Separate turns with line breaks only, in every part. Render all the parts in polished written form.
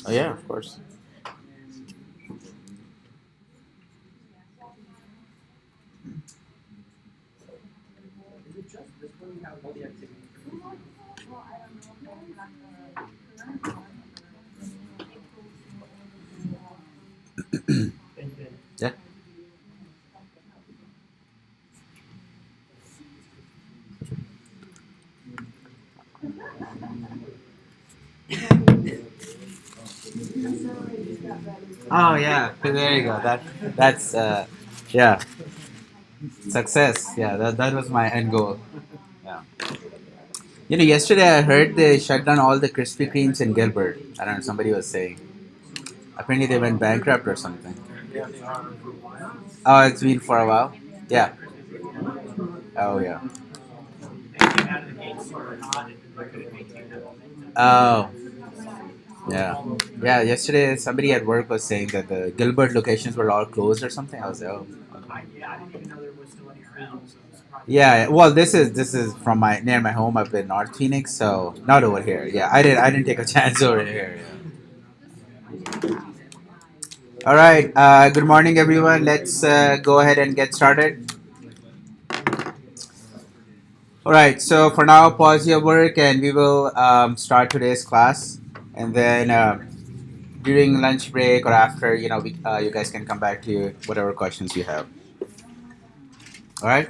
Oh yeah, of course. Yeah. Oh yeah, there you go. That's yeah, success. Yeah, that was my end goal. Yeah. Yesterday I heard they shut down all the Krispy Kremes in Gilbert. I don't know. Somebody was saying. Apparently they went bankrupt or something. Oh, it's been for a while. Yeah. Oh yeah. Oh yeah. Yeah. Yesterday somebody at work was saying that the Gilbert locations were all closed or something. I was like, oh. Yeah, well, this is from my near my home up in North Phoenix, so not over here. Yeah, I didn't take a chance over here. All right. Good morning, everyone. Let's go ahead and get started. All right. So for now, pause your work, and we will start today's class. And then during lunch break or after, you guys can come back to whatever questions you have. All right.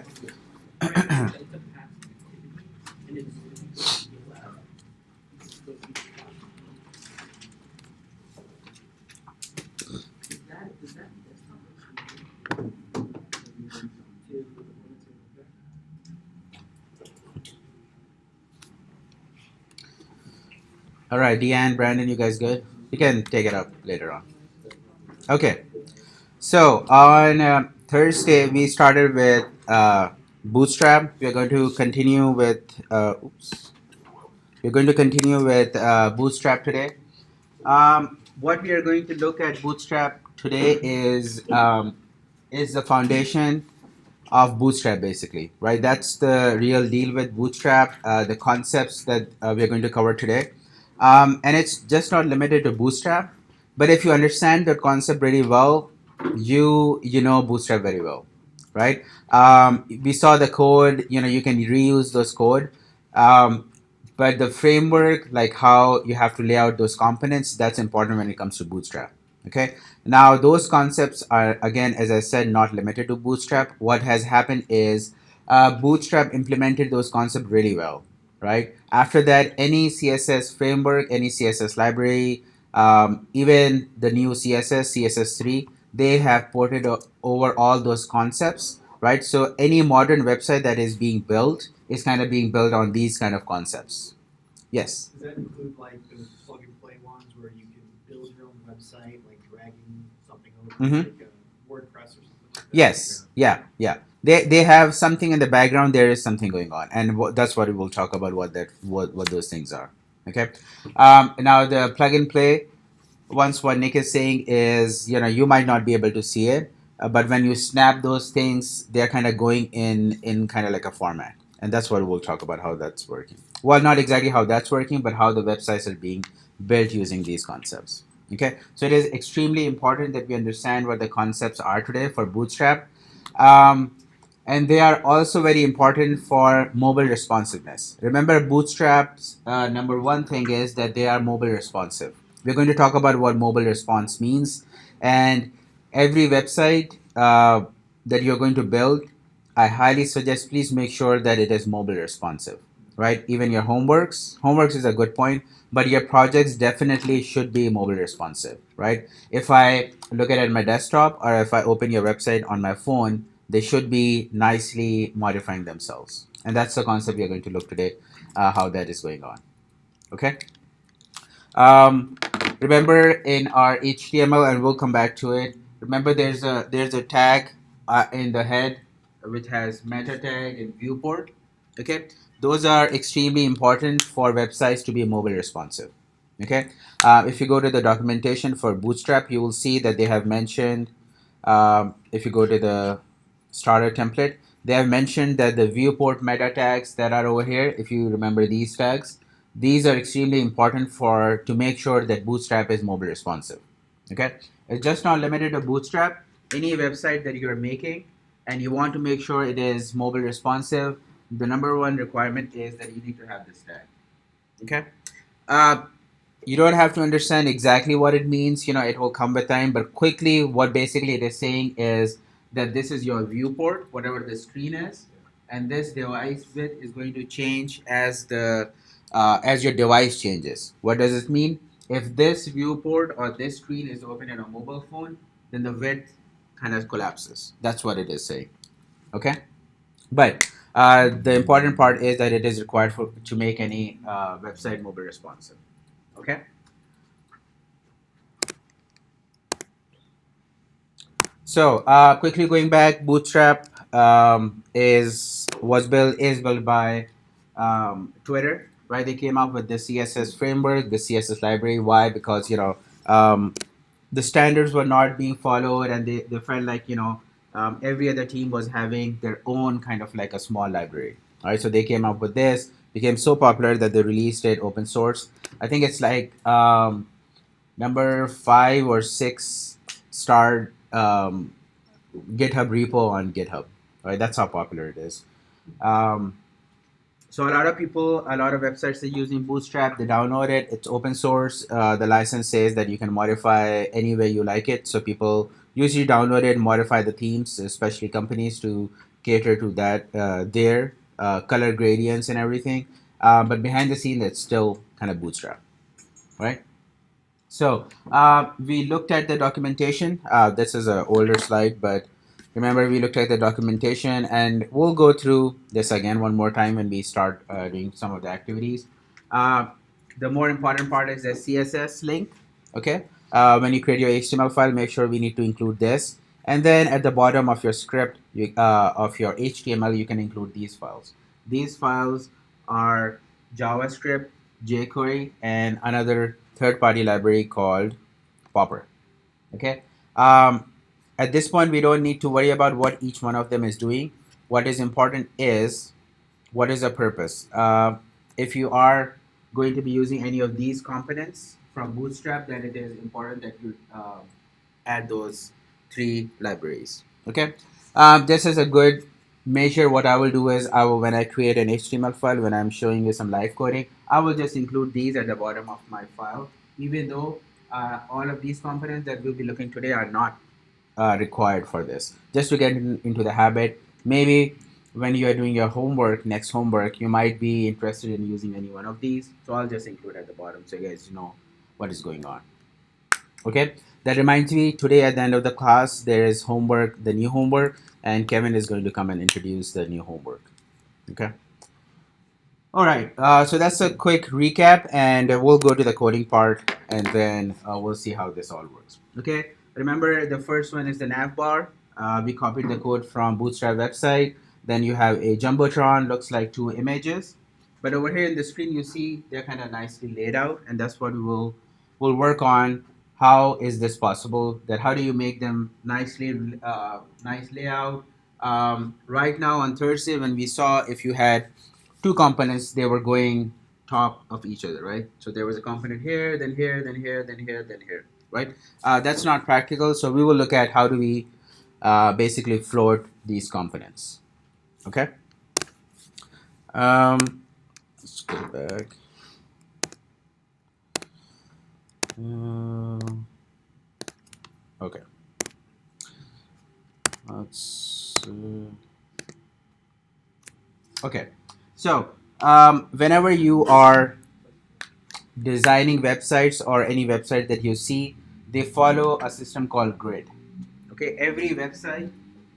All right, Deanne, Brandon, you guys good? You can take it up later on. Okay. So on Thursday we started with Bootstrap. We're going to continue with oops. We're going to continue with Bootstrap today. What we are going to look at Bootstrap today is the foundation of Bootstrap, basically, right? That's the real deal with Bootstrap. The concepts that we're going to cover today, and it's just not limited to Bootstrap. But if you understand the concept really well, you know Bootstrap very well, right? We saw the code. You can reuse those code. Um, but the framework, like how you have to lay out those components, that's important when it comes to Bootstrap. Okay. Now, those concepts are, again, as I said, not limited to Bootstrap. What has happened is Bootstrap implemented those concepts really well, right? After that, any CSS framework, any CSS library, even the new CSS3, they have ported over all those concepts, right? So any modern website that is being built is kind of being built on these kind of concepts. Yes. Mm-hmm. Yes, yeah, yeah. They have something in the background. There is something going on, and that's what we will talk about. What those things are. Okay. Now the plug and play. Once what Nick is saying is, you might not be able to see it, but when you snap those things, they're kind of going in kind of like a format, and that's what we'll talk about how that's working. Well, not exactly how that's working, but how the websites are being built using these concepts. Okay, so it is extremely important that we understand what the concepts are today for Bootstrap. Um, and they are also very important for mobile responsiveness. Remember, Bootstrap's number one thing is that they are mobile responsive. We're going to talk about what mobile response means, and every website that you're going to build, I highly suggest please make sure that it is mobile responsive, right? Even your homeworks is a good point, but your projects definitely should be mobile responsive, right? If I look at it on my desktop or if I open your website on my phone, they should be nicely modifying themselves. And that's the concept we are going to look today, how that is going on. Okay. Um, Remember in our HTML, and we'll come back to it. Remember, there's a tag in the head which has meta tag and viewport. Okay, those are extremely important for websites to be mobile responsive. Okay, if you go to the documentation for Bootstrap, you will see that they have mentioned. If you go to the starter template, they have mentioned that the viewport meta tags that are over here, if you remember these tags, these are extremely important for to make sure that Bootstrap is mobile responsive. Okay, it's just not limited to Bootstrap. Any website that you're making and you want to make sure it is mobile responsive, the number one requirement is that you need to have this tag. Okay. Uh, you don't have to understand exactly what it means. It will come with time. But quickly, what basically it is saying is that this is your viewport, whatever the screen is, and this device width is going to change as your device changes. What does it mean? If this viewport or this screen is open in a mobile phone, then the width kind of collapses. That's what it is saying. Okay, but the important part is that it is required for to make any website mobile responsive. Okay. So, quickly going back, Bootstrap is built by Twitter, right? They came up with the CSS framework, the CSS library. Why? Because the standards were not being followed, and they felt like every other team was having their own kind of like a small library. All right, so they came up with this, became so popular that they released it open source. I think it's like number 5 or 6 star GitHub repo on GitHub. Right, that's how popular it is. Um, so a lot of people, a lot of websites are using Bootstrap. They download it. It's open source. The license says that you can modify any way you like it. So people usually download it, modify the themes, especially companies to cater to that their color gradients and everything. But behind the scene, it's still kind of Bootstrap, right? So we looked at the documentation. This is an older slide, but remember we looked at the documentation, and we'll go through this again one more time when we start doing some of the activities. Uh, the more important part is the CSS link. Okay. When you create your HTML file, make sure we need to include this. And then at the bottom of your script, of your HTML, you can include these files. These files are JavaScript, jQuery, and another third-party library called Popper. Okay. Um, at this point, we don't need to worry about what each one of them is doing. What is important is what is the purpose. If you are going to be using any of these components from Bootstrap, then it is important that you add those 3 libraries. Okay. This is a good measure. What I will do is when I create an HTML file, when I'm showing you some live coding, I will just include these at the bottom of my file, even though all of these components that we'll be looking today are not required for this. Just to get into the habit, maybe when you are doing your homework, next homework, you might be interested in using any one of these. So I'll just include at the bottom so you guys know what is going on. Okay, that reminds me, today at the end of the class, there is homework, the new homework, and Kevin is going to come and introduce the new homework. Okay. All right. So that's a quick recap, and we'll go to the coding part, and then we'll see how this all works. Okay. Remember, the first one is the nav bar. We copied the code from Bootstrap website. Then you have a jumbotron, looks like 2 images, but over here in the screen, you see they're kind of nicely laid out, and that's what we'll work on. How is this possible? That how do you make them nice layout? Right now on Thursday, when we saw if you had 2 components, they were going top of each other, right? So there was a component here, then here, then here, then here, then here, right? That's not practical. So we will look at how do we basically float these components. Okay. Let's go back. Okay. Let's. Okay. So whenever you are designing websites or any website that you see, they follow a system called grid. Okay, every website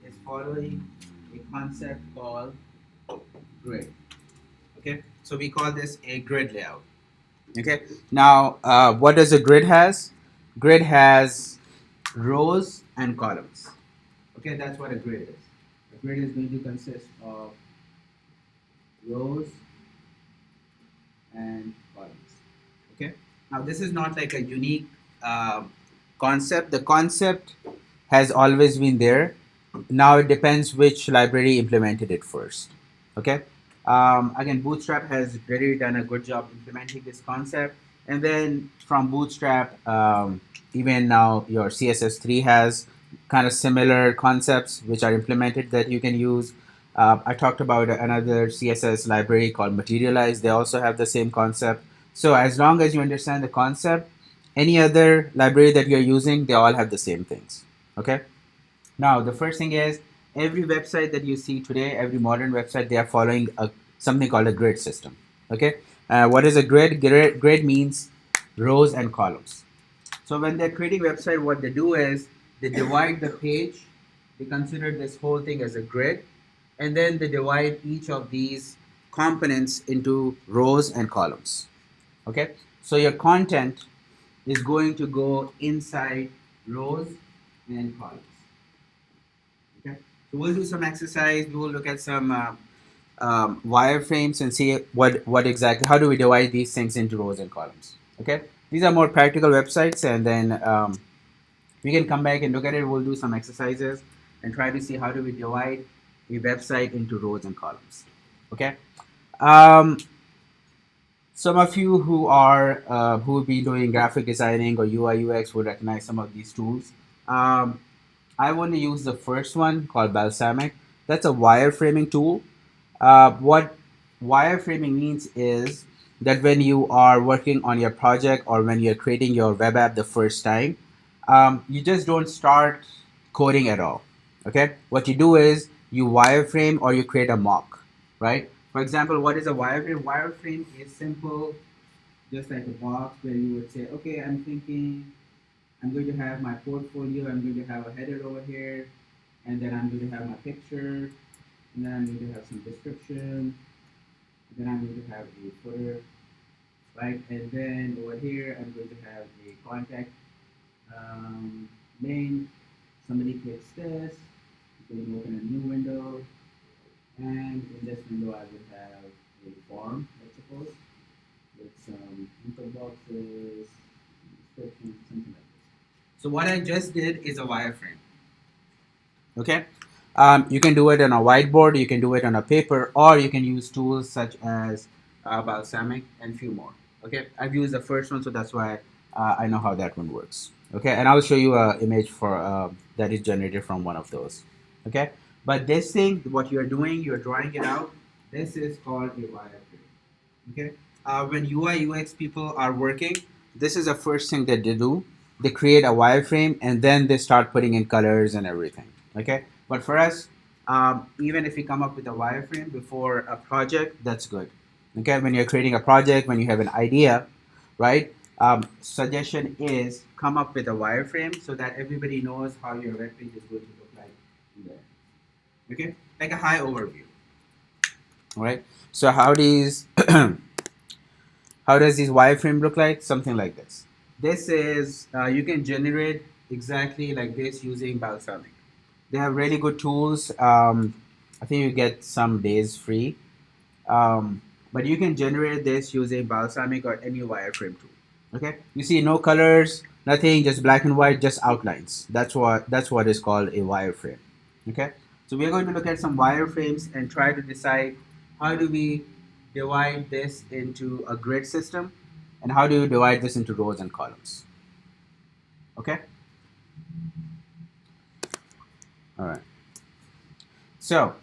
is following a concept called grid. Okay, so we call this a grid layout. Okay, now what does a grid has? Grid has rows and columns. Okay, that's what a grid is. grid is going to consist of rows and columns. Okay. Now this is not like a unique concept. The concept has always been there. Now it depends which library implemented it first. Okay. Again, Bootstrap has really done a good job implementing this concept. And then from Bootstrap, even now your CSS3 has kind of similar concepts which are implemented that you can use. I talked about another CSS library called Materialize. They also have the same concept. So as long as you understand the concept, any other library that you're using, they all have the same things. Okay. Now the first thing is every website that you see today, every modern website, they are following something called a grid system. Okay. What is a grid? Grid means rows and columns. So when they're creating website, what they do is they divide the page. They consider this whole thing as a grid, and then they divide each of these components into rows and columns. Okay, so your content is going to go inside rows and columns. Okay, so we'll do some exercise. We will look at some wireframes and see what exactly how do we divide these things into rows and columns. Okay, these are more practical websites, and then we can come back and look at it. We'll do some exercises and try to see how do we divide a website into rows and columns. Okay. Um, some of you who will be doing graphic designing or UI UX will recognize some of these tools. Um, I want to use the first one called Balsamic. That's a wireframing tool. What wireframing means is that when you are working on your project or when you're creating your web app the first time, you just don't start coding at all. Okay, what you do is you wireframe or you create a mock, right? For example, what is a wireframe? Wireframe is simple, just like a box where you would say, okay, I'm thinking I'm going to have my portfolio, I'm going to have a header over here, and then I'm going to have my picture, and then I'm going to have some description, and then I'm going to have a footer, right? And then over here, I'm going to have a contact link. Somebody clicks this, it's going to open a new window, and in this window, I will have a form, let's suppose, with some info boxes, description, something like this. So what I just did is a wireframe. Okay. You can do it on a whiteboard, you can do it on a paper, or you can use tools such as Balsamic and few more. Okay, I've used the first one, so that's why I know how that one works. Okay, and I'll show you an image for that is generated from one of those. Okay, but this thing, what you're doing, you're drawing it out. This is called a wireframe. Okay, when UI UX people are working, this is the first thing that they do. They create a wireframe and then they start putting in colors and everything. Okay, but for us, even if you come up with a wireframe before a project, that's good. Okay, when you're creating a project, when you have an idea, right? Suggestion is come up with a wireframe so that everybody knows how your web page is going to look like in there. Okay, like a high overview. All right. So how these how does this wireframe look like? Something like this. This is you can generate exactly like this using Balsamic. They have really good tools. I think you get some days free. But you can generate this using Balsamic or any wireframe tool. Okay, you see no colors, nothing, just black and white, just outlines. That's what is called a wireframe. Okay, so we are going to look at some wireframes and try to decide how do we divide this into a grid system and how do you divide this into rows and columns. Okay, all right. So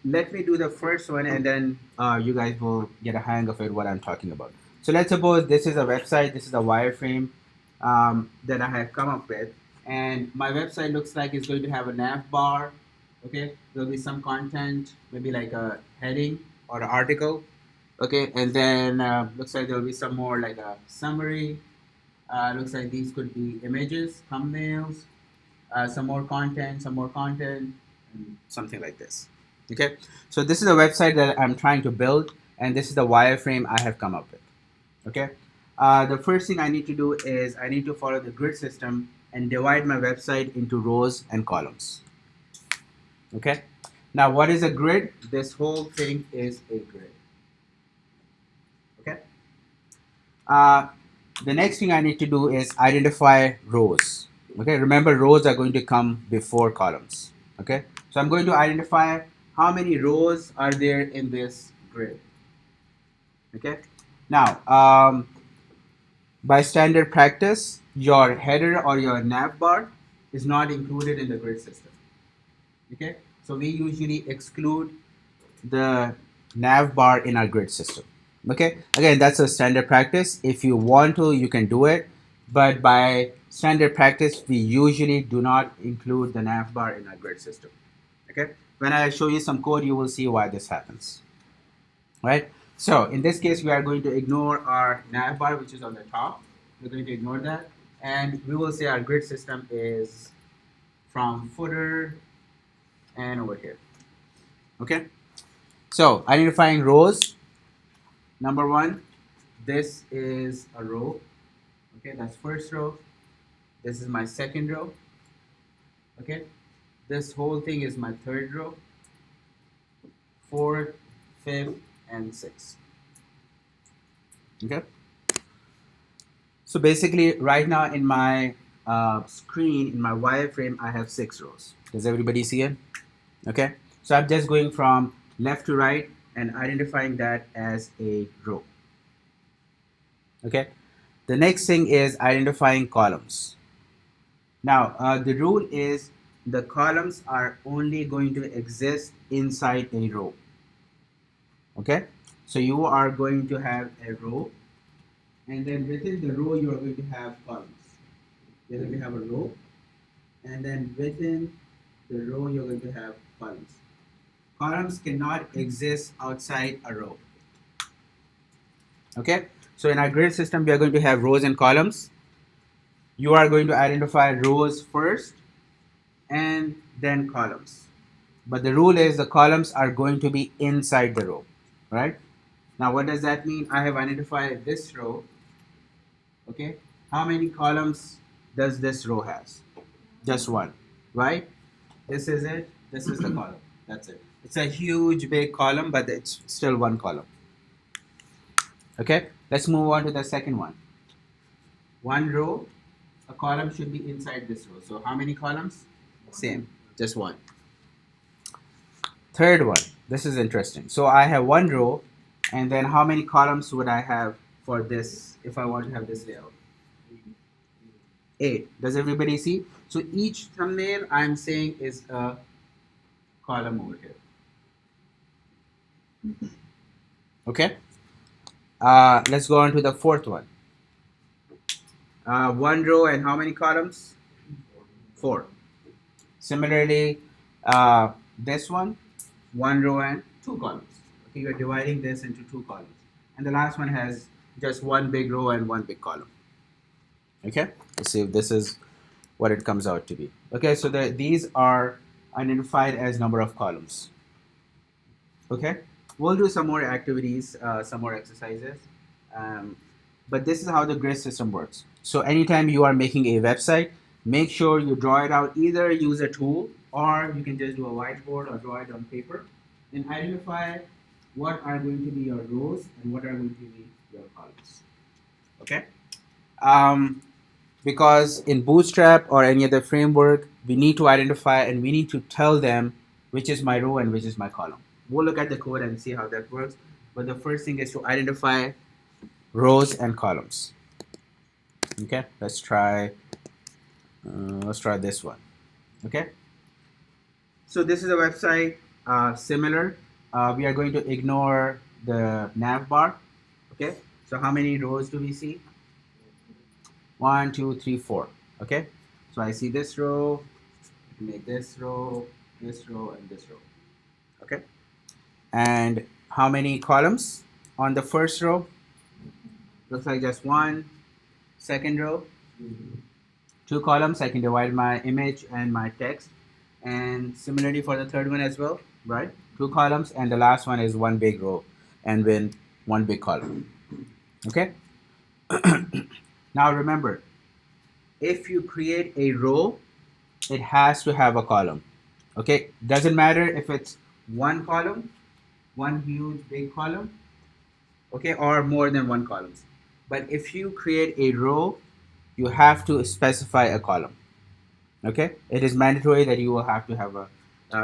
let me do the first one and then you guys will get a hang of it what I'm talking about. So let's suppose this is a website, this is a wireframe that I have come up with, and my website looks like it's going to have a nav bar. Okay, there'll be some content, maybe like a heading or an article. Okay, and then looks like there'll be some more like a summary. Looks like these could be images, thumbnails, some more content, and something like this. Okay, so this is a website that I'm trying to build, and this is the wireframe I have come up with. Okay, the first thing I need to do is I need to follow the grid system and divide my website into rows and columns. Okay. Now, what is a grid? This whole thing is a grid. Okay. Uh, the next thing I need to do is identify rows. Okay. Remember, rows are going to come before columns. Okay. So I'm going to identify how many rows are there in this grid. Okay. Now, by standard practice, your header or your nav bar is not included in the grid system. Okay. So we usually exclude the nav bar in our grid system. Okay, again, that's a standard practice. If you want to, you can do it, but by standard practice, we usually do not include the nav bar in our grid system. Okay, when I show you some code, you will see why this happens. Right. So in this case, we are going to ignore our nav bar, which is on the top. We're going to ignore that, and we will say our grid system is from footer and over here. Okay. So identifying rows. Number one, this is a row. Okay, that's first row. This is my second row. Okay, this whole thing is my third row, fourth, fifth, and sixth. Okay. So basically, right now in my screen, in my wireframe, I have 6 rows. Does everybody see it? Okay. So I'm just going from left to right and identifying that as a row. Okay. The next thing is identifying columns. Now, the rule is the columns are only going to exist inside a row. Okay, so you are going to have a row, and then within the row, you are going to have columns. You're going to have a row, and then within the row, you're going to have columns. Columns cannot exist outside a row. Okay, so in our grid system, we are going to have rows and columns. You are going to identify rows first and then columns. But the rule is the columns are going to be inside the row, right? Now, what does that mean? I have identified this row, okay? How many columns does this row has? Just one, right? This is it, this is the column, that's it. It's a huge big column, but it's still one column. Okay, let's move on to the second one. One row, a column should be inside this row. So how many columns? Same, just one. Third one, this is interesting. So I have one row, and then how many columns would I have for this if I want to have this layout? 8. Does everybody see? So each thumbnail I'm saying is a column over here. Okay. Let's go on to the fourth one. One row and how many columns? 4. Similarly, this one row and 2 columns. Okay, you're dividing this into 2 columns. And the last one has just one big row and one big column. Okay, let's see if this is what it comes out to be. Okay, so these are identified as number of columns. Okay, we'll do some more activities, some more exercises. But this is how the grid system works. So anytime you are making a website, make sure you draw it out. Either use a tool or you can just do a whiteboard or draw it on paper and identify what are going to be your rows and what are going to be your columns. Okay. Because in Bootstrap or any other framework, we need to identify and we need to tell them which is my row and which is my column. We'll look at the code and see how that works. But the first thing is to identify rows and columns. Okay, let's try this one. Okay, so this is a website similar. We are going to ignore the nav bar. Okay, so how many rows do we see? 1, 2, 3, 4. Okay, so I see this row, make this row, and this row. Okay, and how many columns on the first row? Looks like just one. Second row, 2 columns. I can divide my image and my text, and similarly for the third one as well, right? 2 columns, and the last one is one big row, and then one big column. Okay. Now remember, if you create a row, it has to have a column. Okay, doesn't matter if it's one column, one huge big column, okay, or more than one columns. But if you create a row, you have to specify a column. Okay, it is mandatory that you will have to have a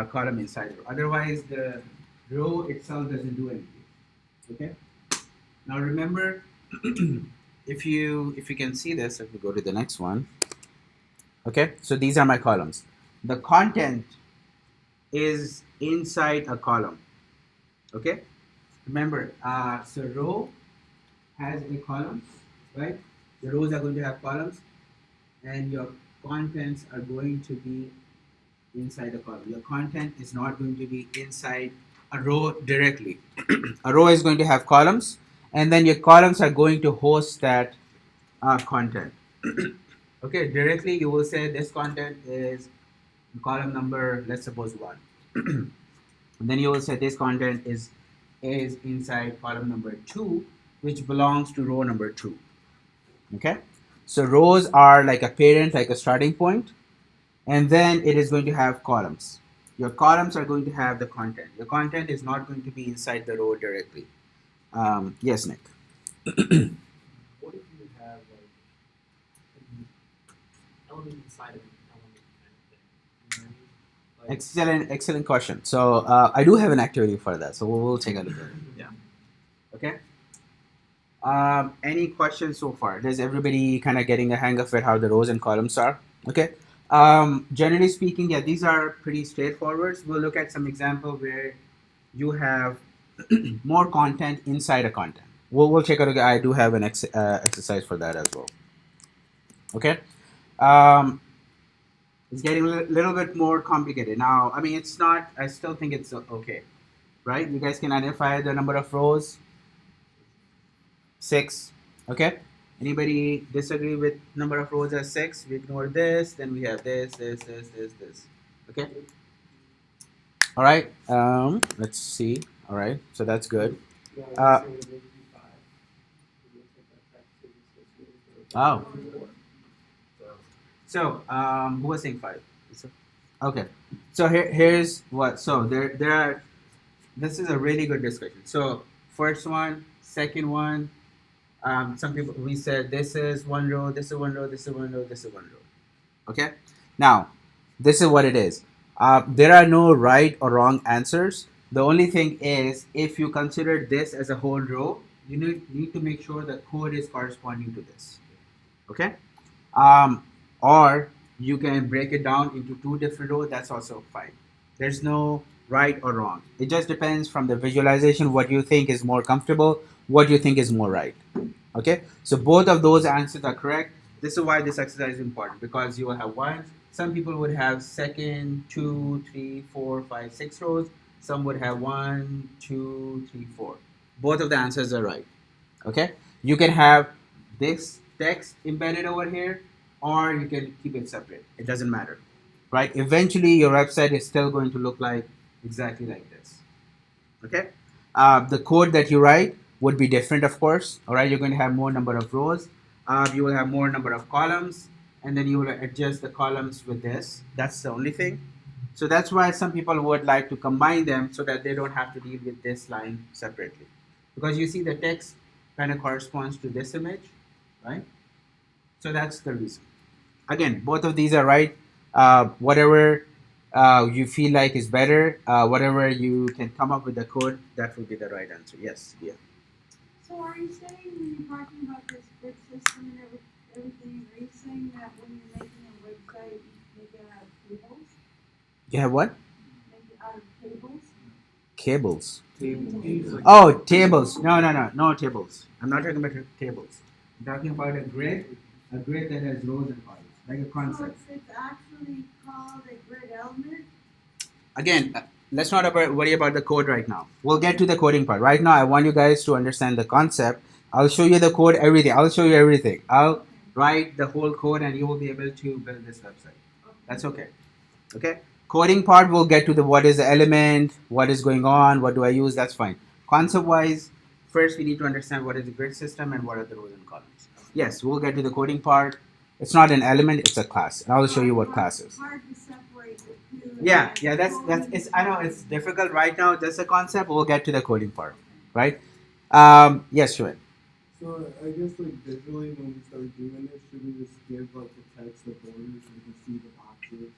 column inside the row. Otherwise, the row itself doesn't do anything. Okay. Now remember, if you can see this, if we go to the next one. Okay, so these are my columns. The content is inside a column. Okay, remember, so row has a column, right? The rows are going to have columns, and your contents are going to be inside a column. Your content is not going to be inside a row directly. A row is going to have columns, and then your columns are going to host that content. Okay, directly you will say this content is column number, let's suppose one. And then you will say this content is inside column number two, which belongs to row number two. Okay, so rows are like a parent, like a starting point, and then it is going to have columns. Your columns are going to have the content. Your content is not going to be inside the row directly. Yes, Nick.
What if you have like an element inside of an element kind of thing? You know what I mean? Like,
Excellent question. So I do have an activity for that. So we'll take a look at it.
yeah.
Okay. Any questions so far? Is everybody kind of getting a hang of it? How the rows and columns are? Okay. Generally speaking, yeah, these are pretty straightforward. We'll look at some example where you have more content inside a content. We'll check out. I do have an exercise for that as well. Okay. Um, it's getting a little bit more complicated now. I mean, it's not. I still think it's okay, right? You guys can identify the number of rows. 6. Okay. Anybody disagree with number of rows as 6? We ignore this. Then we have this. Okay. All right. Let's see. All right. So that's good.
Yeah,
Uh,
let's say maybe 5. You take that back to
Oh.
4.
So who was saying 5? Okay. So here's what. So there are. This is a really good discussion. So first one, second one. Some people, we said this is one row, this is one row, this is one row, this is one row. Okay. Now, this is what it is. There are no right or wrong answers. The only thing is, if you consider this as a whole row, you need to make sure the code is corresponding to this. Okay. Or you can break it down into 2 different rows. That's also fine. There's no right or wrong. It just depends from the visualization what you think is more comfortable, what you think is more right. Okay, so both of those answers are correct. This is why this exercise is important, because you will have one. Some people would have second, 2, 3, 4, 5, 6 rows. Some would have 1, 2, 3, 4. Both of the answers are right. Okay, you can have this text embedded over here, or you can keep it separate. It doesn't matter, right? Eventually, your website is still going to look like exactly like this. Okay, the code that you write would be different, of course. All right, you're going to have more number of rows. You will have more number of columns, and then you will adjust the columns with this. That's the only thing. So that's why some people would like to combine them so that they don't have to deal with this line separately, because you see the text kind of corresponds to this image, right? So that's the reason. Again, both of these are right. Whatever you feel like is better, whatever you can come up with the code, that will be the right answer. Yes, yeah.
So are you saying when you're talking about this grid system and everything, are you saying that when you're making a website, you make it out of tables?
You have what?
Make it out of tables?
Cables.
Tables.
Oh, tables. No tables. I'm not talking about tables. I'm talking about a grid that has rows and columns, like a
So
concept.
it's actually called a grid element?
Again, let's not worry about the code right now. We'll get to the coding part. Right now, I want you guys to understand the concept. I'll show you the code, everything. I'll show you everything. I'll write the whole code, and you will be able to build this website. That's okay. Okay. Coding part, we'll get to the what is the element, what is going on, what do I use. That's fine. Concept wise, first we need to understand what is the grid system and what are the rows and columns. Yes, we'll get to the coding part. It's not an element, it's a class. And I'll show you what class is.
Hard to separate the two
Yeah. That's it's. I know it's difficult right now. Just a concept. We'll get to the coding part, right? Yes, Shwin.
So I guess like visually when we start doing this, should we just give like the text the borders so we can see the boxes?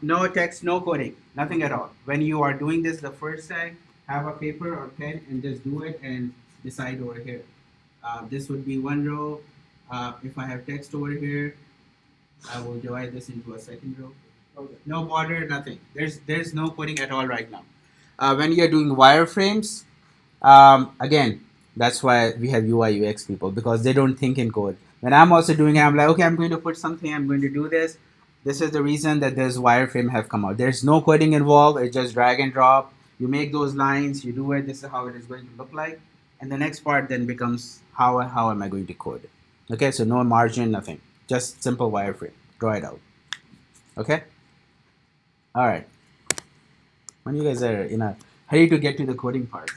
No text, no coding, nothing at all. When you are doing this the first time, have a paper or pen and just do it and decide over here. This would be one row. If I have text over here, I will divide this into a second row.
Okay.
No border, nothing. There's no coding at all right now. When you're doing wireframes, again, that's why we have UI UX people because they don't think in code. When I'm also doing it, I'm like, okay, I'm going to put something, I'm going to do this. This is the reason that this wireframe have come out. There's no coding involved. It's just drag and drop. You make those lines, you do it. This is how it is going to look like. And the next part then becomes how am I going to code? Okay, so no margin, nothing. Just simple wireframe. Draw it out. Okay. All right. When you guys are in a hurry to get to the coding part.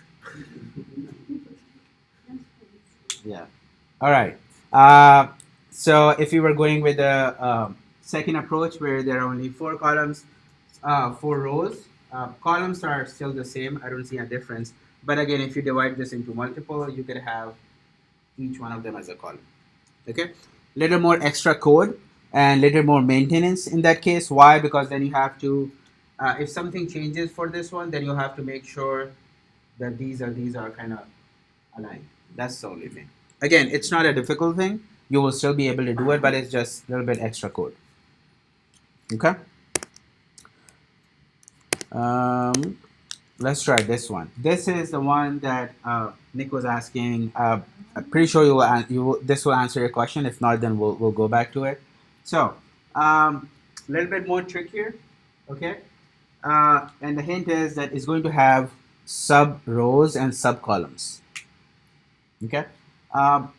Yeah. All right. So if you were going with the second approach where there are only four columns, four rows, columns are still the same. I don't see a difference. But again, if you divide this into multiple, you could have each one of them as a column. Okay. Little more extra code and little more maintenance in that case. Why? Because then you have to, if something changes for this one, then you have to make sure that these are kind of aligned. That's the only thing. Again, it's not a difficult thing. You will still be able to do it, but it's just a little bit extra code. Okay. Um, let's try this one. This is the one that Nick was asking. I'm pretty sure this will answer your question. If not, then we'll go back to it. So, a little bit more trickier. Okay. And the hint is that it's going to have sub rows and sub columns. Okay. Um,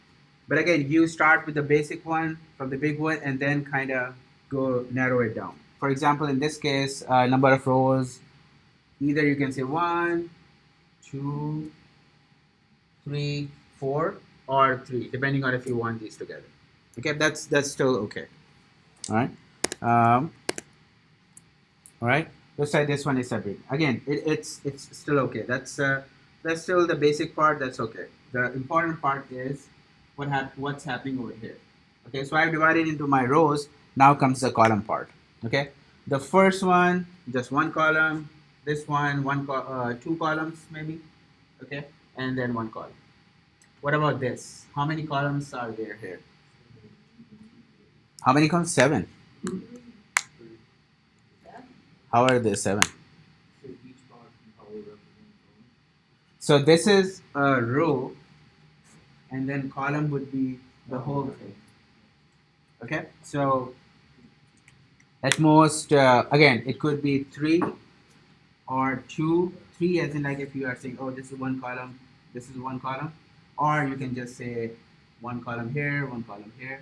But again, you start with the basic one from the big one and then kind of go narrow it down. For example, in this case, number of rows, either you can say one, two, three, four, or three, depending on if you want these together. Okay, that's still okay. All right. Um, all right. Looks like this one is separate. Again, it's still okay. That's still the basic part. That's okay. The important part is what's happening over here. Okay, so I've divided into my rows. Now comes the column part. Okay, the first one just one column. This one two columns maybe. Okay, and then one column. What about this? How many columns are there here? How many columns? Seven. How are there seven?
So each box can probably represent one.
So this is a row, and then column would be the whole thing. Okay, so at most, again, it could be three or two. Three, as in like if you are saying, oh, this is one column, this is one column, or you can just say one column here, one column here.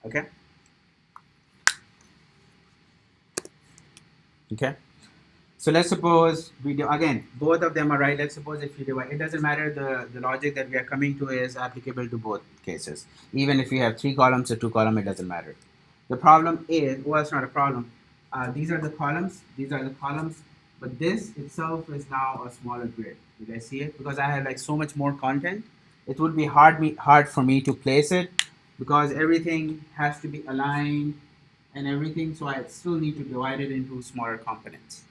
Okay. Okay. So let's suppose we do again. Both of them are right. Let's suppose if you divide, it doesn't matter. The logic that we are coming to is applicable to both cases. Even if you have three columns or two columns, it doesn't matter. The problem is, well, it's not a problem. These are the columns. These are the columns. But this itself is now a smaller grid. You guys see it? Because I have like so much more content, it would be hard for me to place it because everything has to be aligned and everything. So I still need to divide it into smaller components.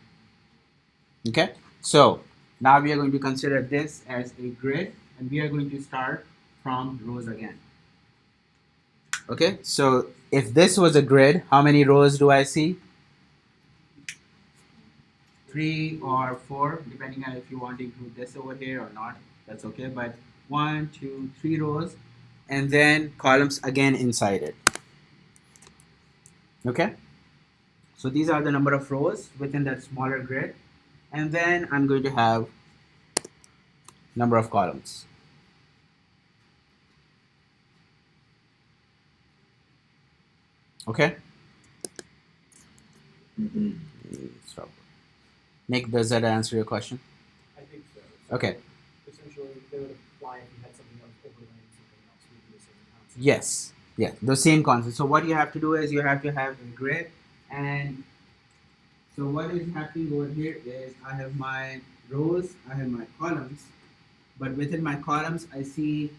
Okay. So now we are going to consider this as a grid, and we are going to start from rows again. Okay, so if this was a grid, how many rows do I see? Three or four, depending on if you want to include this over here or not. That's okay, but one, two, three rows, and then columns again inside it. Okay, so these are the number of rows within that smaller grid, and then I'm going to have number of columns. Okay. Stop. Nick, does that answer your question?
I think so. So
Okay.
essentially, they would apply if you had something else overlaying something else would be the same concept.
Yes. Yeah. The same concept. So what you have to do is you have to have a grid, and So what is happening over here is I have my rows, I have my columns, but within my columns, I see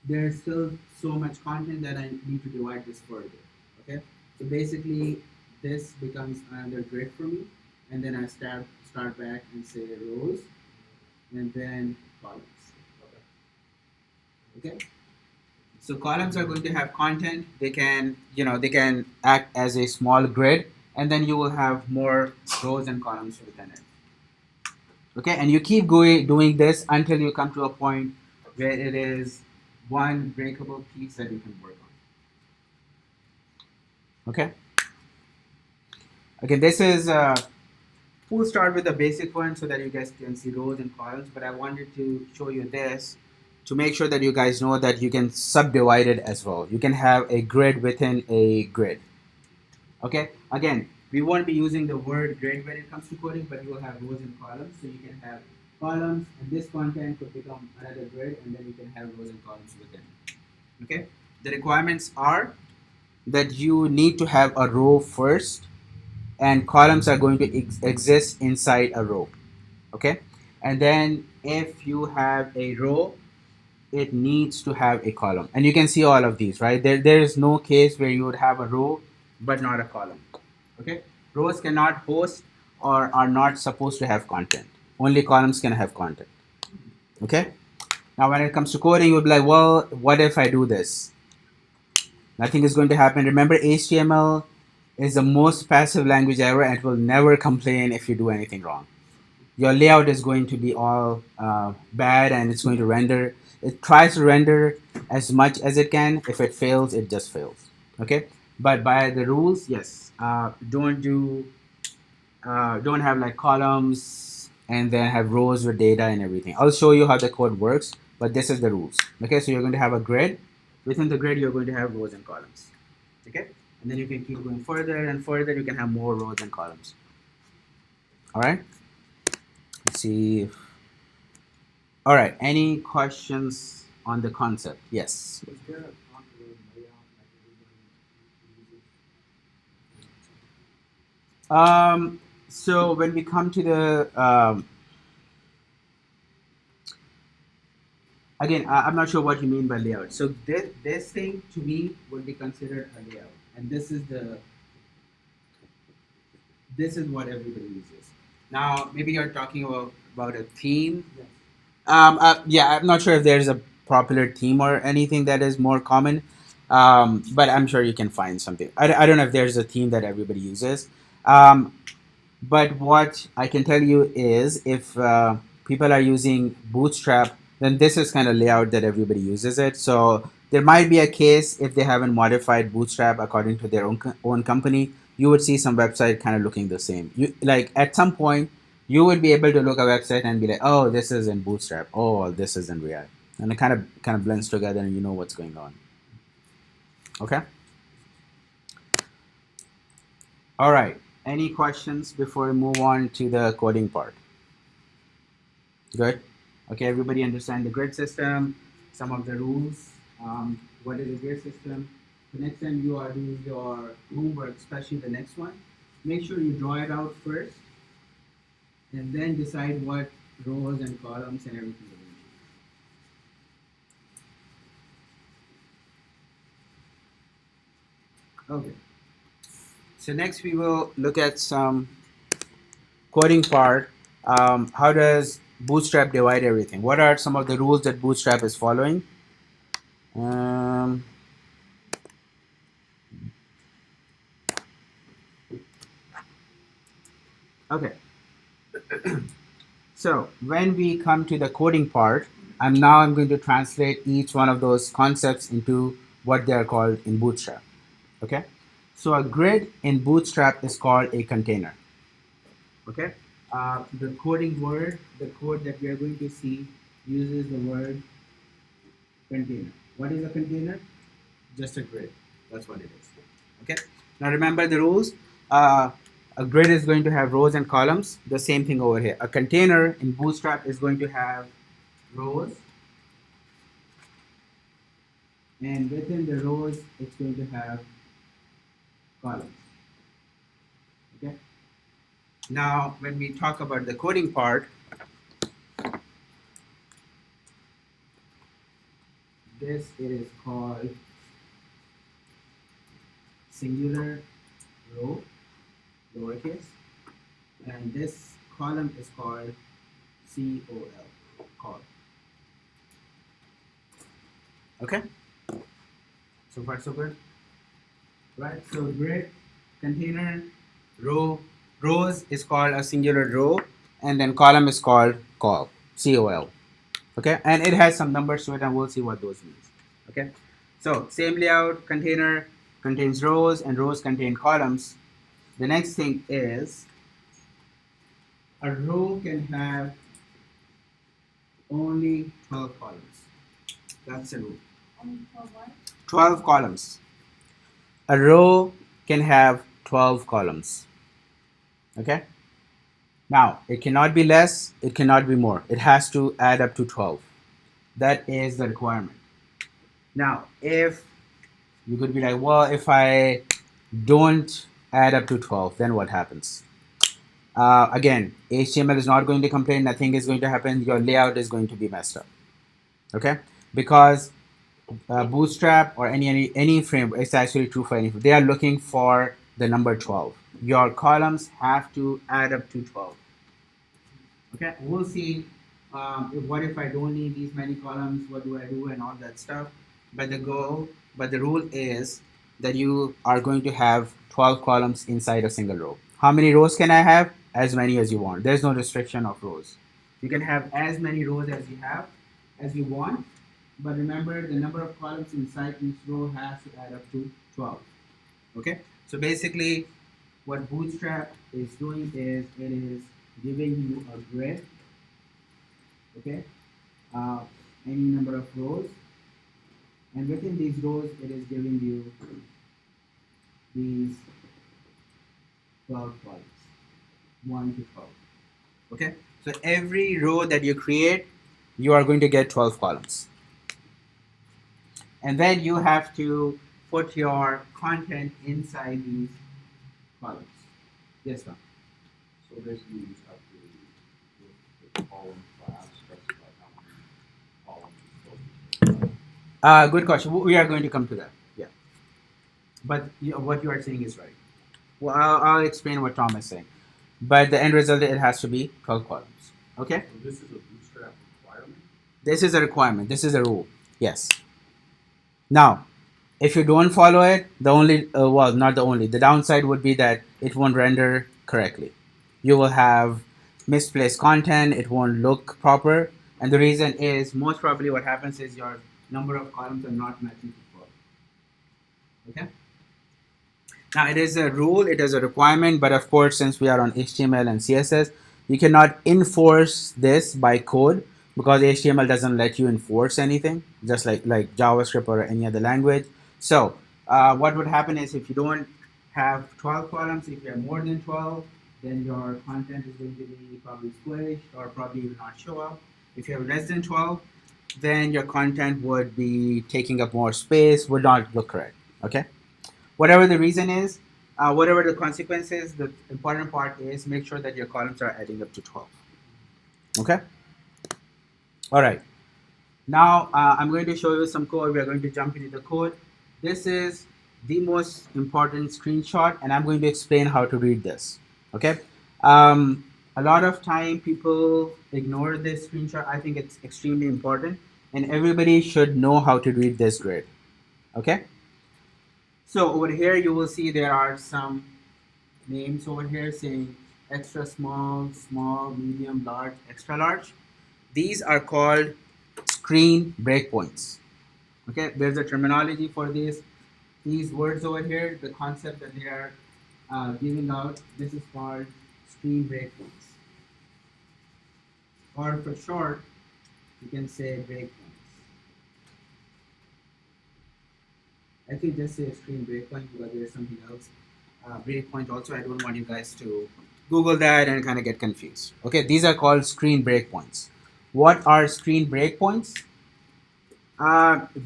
there's still so much content that I need to divide this further. Okay, so basically this becomes another grid for me, and then I start back and say rows, and then columns. Okay, so columns are going to have content. They can they can act as a small grid, and then you will have more rows and columns within it. Okay, and you keep going doing this until you come to a point where it is one breakable piece that you can work on. Okay. Again, this is we'll start with the basic one so that you guys can see rows and columns. But I wanted to show you this to make sure that you guys know that you can subdivide it as well. You can have a grid within a grid. Okay. Again, we won't be using the word grid when it comes to coding, but you will have rows and columns. So you can have columns, and this content could become another grid, and then you can have rows and columns within. Okay. The requirements are that you need to have a row first, and columns are going to exist inside a row. Okay, and then if you have a row, it needs to have a column, and you can see all of these, right? There is no case where you would have a row but not a column. Okay, rows cannot host or are not supposed to have content. Only columns can have content. Okay, now when it comes to coding, you'll be like, well, what if I do this? Nothing is going to happen. Remember, HTML is the most passive language ever, and it will never complain if you do anything wrong. Your layout is going to be all bad, and it's going to render. It tries to render as much as it can. If it fails, it just fails. Okay, but by the rules, yes, don't have like columns and then have rows with data and everything. I'll show you how the code works, but this is the rules. Okay, so you're going to have a grid. Within the grid, you're going to have rows and columns. Okay, and then you can keep going further and further. You can have more rows and columns. All right. Let's see. All right. Any questions on the concept? Yes.
Is there a popular layout that everybody uses?
So when we come to the again, I'm not sure what you mean by layout. So this thing to me would be considered a layout, and this is what everybody uses. Now maybe you're talking about a theme.
Yes.
Yeah, I'm not sure if there's a popular theme or anything that is more common, but I'm sure you can find something. I don't know if there's a theme that everybody uses. Um, but what I can tell you is if people are using Bootstrap, then this is kind of layout that everybody uses it. So there might be a case if they haven't modified Bootstrap according to their own company, you would see some website kind of looking the same. You like at some point you would be able to look a website and be like, oh, this is in Bootstrap. Oh, this is in React, and it kind of blends together, and you know what's going on. Okay. All right. Any questions before we move on to the coding part? Good. Okay, everybody understand the grid system, some of the rules. What is a grid system? The next time you are doing your homework, especially the next one, make sure you draw it out first, and then decide what rows and columns and everything you're going to use. Okay. So next we will look at some coding part. How does Bootstrap divide everything? What are some of the rules that Bootstrap is following? Um, okay. So when we come to the coding part, I'm going to translate each one of those concepts into what they are called in Bootstrap. Okay. So a grid in Bootstrap is called a container. Okay. The the code that we are going to see uses the word container. What is a container? Just a grid. That's what it is. Okay. Now remember the rules. Uh, a grid is going to have rows and columns. The same thing over here. A container in Bootstrap is going to have rows, and within the rows, it's going to have columns. Okay. Now, when we talk about the coding part, this it is called singular row, lowercase, and this column is called COL, col. Okay, so far so good, right? So grid, container, row, rows is called a singular row, and then column is called col. Okay, and it has some numbers to it, and we'll see what those means. Okay, so same layout. Container contains rows, and rows contain columns. The next thing is a row can have only 12 columns. That's a rule.
Only for what?
12 columns. A row can have 12 columns. Okay? Now, it cannot be less, it cannot be more. It has to add up to 12. That is the requirement. Now, if you could be like, well, if I don't add up to 12, then what happens? Again, HTML is not going to complain, nothing is going to happen, your layout is going to be messed up. Okay? Because Bootstrap or any framework, it's actually true for any. They are looking for the number 12. Your columns have to add up to 12. Okay, we'll see. What if I don't need these many columns? What do I do and all that stuff? But the rule is that you are going to have 12 columns inside a single row. How many rows can I have? As many as you want. There's no restriction of rows. You can have as many rows as you want, but remember the number of columns inside each row has to add up to 12. Okay, so basically what Bootstrap is doing is it is giving you a grid, okay, uh, any number of rows, and within these rows it is giving you these 12 columns, 1 to 12. Okay, so every row that you create, you are going to get 12 columns. And then you have to put your content inside these columns. Yes, ma'am.
So basically, you just have to, with the column class, specify how many columns you're supposed to
Good question. We are going to come to that. Yeah. But what you are saying is right. Well, I'll explain what Tom is saying. But the end result, it has to be 12 columns. Okay?
So this is a bootstrap requirement?
This is a requirement. This is a rule. Yes. Now, if you don't follow it, the only, well, not the only, the downside would be that it won't render correctly. You will have misplaced content, it won't look proper. And the reason is most probably what happens is your number of columns are not matching to 12. Okay? Now, it is a rule, it is a requirement, but of course, since we are on HTML and CSS, you cannot enforce this by code because HTML doesn't let you enforce anything, just like JavaScript or any other language. So, what would happen is if you don't have 12 columns, if you have more than 12, then your content is going to be probably squished or probably will not show up. If you have less than 12, then your content would be taking up more space, would not look correct. Okay? Whatever the reason is, whatever the consequence is, the important part is make sure that your columns are adding up to 12. Okay? All right. Now, I'm going to show you some code. We are going to jump into the code. This is the most important screenshot, and I'm going to explain how to read this. Okay? A lot of time people ignore this screenshot. I think it's extremely important, and everybody should know how to read this grid. Okay? So over here you will see there are some names over here saying extra small, small, medium, large, extra large. These are called screen breakpoints. Okay, there's a terminology for this. These words over here, the concept that they are giving out, this is called screen breakpoints. Or for short, you can say breakpoints. I think just say screen breakpoint because there's something else. Breakpoint also, I don't want you guys to Google that and kind of get confused. Okay, these are called screen breakpoints. What are screen breakpoints?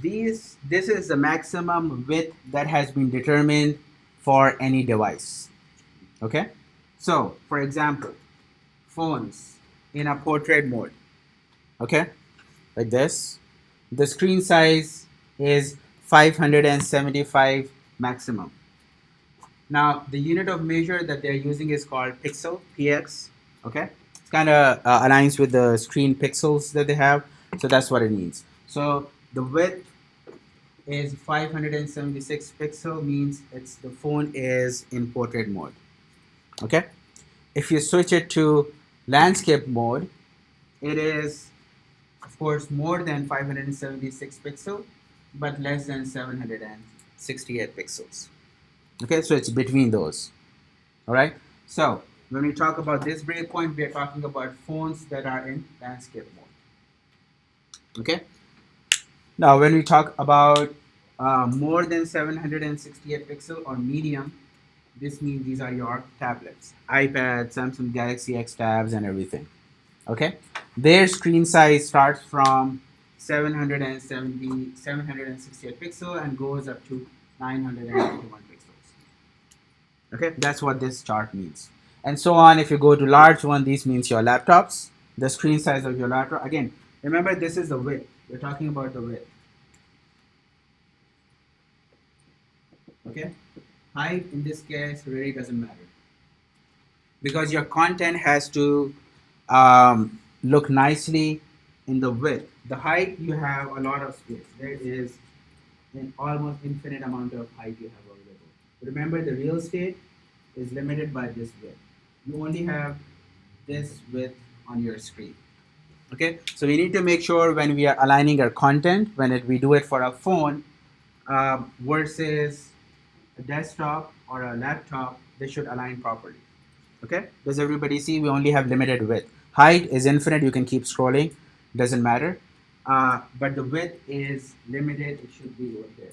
This is the maximum width that has been determined for any device. Okay, So, for example, phones in a portrait mode, okay, like this. The screen size is 575 maximum. Now, the unit of measure that they're using is called pixel, px, okay? It's kind of aligns with the screen pixels that they have, so that's what it means. So, the width is 576 pixel means it's the phone is in portrait mode, okay? If you switch it to landscape mode, it is of course more than 576 pixel but less than 768 pixels. Okay, so it's between those. All right, so when we talk about this breakpoint, we are talking about phones that are in landscape mode. Okay, now when we talk about more than 768 pixel or medium, this means these are your tablets, iPad, Samsung Galaxy X tabs, and everything. Okay, their screen size starts from 768 pixel and goes up to 991 pixels. Okay, that's what this chart means, and so on. If you go to large one, these means your laptops, the screen size of your laptop. Again, remember this is the width, we're talking about the width. Okay, height in this case really doesn't matter because your content has to look nicely in the width. The height, you have a lot of space. There is an almost infinite amount of height you have available. Remember, the real estate is limited by this width. You only have this width on your screen. Okay, so we need to make sure when we are aligning our content, we do it for a phone versus a desktop or a laptop, they should align properly. Okay, does everybody see? We only have limited width. Height is infinite, you can keep scrolling, doesn't matter. But the width is limited, it should be over there.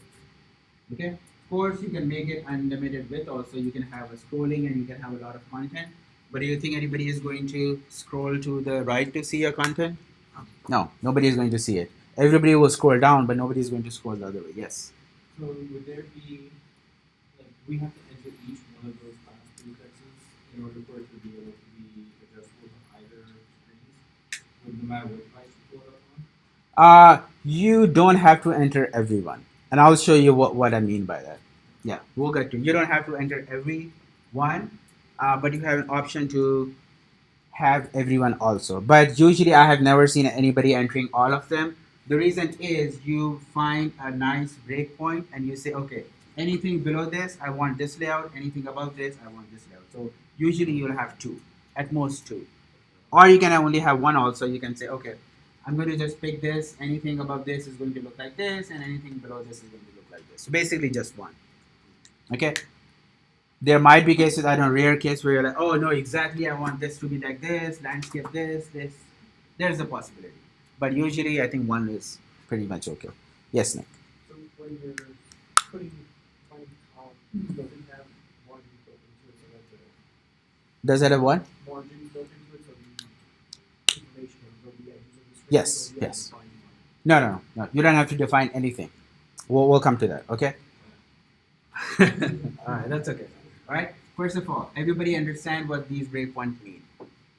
Okay, of course you can make it unlimited width also. You can have a scrolling and you can have a lot of content. But do you think anybody is going to scroll to the right to see your content? No, nobody is going to see it. Everybody will scroll down, but nobody is going to scroll the other way. Yes.
So would there be, like, we have to enter each one of those class prefixes in order for it to be able to be adjustable to either screens, no matter what device you pull it up on?
You don't have to enter everyone, and I'll show you what I mean by that. Yeah, we'll get to. You don't have to enter every one, but you have an option to have everyone also. But usually, I have never seen anybody entering all of them. The reason is you find a nice breakpoint and you say, okay, anything below this, I want this layout. Anything above this, I want this layout. So usually you'll have two, at most two, or you can only have one also. You can say, okay, I'm going to just pick this. Anything above this is going to look like this, and anything below this is going to look like this. So basically, just one. Okay. There might be cases, I don't know, rare case where you're like, oh no, exactly, I want this to be like this, landscape this, this. There's a possibility, but usually I think one is pretty much okay. Yes, Nick.
So when you're putting finding column, does it have margins built into it so that
Does that have one?
the margins built into it so the information will be at using the screen?
Yes,
Or do you have to
yes.
define one?
No, no, no, no. You don't have to define anything. We'll come to that. Okay. All right, that's okay. All right. First of all, everybody understand what these breakpoints mean.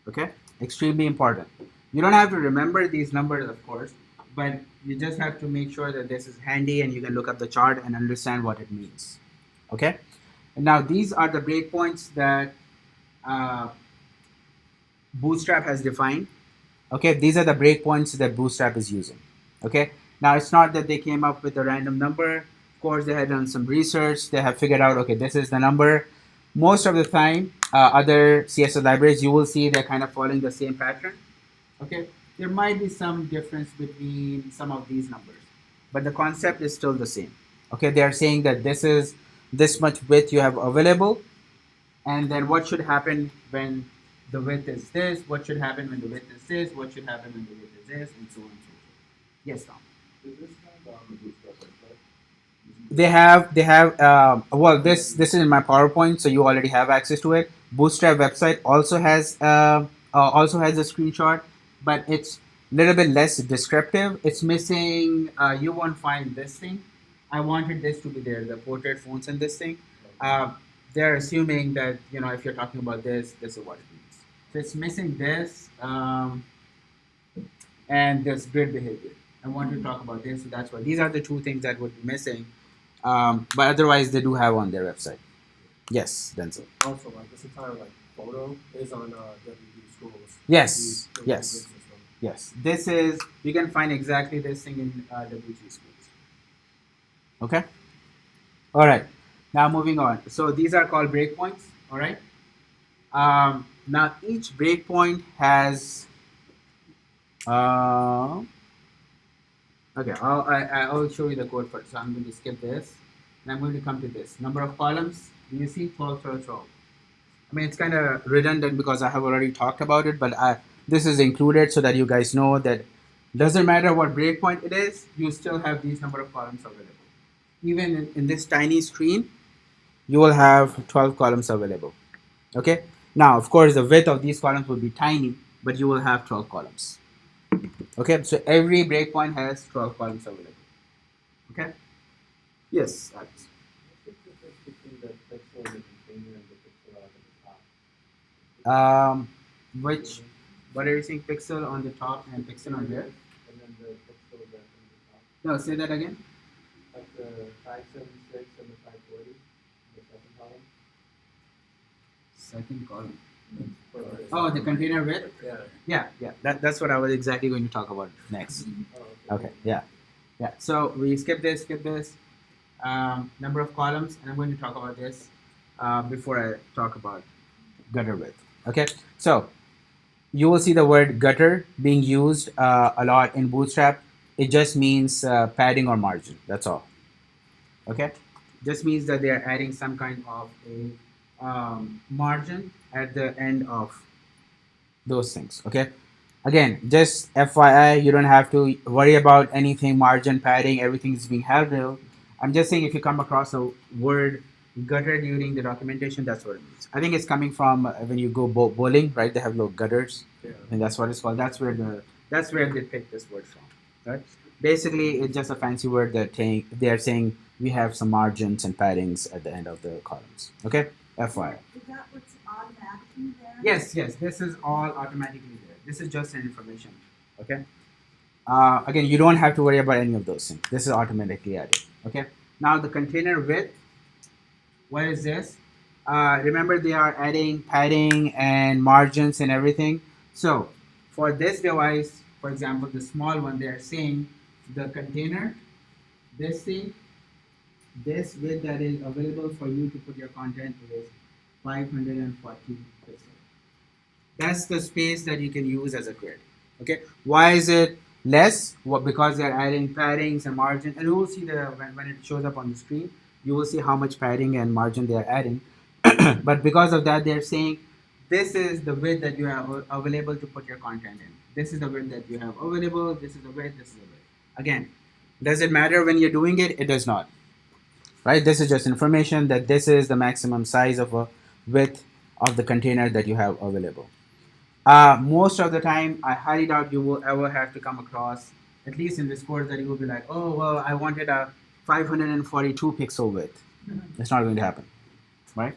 Okay. Extremely important. You don't have to remember these numbers, of course, but you just have to make sure that this is handy and you can look up the chart and understand what it means. Okay. And now these are the breakpoints that uh, Bootstrap has defined. Okay, these are the breakpoints that Bootstrap is using. Okay, now it's not that they came up with a random number. Of course, they had done some research. They have figured out, okay, this is the number. Most of the time, other CSS libraries, you will see they're kind of following the same pattern. Okay, there might be some difference between some of these numbers, but the concept is still the same. Okay, they are saying that this is this much width you have available, and then what should happen when the width is this, what should happen when the width is this, what should happen when the width is this, and so on and so forth. Yes, Tom.
Is this kind of on the Bootstrap website?
They have well, this is in my PowerPoint, so you already have access to it. Bootstrap website also has a screenshot, but it's a little bit less descriptive. It's missing. You won't find this thing. I wanted this to be there, the portrait fonts and this thing. Uh, they're assuming that if you're talking about this, this is what it means. So it's missing this and this grid behavior. I want to talk about this, so that's why these are the two things that would be missing. But otherwise, they do have on their website. Yes, Denzel.
Also, like this entire like photo is on WB schools.
Yes,
The
yes,
grid system.
yes. This is you can find exactly this thing in WG schools. Okay. All right. Now moving on. So these are called breakpoints. All right. Now each breakpoint has. Uh, okay. I'll show you the code first. So I'm going to skip this, and I'm going to come to this number of columns. Do you see 12, 12, 12? I mean, it's kind of redundant because I have already talked about it, but this is included so that you guys know that doesn't matter what breakpoint it is, you still have these number of columns available. Even in this tiny screen, you will have 12 columns available. Okay. Now, of course, the width of these columns will be tiny, but you will have 12 columns. Okay. So every breakpoint has 12 columns available. Okay. Yes, Alex.
What's the difference between the pixel in the container and the pixel out at the top?
Which, what are you saying? Pixel on the top and pixel on where?
And then the pixel that's on the top,
No, say that again.
like the 576 and the 540, the second column.
Second column.
For
Oh, the container width?
Yeah.
Yeah. That's what I was exactly going to talk about next.
Oh,
Okay, yeah. So we skip this. Number of columns, and I'm going to talk about this before I talk about gutter width. Okay, so you will see the word gutter being used a lot in Bootstrap. It just means padding or margin. That's all. Okay, just means that they are adding some kind of a margin at the end of those things. Okay, again, just FYI, you don't have to worry about anything margin padding. Everything is being handled. I'm just saying if you come across a word gutter during the documentation, that's what it means. I think it's coming from when you go bowling, right? They have little gutters.
Yeah.
And that's what it's called. That's where they picked this word from, right? Basically, it's just a fancy word that they are saying we have some margins and paddings at the end of the columns. Okay, FYI.
Is that what's automatically there?
Yes. This is all automatically there. This is just an information. Okay. Again, you don't have to worry about any of those things. This is automatically added. Okay. Now the container width. What is this? Remember, they are adding padding and margins and everything. So for this device, for example, the small one, they are saying the container, this thing, this width that is available for you to put your content is 540 pixels. That's the space that you can use as a grid. Okay, why is it less? Well, because they're adding paddings and margin, and you will see when it shows up on the screen, you will see how much padding and margin they are adding. But because of that, they're saying this is the width that you have available to put your content in. This is the width that you have available. This is the width. This is the width. Again, does it matter when you're doing it? It does not. Right? This is just information that this is the maximum size of a width of the container that you have available. Most of the time, I highly doubt you will ever have to come across, at least in this course, that you will be like, oh, well, I wanted a 542 pixel width. It's not going to happen, right?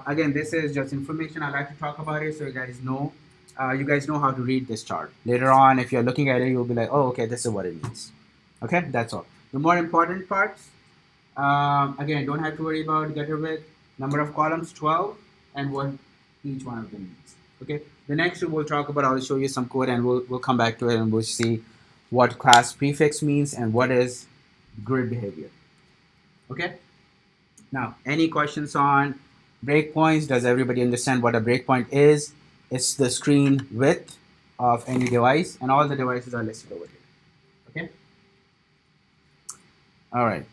Again, this is just information. I like to talk about it so you guys know. You guys know how to read this chart. Later on, if you're looking at it, you'll be like, oh, okay, this is what it means. Okay, that's all. The more important parts, again, don't have to worry about getter width, number of columns, 12, and what each one of them means. Okay, the next we'll talk about, I'll show you some code and we'll come back to it and we'll see what class prefix means and what is grid behavior. Okay, now any questions on breakpoints? Does everybody understand what a breakpoint is? It's the screen width of any device, and all the devices are listed over here. Okay, all right,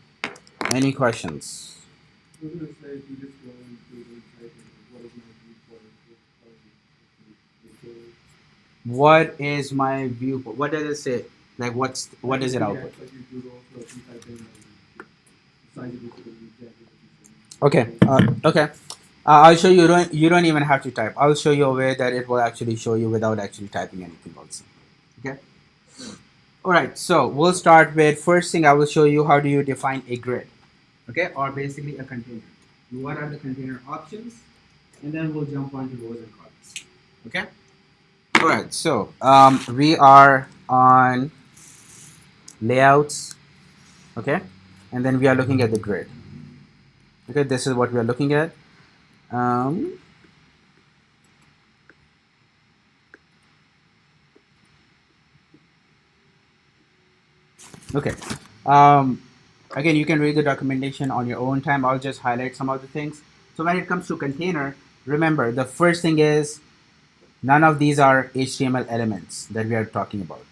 any questions?
I was gonna say if you just go into the type of what is my viewpoint,
What is my viewpoint? What does it say? Like what is it output?
like your Google, so if you type in size of the example.
Okay. Okay. I'll show you. You don't even have to type. I'll show you a way that it will actually show you without actually typing anything also. Okay. All right. So we'll start with first thing. I will show you how do you define a grid. Okay, or basically a container. what are the container options, and then we'll jump on to rows and columns. Okay? All right, so we are on layouts, okay? And then we are looking at the grid. Okay, this is what we are looking at. Um, okay. Um, Again, you can read the documentation on your own time. I'll just highlight some of the things. So when it comes to container, remember the first thing is none of these are HTML elements that we are talking about,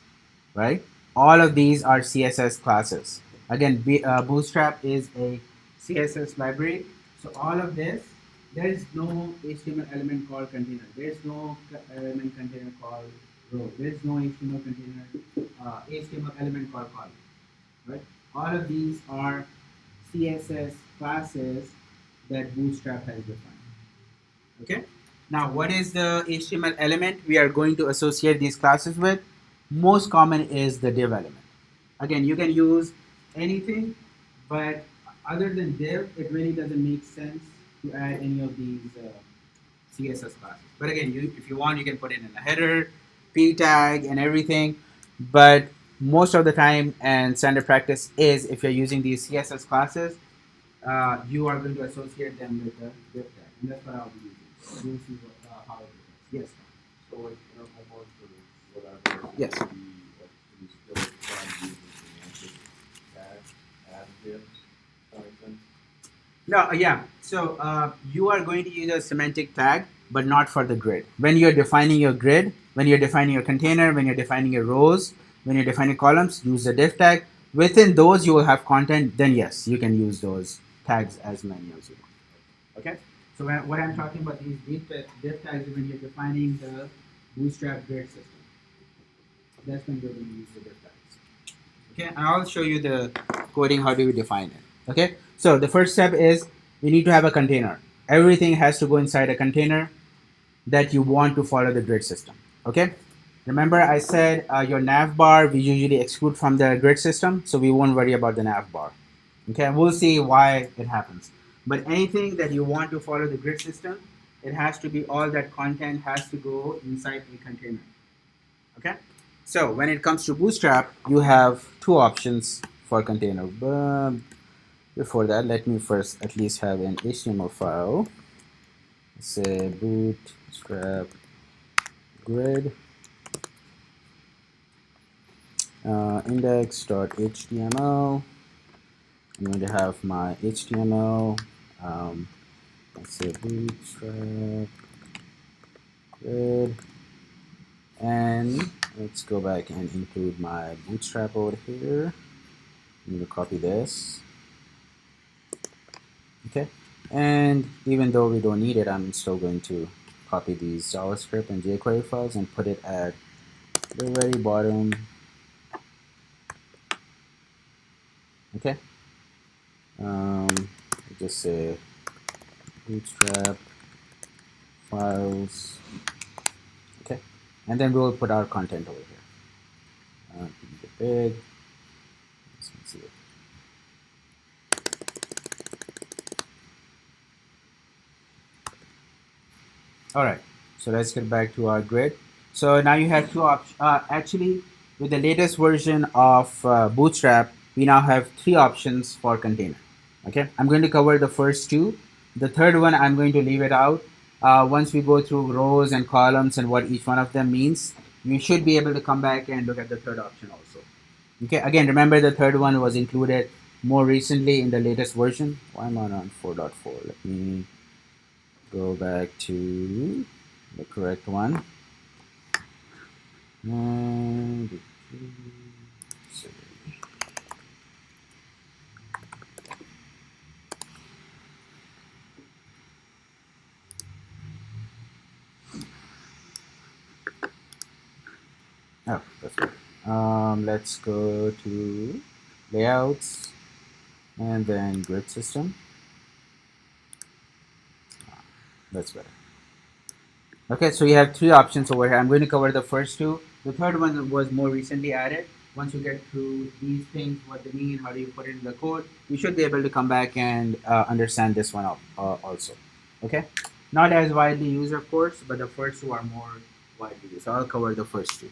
right? All of these are CSS classes. Again, Bootstrap is a CSS library. So all of this, there is no HTML element called container. There is no element container called row. There is no HTML container, HTML element called column, right? All of these are CSS classes that Bootstrap has defined. Okay. Now, what is the HTML element we are going to associate these classes with? Most common is the div element. Again, you can use anything, but other than div, it really doesn't make sense to add any of these CSS classes. But again, if you want, you can put it in a header, p tag, and everything. But most of the time, and standard practice is if you're using these CSS classes, you are going to associate them with the div tag, and that's what I'll be using. You'll see how it is. Yes.
So like in our homework or whatever.
Yes.
We still try and use the semantic tag as divs, kind of thing.
No, yeah. So you are going to use a semantic tag, but not for the grid. When you're defining your grid, when you're defining your container, when you're defining your rows, when you're defining columns, use the div tag. Within those, you will have content. Then yes, you can use those tags as many as you want. Okay. So what I'm talking about these div tags is when you're defining the Bootstrap grid system. That's when you're going to use the div tags. Okay, and I'll show you the coding. How do we define it? Okay, so the first step is we need to have a container. Everything has to go inside a container that you want to follow the grid system. Okay, remember I said your nav bar we usually exclude from the grid system, so we won't worry about the nav bar. Okay, we'll see why it happens. But anything that you want to follow the grid system, it has to be all that content has to go inside a container. Okay, so when it comes to Bootstrap, you have two options for container. But before that, let me first at least have an HTML file. Let's say bootstrap grid index.html. I'm going to have my HTML. Let's say bootstrap grid. And let's go back and include my bootstrap over here. I'm going to copy this. Okay. And even though we don't need it, I'm still going to copy these JavaScript and jQuery files and put it at the very bottom. Okay. Just say bootstrap files. Okay. And then we'll put our content over here. Keep it big. Let's see it. All right. So let's get back to our grid. So now you have two options. Actually, with the latest version of Bootstrap, we now have three options for container. Okay, I'm going to cover the first two. The third one, I'm going to leave it out. Once we go through rows and columns and what each one of them means, you should be able to come back and look at the third option also. Okay, again, remember the third one was included more recently in the latest version. Why am I on 4.4? Let me go back to the correct one. And oh, that's right. Let's go to layouts and then grid system. That's better. Okay, so you have three options over here. I'm going to cover the first two. The third one was more recently added. once you get through these things, what they mean, how do you put it in the code, you should be able to come back and understand this one also. Okay, not as widely used, of course, but the first two are more widely used. So I'll cover the first two.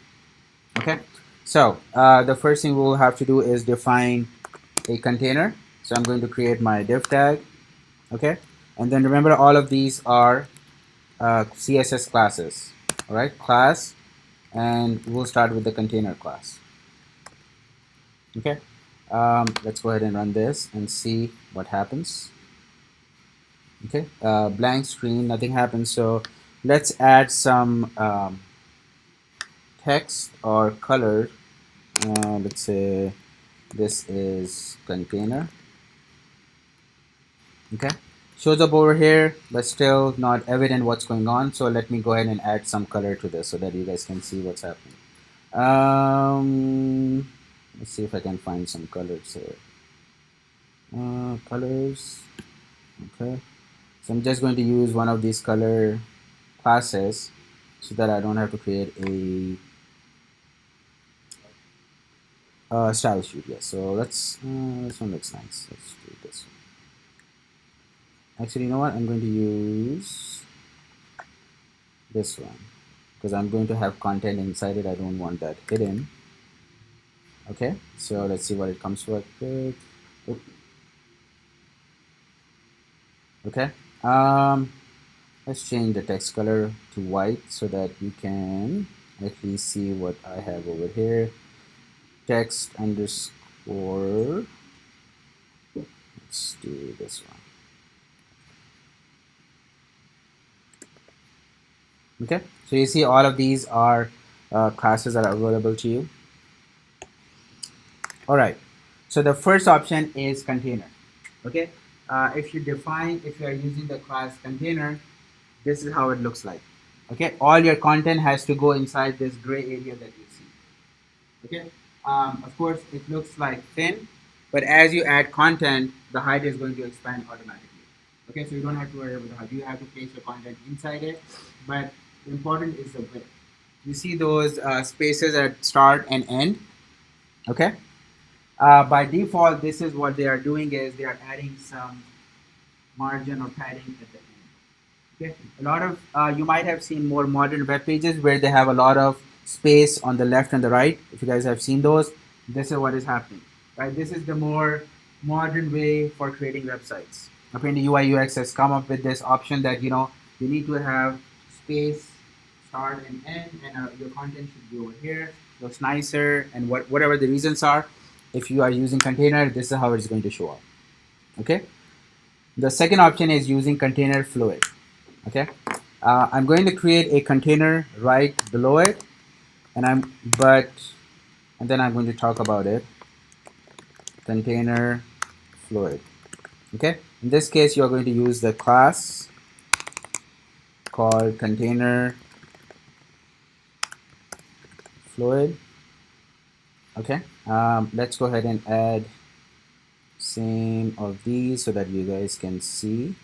Okay, so the first thing we'll have to do is define a container. So I'm going to create my div tag. Okay, and then remember all of these are CSS classes. All right, class, and we'll start with the container class. Okay, let's go ahead and run this and see what happens. Okay, blank screen, nothing happens. So let's add some text or color. Let's say this is container. Okay, shows up over here, but still not evident what's going on. So let me go ahead and add some color to this so that you guys can see what's happening. Let's see if I can find some colors here. Colors. Okay, so I'm just going to use one of these color classes so that I don't have to create a style sheet. Yes, so let's this one looks nice. Let's do this one. Actually, you know what? I'm going to use this one because I'm going to have content inside it. I don't want that hidden. Okay, so let's see what it comes with. Okay, let's change the text color to white so that you can at least see what I have over here. Text underscore, let's do this one. Okay, so you see all of these are classes that are available to you. All right, so the first option is container. Okay, if you are using the class container, this is how it looks like. Okay, all your content has to go inside this gray area that you see. Okay, of course it looks like thin, but as you add content, the height is going to expand automatically. Okay, so you don't have to worry about the height. You have to place your content inside it, but the important is the width. You see those spaces at start and end. Okay, by default, this is what they are doing is they are adding some margin or padding at the end. Okay, a lot of you might have seen more modern web pages where they have a lot of space on the left and the right. If you guys have seen those, this is what is happening, right? This is the more modern way for creating websites. Apparently, UI UX has come up with this option that you need to have space, start and end, and your content should be over here. Looks nicer, and whatever the reasons are, if you are using container, this is how it's going to show up. Okay. The second option is using container fluid. Okay, I'm going to create a container right below it, and then I'm going to talk about it. Container fluid. Okay, in this case, you are going to use the class called container fluid. Okay, let's go ahead and add same of these so that you guys can see.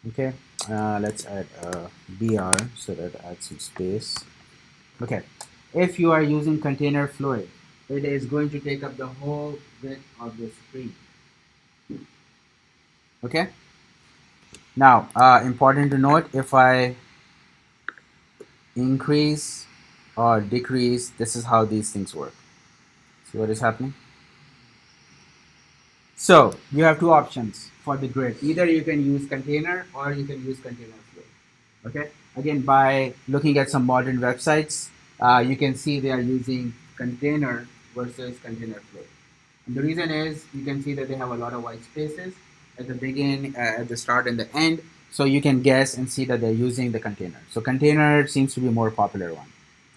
Okay, let's add a BR so that adds some space. Okay, if you are using container fluid, it is going to take up the whole width of the screen. Okay, now important to note, if I increase or decrease, this is how these things work. See what is happening? So you have two options for the grid. Either you can use container or you can use container fluid. Okay, again, by looking at some modern websites, you can see they are using container versus container fluid. And the reason is you can see that they have a lot of white spaces at the beginning, at the start and the end. So you can guess and see that they're using the container. So container seems to be a more popular one.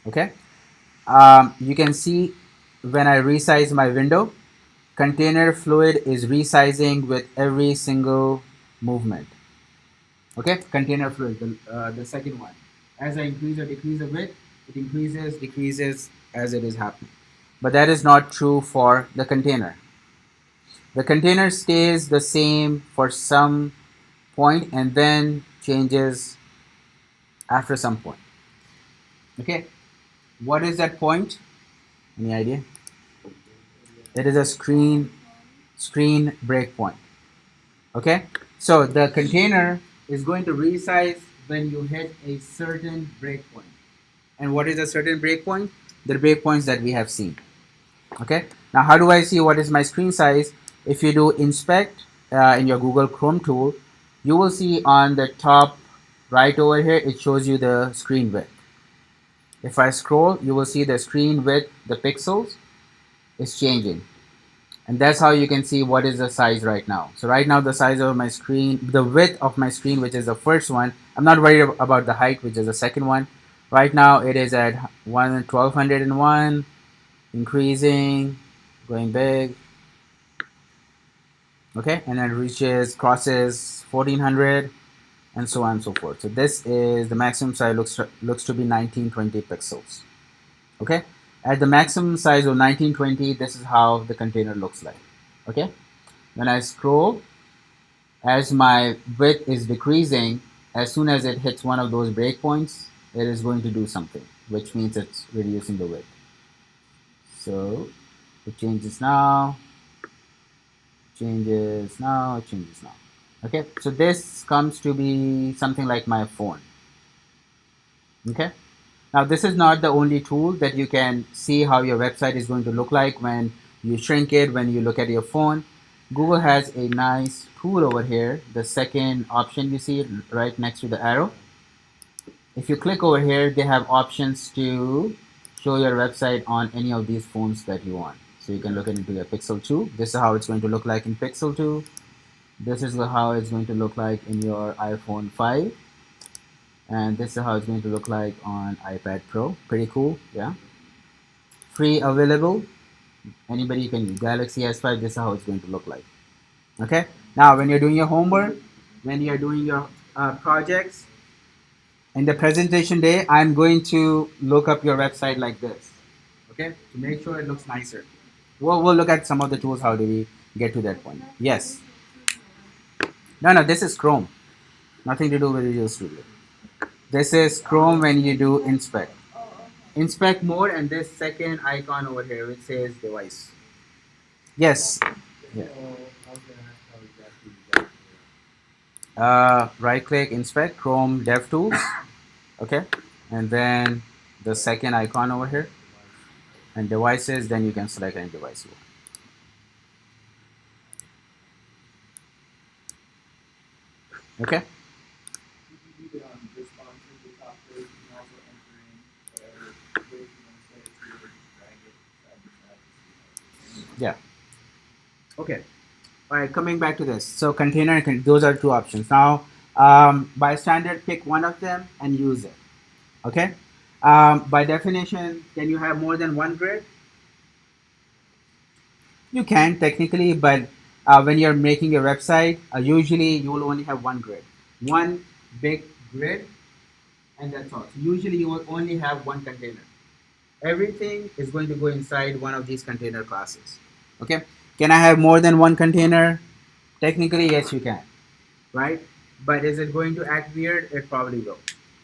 Okay, you can see when I resize my window, container fluid is resizing with every single movement. Okay, container fluid, the second one. As I increase or decrease the width, it increases, decreases as it is happening. But that is not true for the container. The container stays the same for some point and then changes after some point. Okay, what is that point? Any idea? It is a screen breakpoint. Okay, so the container is going to resize when you hit a certain breakpoint. And what is a certain breakpoint? The breakpoints that we have seen. Okay, now how do I see what is my screen size? If you do inspect in your Google Chrome tool, you will see on the top right over here, it shows you the screen width. If I scroll, you will see the screen width, the pixels is changing. And that's how you can see what is the size right now. So right now the size of my screen, the width of my screen, which is the first one, I'm not worried about the height, which is the second one. Right now it is at 1201, increasing, going big. Okay, and then reaches, crosses 1400, and so on and so forth. So this is the maximum size, looks to be 1920 pixels. Okay, at the maximum size of 1920, this is how the container looks like. Okay, when I scroll, as my width is decreasing, as soon as it hits one of those breakpoints, it is going to do something, which means it's reducing the width. So it changes now, changes now, changes now. Okay, so this comes to be something like my phone. Okay, now this is not the only tool that you can see how your website is going to look like when you shrink it, when you look at your phone. Google has a nice tool over here, the second option you see right next to the arrow. If you click over here, they have options to show your website on any of these phones that you want. So you can look into your Pixel 2. This is how it's going to look like in Pixel 2. This is how it's going to look like in your iPhone 5. And this is how it's going to look like on iPad Pro. Pretty cool, yeah. Free available. Anybody can Galaxy S5. This is how it's going to look like. Okay. Now, when you're doing your homework, when you're doing your projects, in the presentation day, I'm going to look up your website like this. Okay, to make sure it looks nicer. We'll look at some of the tools. How do we get to that point? Yes. No, this is Chrome. Nothing to do with Visual Studio. This is Chrome when you do inspect. Inspect mode and this second icon over here which says device. Yes. Yeah.
So I was gonna ask how exactly you got to
Right click, inspect, Chrome DevTools. Okay. And then the second icon over here and devices, then you can select any device you want. Okay.
you do respond to the top page, you can also enter in whatever width you want to set it to, or just drag it side to side to see how it
Yeah. Okay. All right. Coming back to this. So container and those are two options. Now, by standard, pick one of them and use it. Okay. By definition, can you have more than one grid? You can technically, but when you're making your website, usually you will only have one grid, one big grid, and that's all. So usually you will only have one container. Everything is going to go inside one of these container classes. Okay. Can I have more than one container? Technically, yes, you can, right? But is it going to act weird? It probably will.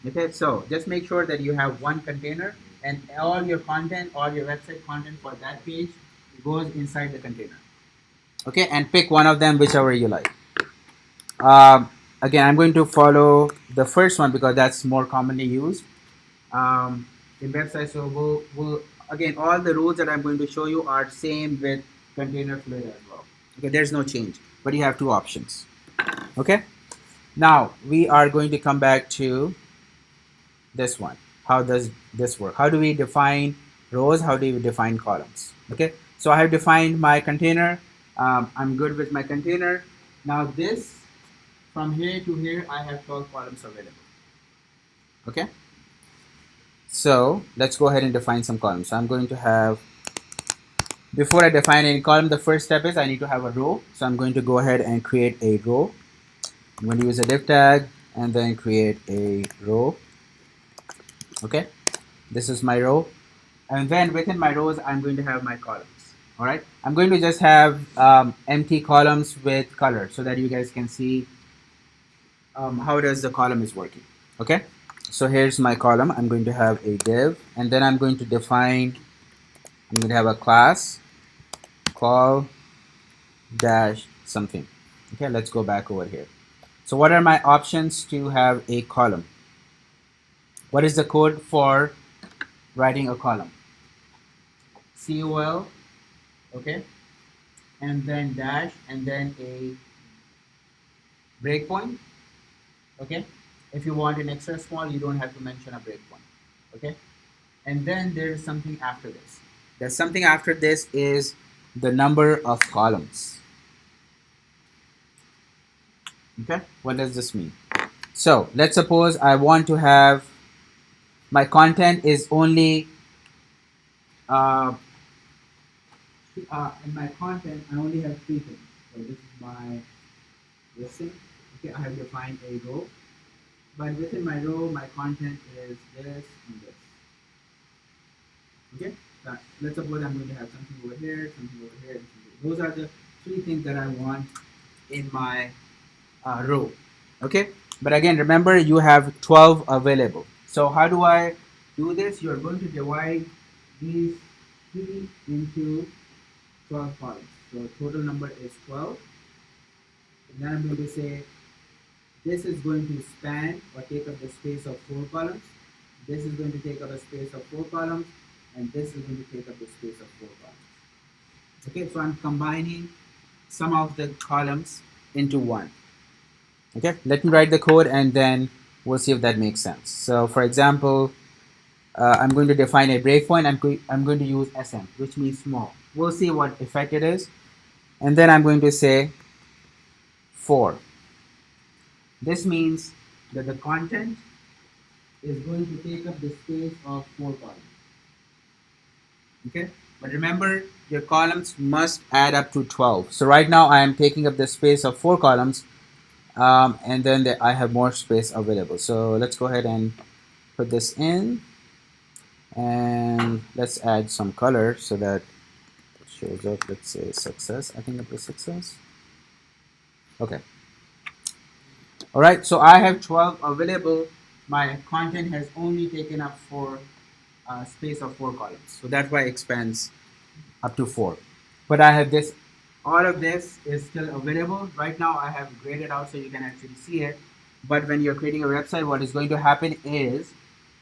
Okay, so just make sure that you have one container and all your content, all your website content for that page goes inside the container. Okay, and pick one of them, whichever you like. Again, I'm going to follow the first one because that's more commonly used in websites. So we'll again, all the rules that I'm going to show you are same with container fluid as well. Okay, there's no change, but you have two options. Okay. Now we are going to come back to this one. How does this work? How do we define rows? How do we define columns? Okay, so I have defined my container. I'm good with my container. Now this, from here to here, I have 12 columns available. Okay, so let's go ahead and define some columns. So I'm going to have, before I define any column, the first step is I need to have a row. So I'm going to go ahead and create a row. I'm going to use a div tag and then create a row. Okay, this is my row, and then within my rows I'm going to have my columns. All right, I'm going to just have empty columns with color so that you guys can see how does the column is working. Okay, so here's my column. I'm going to have a div and then I'm going to define I'm going to have a class call dash something. Okay, let's go back over here. So what are my options to have a column? What is the code for writing a column? col, okay, and then dash, and then a breakpoint, okay. If you want an extra small, you don't have to mention a breakpoint, okay. And then there's something after this. There's something after this is the number of columns, okay. What does this mean? So let's suppose I want to have my content is only uh, in my content I only have three things. So this is my listing, okay. I have defined a row, but within my row my content is this and this, okay. Let's suppose I'm going to have something over here, something over here, and something. Those are the three things that I want in my row, okay. But again, remember you have 12 available. So how do I do this? You're going to divide these three into 12 columns. So total number is 12. And then I'm going to say this is going to span or take up the space of 4 columns. This is going to take up a space of 4 columns, and this is going to take up the space of 4 columns. Okay, so I'm combining some of the columns into one. Okay, let me write the code and then we'll see if that makes sense. So for example, I'm going to define a breakpoint. I'm going to use SM, which means small. We'll see what effect it is. And then I'm going to say 4. This means that the content is going to take up the space of 4 columns. Okay, but remember your columns must add up to 12. So right now I am taking up the space of 4 columns, and then I have more space available. So let's go ahead and put this in, and let's add some color so that it shows up. Let's say success. I think it was success. Okay. All right. So I have 12 available. My content has only taken up for space of 4 columns. So that's why it expands up to 4. But I have this, all of this is still available. Right now I have graded out so you can actually see it. But when you're creating a website, what is going to happen is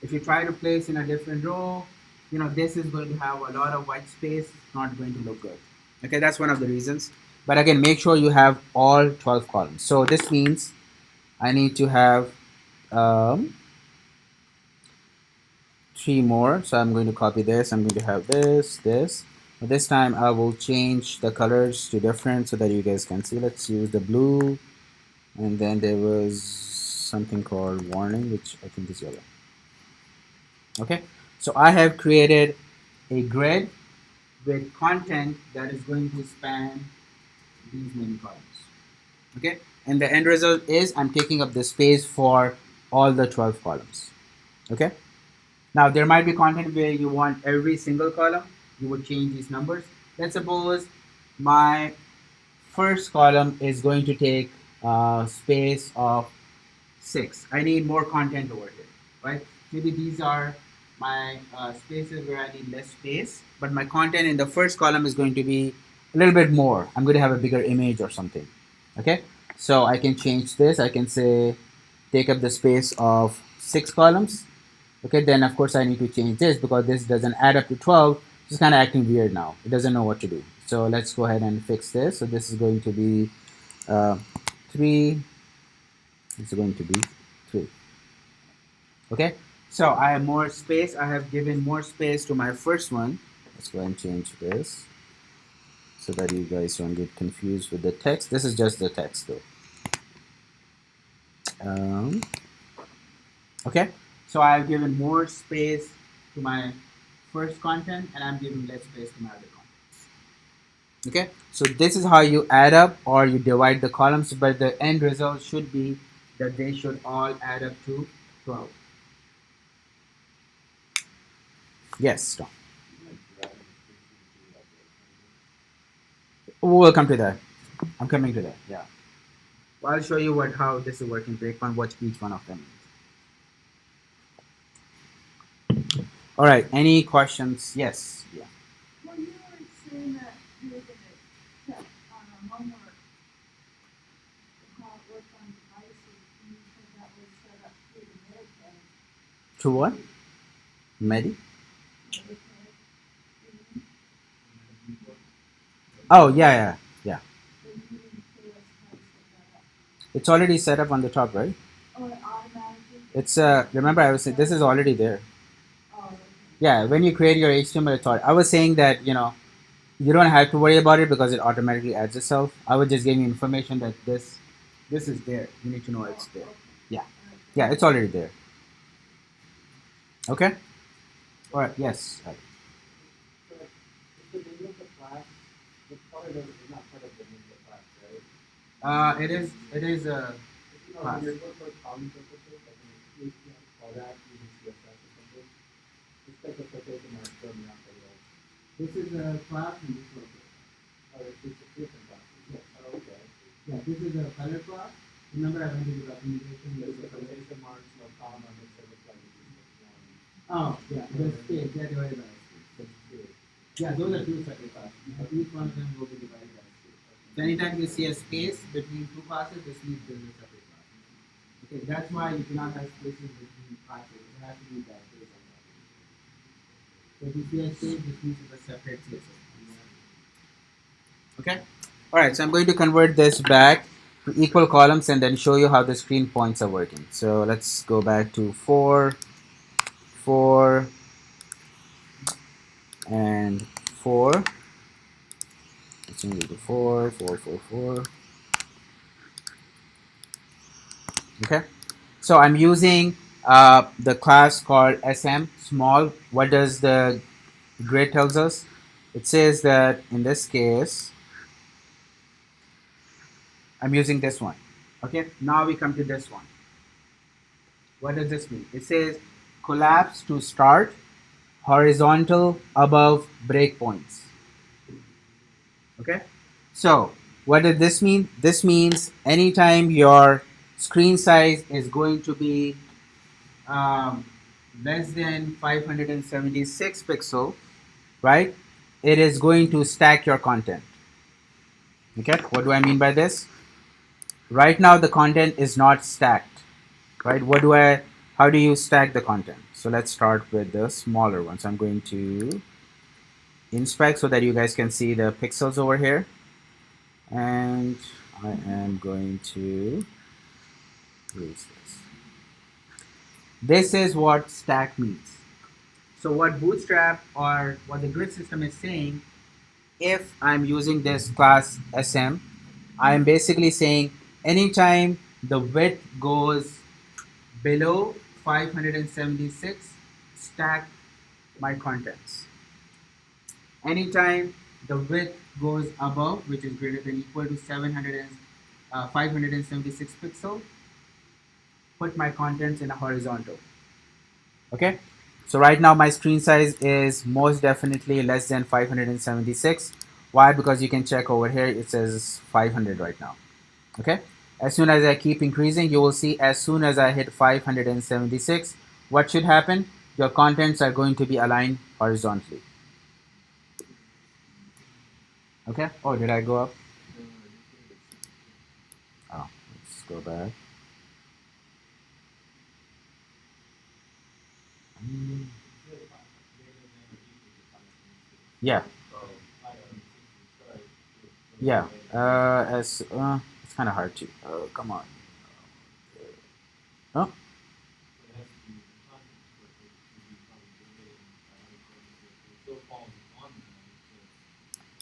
if you try to place in a different row, this is going to have a lot of white space. It's not going to look good. Okay, that's one of the reasons. But again, make sure you have all 12 columns. So this means I need to have um, 3 more. So I'm going to copy this. I'm going to have this. But this time I will change the colors to different so that you guys can see. Let's use the blue. And then there was something called warning, which I think is yellow. Okay. So I have created a grid with content that is going to span these many columns. Okay. And the end result is I'm taking up the space for all the 12 columns. Okay. Now there might be content where you want every single column, you would change these numbers. Let's suppose my first column is going to take space of 6. I need more content over here, right? Maybe these are my spaces where I need less space, but my content in the first column is going to be a little bit more. I'm going to have a bigger image or something. Okay, so I can change this. I can say take up the space of 6 columns. Okay, then of course I need to change this because this doesn't add up to 12. It's kind of acting weird now. It doesn't know what to do. So let's go ahead and fix this. So this is going to be 3. It's going to be 3. Okay, so I have more space. I have given more space to my first one. Let's go and change this so that you guys don't get confused with the text. This is just the text though. Okay, so I've given more space to my first content and I'm giving less space to my other content. Okay, so this is how you add up or you divide the columns, but the end result should be that they should all add up to 12. Yes, Tom. We'll come to that. I'm coming to that. Yeah. Well, I'll show you how this is working breakpoint, what each one of them is. All right. Any questions? Yes. Yeah.
that you were gonna check on our homework, how it worked on devices, and you said that was set up through the Medicaid.
To what? Medi?
Medicaid screen,
Oh, yeah, yeah, yeah.
but you didn't show us how to set that up.
It's already set up on the top, right?
Oh, it automatically.
It's remember I was saying this is already there.
Oh, okay.
Yeah, when you create your HTML, it's all. I was saying that you don't have to worry about it because it automatically adds itself. I was just giving you information that this is there. You need to know it's there. Yeah, yeah, it's already there. Okay. All right. Yes. Right.
But if the name of the class, it's part of the, it's not part of the name of the class, right?
It is. It is a
You know,
class.
when you're going for column purposes, like when you have to call that using CSS or something, it's like a quotation mark from the outside. This is a class and this is a oh, it's a different class. Yes. Oh, okay. Yeah, this is a color class. Remember I went to the documentation, there's a quotation marks, no comma, makes it look like it's just one. Oh, yeah, the space, they're divided by space. That's two. Yeah, those are two separate classes. Each one of them will be divided by space.
So anytime you see a space between two classes, this means there's a separate class. Okay, that's why you cannot have spaces between classes. It has to be that space on top. So if you see a space, this means it's a separate CSS. Okay. All right. So I'm going to convert this back to equal columns and then show you how the screen points are working. So let's go back to 4, 4, and 4. Let's change it to 4, 4, 4, 4. Okay. So I'm using the class called SM small. What does the grid tells us? It says that in this case, I'm using this one. Okay. Now we come to this one. What does this mean? It says collapse to start, horizontal above breakpoints. Okay. So what does this mean? This means anytime your screen size is going to be um, less than 576 pixel, right? It is going to stack your content. Okay. What do I mean by this? Right now the content is not stacked, right? How do you stack the content? So let's start with the smaller one. So I'm going to inspect so that you guys can see the pixels over here. And I am going to use this. This is what stack means. So what Bootstrap or what the grid system is saying, if I'm using this class SM, I'm basically saying anytime the width goes below 576, stack my contents. Anytime the width goes above, which is greater than equal to 576 pixel, put my contents in a horizontal. Okay. So right now my screen size is most definitely less than 576. Why? Because you can check over here, it says 500 right now. Okay. As soon as I keep increasing, you will see as soon as I hit 576, what should happen? Your contents are going to be aligned horizontally. Okay. Oh, did I go up? Oh, let's go back. Yeah. Yeah. It's kind of hard to. Oh, come on. Oh.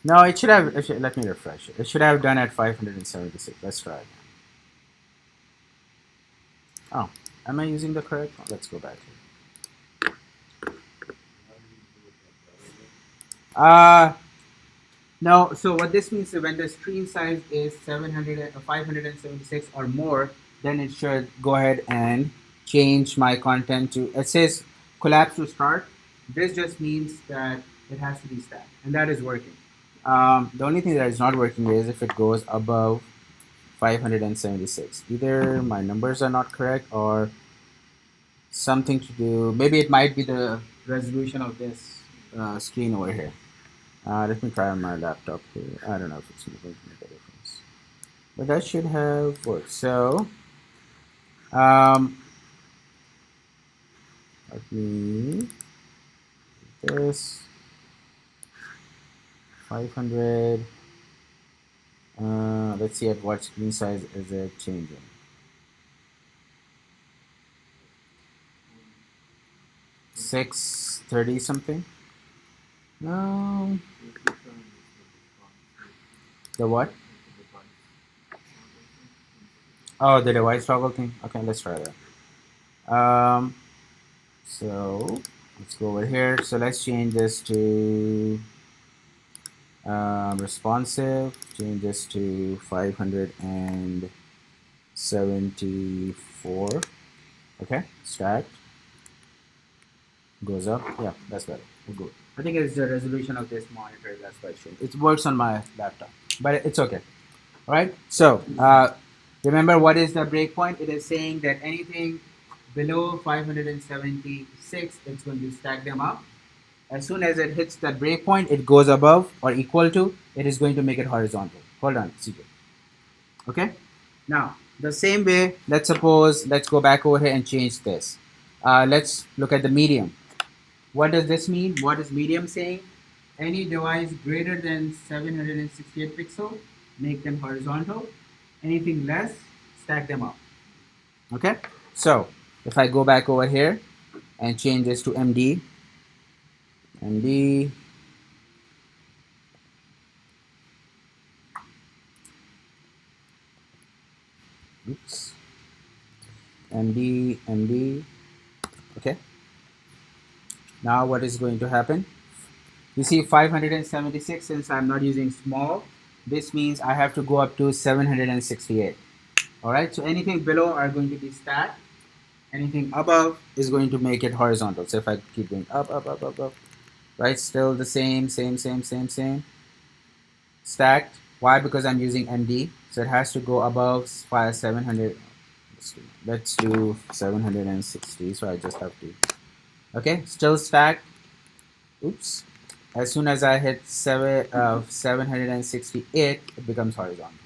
No, it should have. Let me refresh it. It should have done at 576. Let's try it. Oh, am I using the correct one? Let's go back here. No. So what this means is when the screen size is 576 or more, then it should go ahead and change my content to. It says collapse to start. This just means that it has to be stacked, and that is working. The only thing that is not working is if it goes above 576. Either my numbers are not correct or something to do. Maybe it might be the resolution of this screen over here. Let me try on my laptop here. I don't know if it's going to make a difference, but that should have worked. So um, let me do this 500. Let's see at what screen size is it changing. 630 something. No, the what? Oh, the device toggle thing. Okay, let's try that. So let's go over here. So let's change this to responsive. Change this to 574. Okay, stacked goes up. Yeah, that's better. We're good. I think it's the resolution of this monitor. That's why it works on my laptop, but it's okay. All right. So remember, what is the breakpoint? It is saying that anything below 576, it's going to stack them up. As soon as it hits that breakpoint, it goes above or equal to, it is going to make it horizontal. Hold on, CJ. Okay? Now, the same way, let's go back over here and change this. Let's look at the medium. What does this mean? What is medium saying? Any device greater than 768 pixel, make them horizontal. Anything less, stack them up. Okay? So, if I go back over here and change this to MD, oops, MD, okay. Now what is going to happen? You see 576, since I'm not using small, this means I have to go up to 768. All right, so anything below are going to be stacked. Anything above is going to make it horizontal. So if I keep going up, right, still the same, stacked. Why? Because I'm using MD, so it has to go above 700. Let's do 760. So I just have to. Okay, still stacked. Oops. As soon as I hit 768, it becomes horizontal.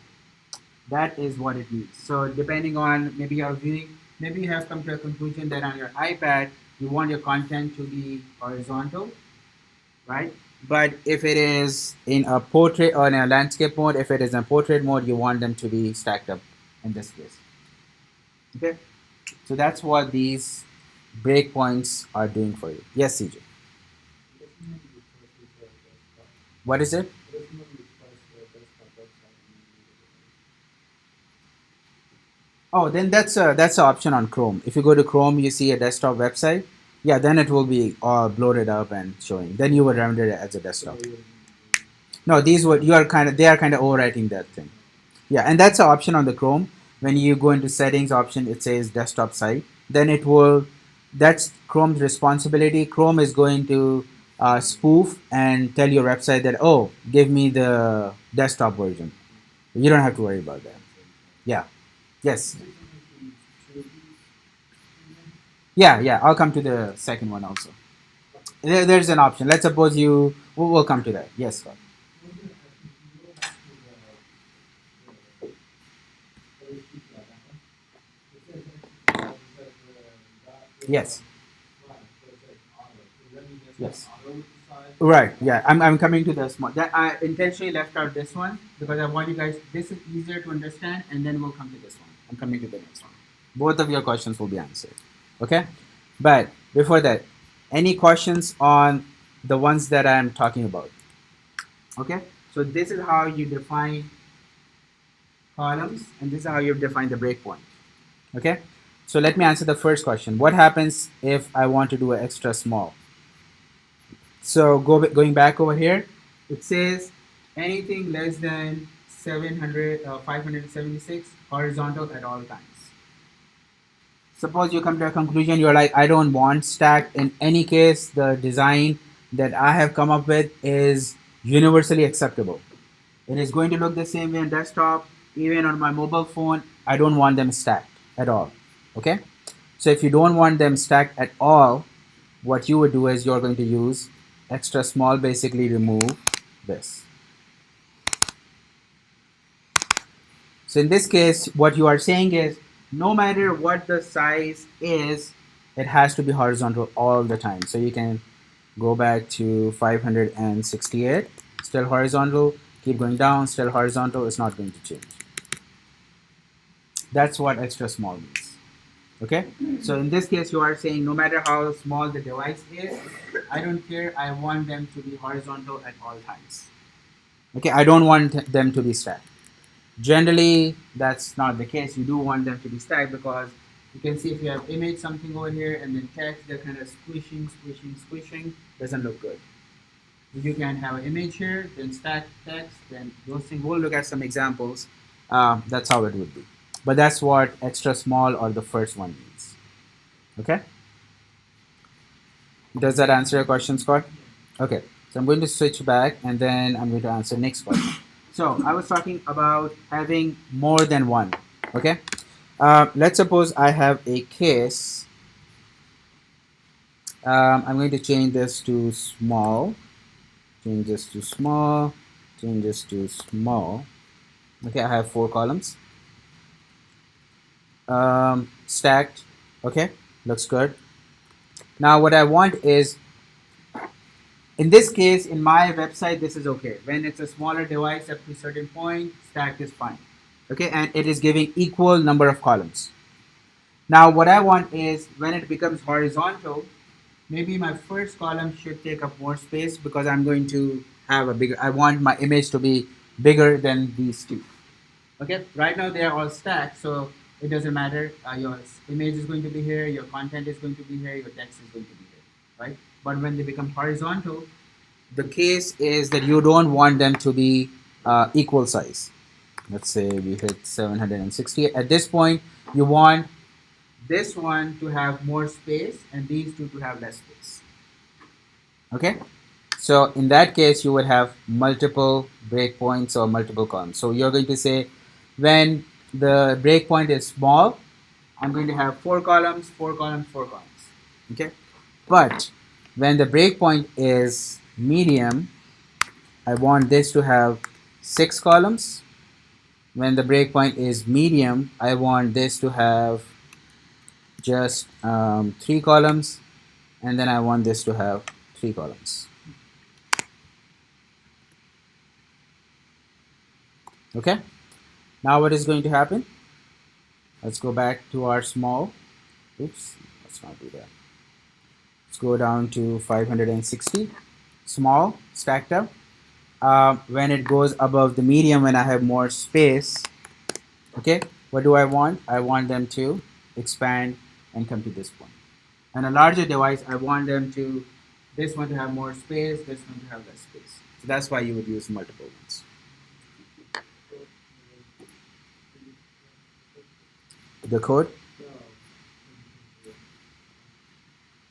That is what it means. So depending on maybe you're viewing, maybe you have come to a conclusion that on your iPad you want your content to be horizontal, right? But if it is in a portrait or in a landscape mode, if it is in portrait mode, you want them to be stacked up in this case. Okay, so that's what these breakpoints are doing for you. Yes, CJ. What is it? Oh, then that's an option on Chrome. If you go to Chrome, you see a desktop website. Yeah, then it will be all bloated up and showing. Then you would render it as a desktop. No, these would they are kind of overwriting that thing. Yeah, and that's an option on the Chrome. When you go into settings option, it says desktop site. Then it will. That's Chrome's responsibility. Chrome is going to spoof and tell your website that, oh, give me the desktop version. You don't have to worry about that. Yeah. Yes. Yeah. I'll come to the second one also. There's an option. Let's suppose we'll come to that. Yes, Scott. Yes. Yes. Right. Yeah. I'm coming to the small. That I intentionally left out this one because I want you guys. This is easier to understand, and then we'll come to this one. I'm coming to the next one. Both of your questions will be answered. Okay. But before that, any questions on the ones that I'm talking about? Okay. So this is how you define columns, and this is how you define the breakpoint. Okay. So let me answer the first question. What happens if I want to do an extra small? So going back over here, it says anything less than 576 horizontal at all times. Suppose you come to a conclusion, you're like, I don't want stack. In any case, the design that I have come up with is universally acceptable. It is going to look the same way on desktop, even on my mobile phone. I don't want them stacked at all. Okay? So if you don't want them stacked at all, what you would do is you're going to use extra small, basically remove. this. So in this case, what you are saying is no matter what the size is, it has to be horizontal all the time. So you can go back to 568, still horizontal, keep going down, still horizontal, it's not going to change. That's what extra small means. Okay? So in this case, you are saying no matter how small the device is, I don't care, I want them to be horizontal at all times. Okay, I don't want them to be stacked. Generally, that's not the case. You do want them to be stacked because you can see if you have image something over here and then text, they're kind of squishing, doesn't look good. You can have an image here, then stack text, then those things. We'll look at some examples. That's how it would be. But that's what extra small or the first one means. Okay? Does that answer your question, Scott? Okay. So I'm going to switch back and then I'm going to answer next question. So I was talking about having more than one. Okay? Let's suppose I have a case. I'm going to change this to small. Change this to small. Change this to small. Okay, I have 4 columns. Stacked. Okay, looks good. Now what I want is, in this case, in my website, this is okay. When it's a smaller device up to a certain point, stacked is fine. Okay, and it is giving equal number of columns. Now what I want is when it becomes horizontal, maybe my first column should take up more space because I'm going to have a bigger, I want my image to be bigger than these two. Okay, right now they are all stacked, so it doesn't matter. Your image is going to be here, your content is going to be here, your text is going to be here, right? But when they become horizontal, the case is that you don't want them to be equal size. Let's say we hit 760. At this point, you want this one to have more space and these two to have less space. Okay? So in that case, you would have multiple breakpoints or multiple columns. So you're going to say when the breakpoint is small, I'm going to have 4 columns, 4 columns, 4 columns. Okay? But when the breakpoint is medium, I want this to have 6 columns. When the breakpoint is medium, I want this to have just 3 columns, and then I want this to have 3 columns. Okay? Now what is going to happen? Let's go back to our small. Oops, let's not do that. Let's go down to 560. Small, stacked up. When it goes above the medium, when I have more space, okay, what do I want? I want them to expand and come to this point. And a larger device, I want them to, this one to have more space, this one to have less space. So that's why you would use multiple ones. The code,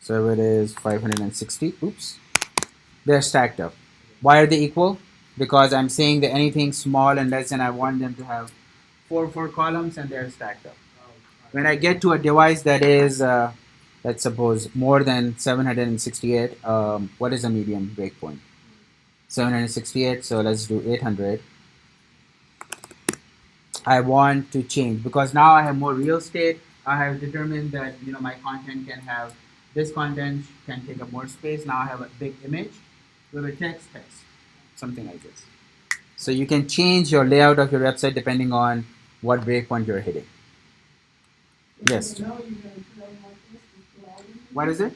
so it is 560. Oops. They're stacked up. Why are they equal? Because I'm saying that anything small and less than, I want them to have four columns and they're stacked up. When I get to a device that is, let's suppose, more than 768, what is a medium breakpoint? 768, so let's do 800. I want to change because now I have more real estate. I have determined that my content can have, this content can take up more space. Now I have a big image with a text, something like this. So you can change your layout of your website depending on what breakpoint you're hitting. Yes. What is it?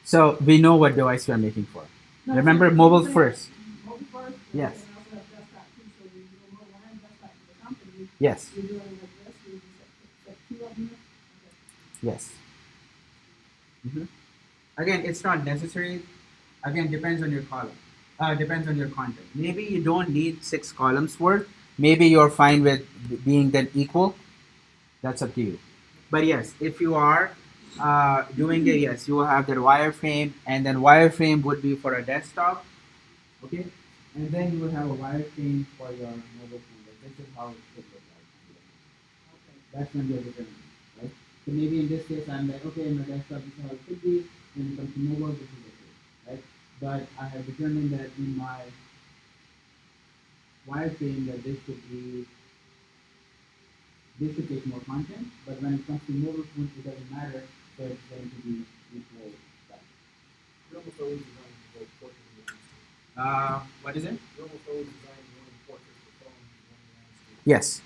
So we know what device we are making for. Remember mobile first. Yes. Yes. Yes. Again, it's not necessary. Again, depends on your column. Depends on your content. Maybe you don't need 6 columns worth. Maybe you're fine with being then equal. That's up to you. But yes, if you are doing it, yes, you will have the wireframe, and then wireframe would be for a desktop. Okay, and then you will have a wireframe for your mobile phone. Like this is how it should look like. That's when you're determined.
right? So maybe in this case, I'm like, okay, my desktop is how it should be. When it comes to mobile, this is okay, right? But I have determined that in my wireframe that this should take more content. But when it comes to mobile phones, it doesn't matter. So it's going to be equal size.
You're almost always designed to go portrait of the landscape.
What is it?
You're almost always designed one portrait for phone and one landscape.
Yes.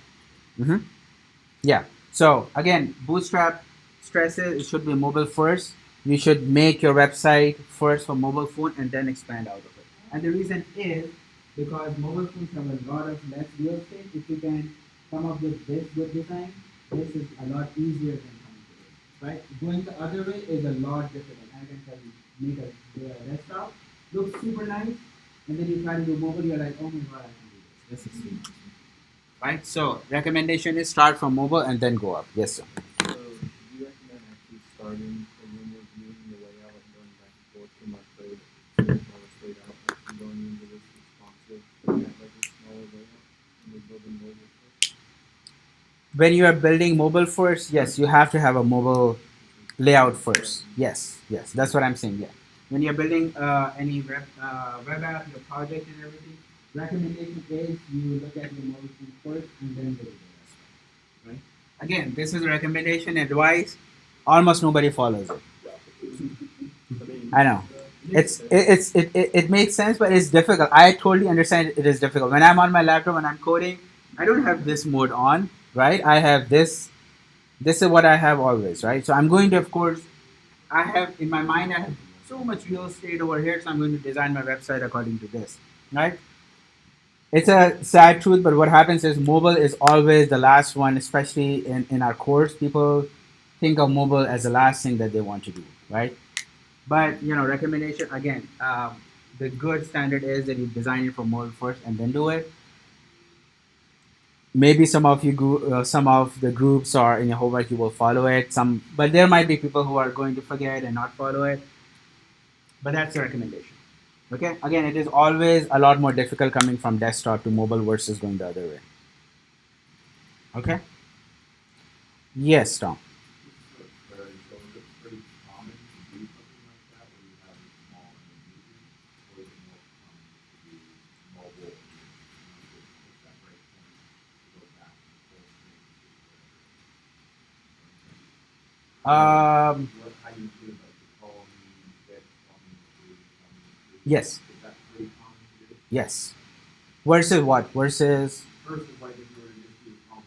Mm-hmm. Yeah. So again, Bootstrap stresses it should be mobile first. You should make your website first for mobile phone and then expand out of it. And the reason is because mobile phones have a lot of less real estate. If you can come up with this good design, this is a lot easier than coming to this. Right? Going the other way is a lot difficult. I can tell you, make a desktop looks super nice, and then you try to do mobile, you're like, oh my god, I can do this. This is too much. Right? So recommendation is start from mobile and then go up. Yes, sir.
So, do you recommend actually starting and when you're viewing the layout and going back and forth from our code to how it's laid out, actually going into this responsive, have like a smaller layout and we're building mobile first?
When you are building mobile first, yes, you have to have a mobile layout first. Yes, yes, that's what I'm saying. Yeah, when you're building any web app, your project and everything, recommendation is you look at your mobile phone first and then build the rest. Right? Again, this is a recommendation advice. Almost nobody follows it.
I mean,
I know.
makes
It makes sense, but it's difficult. I totally understand it is difficult. When I'm on my laptop and I'm coding, I don't have this mode on, right? I have this. This is what I have always, right? So I'm going to, of course, I have in my mind, I have so much real estate over here, so I'm going to design my website according to this, right? It's a sad truth, but what happens is mobile is always the last one, especially in our course. People think of mobile as the last thing that they want to do, right? But recommendation again, the good standard is that you design it for mobile first and then do it. Maybe some of the groups or in your homework you will follow it. But there might be people who are going to forget and not follow it. But that's the recommendation. Okay. Again, it is always a lot more difficult coming from desktop to mobile versus going the other way. Okay. Yes, Tom.
just for clarity, so is it pretty common to do something like that where you have a small and a medium, or is it more common to do mobile and just hit that break point to go back and full screen
Um.
what how you do like the column bit, column two, column three?
Yes.
Is that pretty common to do?
Yes. Versus what? Versus.
Versus like if you were to just do a small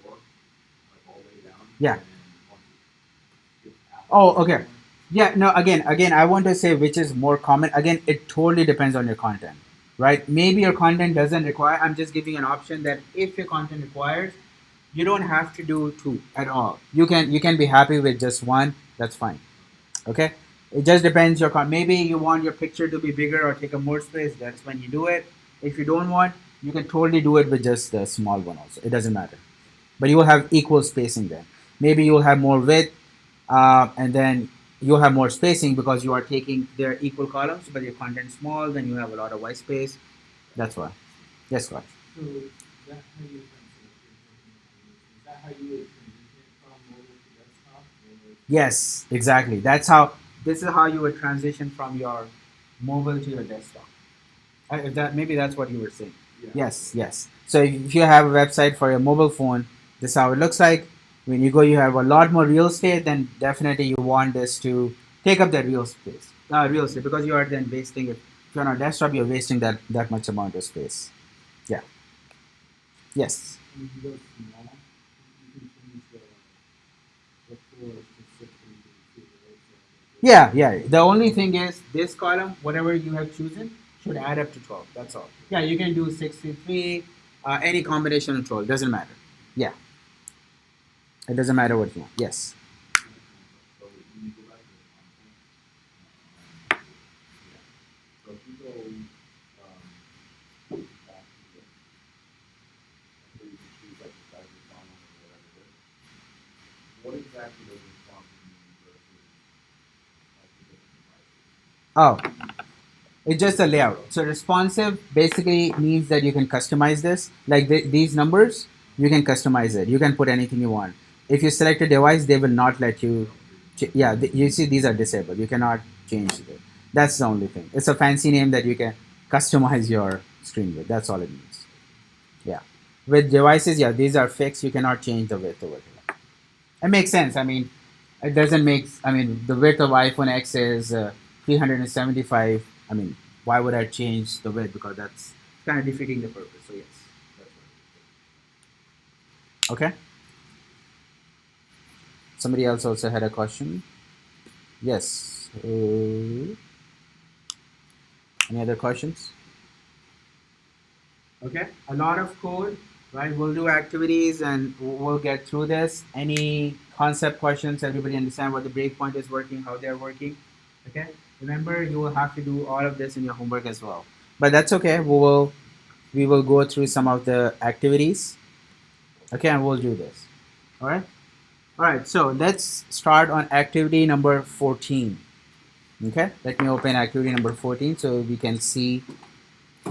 floor, like all the way down,
Yeah.
and then once it gets past
Oh,
that
okay.
point,
Yeah, no, again, I want to say which is more common. Again, it totally depends on your content, right? Maybe your content doesn't require, I'm just giving an option that if your content requires, you don't have to do two at all. You can be happy with just one, that's fine. Okay? It just depends your maybe you want your picture to be bigger or take up more space, that's when you do it. If you don't want, you can totally do it with just the small one also. It doesn't matter. But you will have equal spacing then. Maybe you will have more width and then you'll have more spacing because you are taking their equal columns, but your content small, then you have a lot of white space. That's why. Yes, go ahead.
So that how you is that how you would transition it from mobile to desktop? Or
Yes, exactly. That's how. This is how you would transition from your mobile to your desktop. If that maybe that's what you were saying.
yeah.
Yes, yes. So if you have a website for your mobile phone, this is how it looks like. When you go, you have a lot more real estate. Then definitely you want this to take up that real estate because you are then wasting it. If you're on a desktop, you're wasting that much amount of space. Yeah. Yes.
if you go small, you can change the floor to 6 and right?
Yeah, yeah. The only thing is this column, whatever you have chosen, should add up to 12. That's all. Yeah, you can do 63, any combination of 12. Doesn't matter. Yeah, it doesn't matter what you want. Yes.
So when you go back to the content, yeah. So if you go back to the where you can choose like the size of the column or whatever it is, what exactly does responsive mean versus like the different devices?
Oh, it's just a layout. So responsive basically means that you can customize this. Like these numbers, you can customize it. You can put anything you want. if you select a device, they will not let you. Yeah, you see, these are disabled. You cannot change it. That's the only thing. It's a fancy name that you can customize your screen with. That's all it means. Yeah. With devices, yeah, these are fixed. You cannot change the width over here. It makes sense. I mean, it doesn't make. I mean, the width of iPhone X is 375. I mean, why would I change the width? Because that's kind of defeating the purpose. So yes. Okay. Somebody else also had a question. Yes. Any other questions? Okay. A lot of code, right? We'll do activities and we'll get through this. Any concept questions? Everybody understand what the breakpoint is working, how they're working? Okay. Remember, you will have to do all of this in your homework as well. But that's okay. We will go through some of the activities. Okay, and we'll do this. All right. All right. So let's start on activity number 14. Okay. Let me open activity number 14 so we can see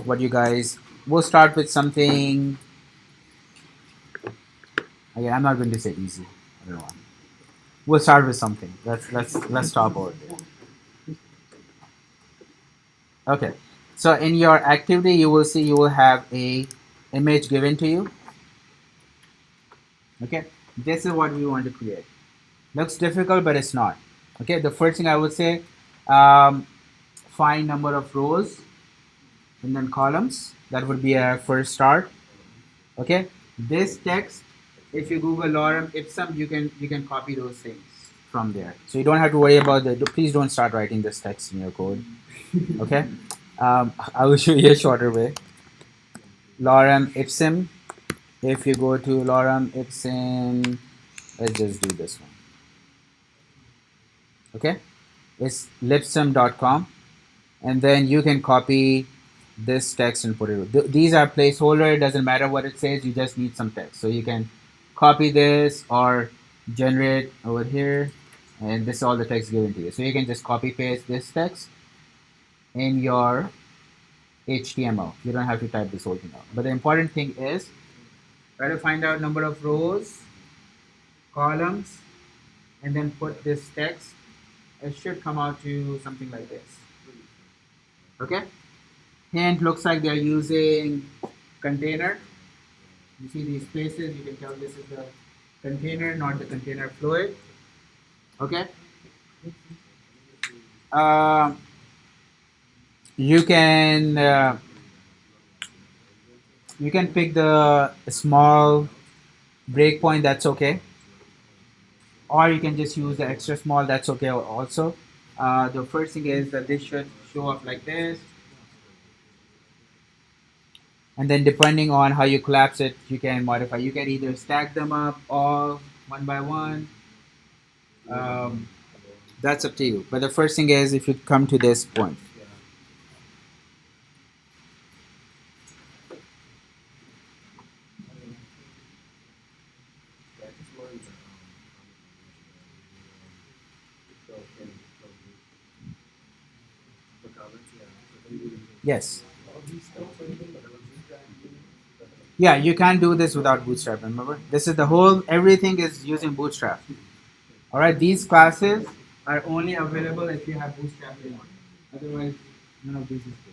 what you guys. We'll start with something. Again, I'm not going to say easy. I don't know why. We'll start with something. Let's stop over there. Okay. So in your activity, you will see you will have a image given to you. Okay. This is what we want to create. Looks difficult, but it's not. Okay. The first thing I would say, um, find number of rows and then columns. That would be a first start. Okay. This text, if you Google lorem ipsum, you can copy those things from there. So you don't have to worry about the. Please don't start writing this text in your code. Okay. I will show you a shorter way. Lorem ipsum. If you go to lorem ipsum, let's just do this one. Okay. It's lipsum.com, and then you can copy this text and put it. These are placeholder. It doesn't matter what it says. You just need some text. So you can copy this or generate over here, and this is all the text given to you. So you can just copy paste this text in your HTML. You don't have to type this whole thing out. But the important thing is try to find out number of rows, columns, and then put this text. It should come out to something like this. Okay. Hint looks like they're using container. You see these spaces, you can tell this is the container, not the container fluid. Okay. Uh, you can pick the small breakpoint. That's okay. Or you can just use the extra small. That's okay also. The first thing is that this should show up like this. And then depending on how you collapse it, you can modify. You can either stack them up all one by one. Um, that's up to you. But the first thing is if you come to this point. Yes. Yeah, you can't do this without Bootstrap. Remember, this is the whole. Everything is using Bootstrap. All right, these classes are only available if you have Bootstrap in. Otherwise, none of these is good.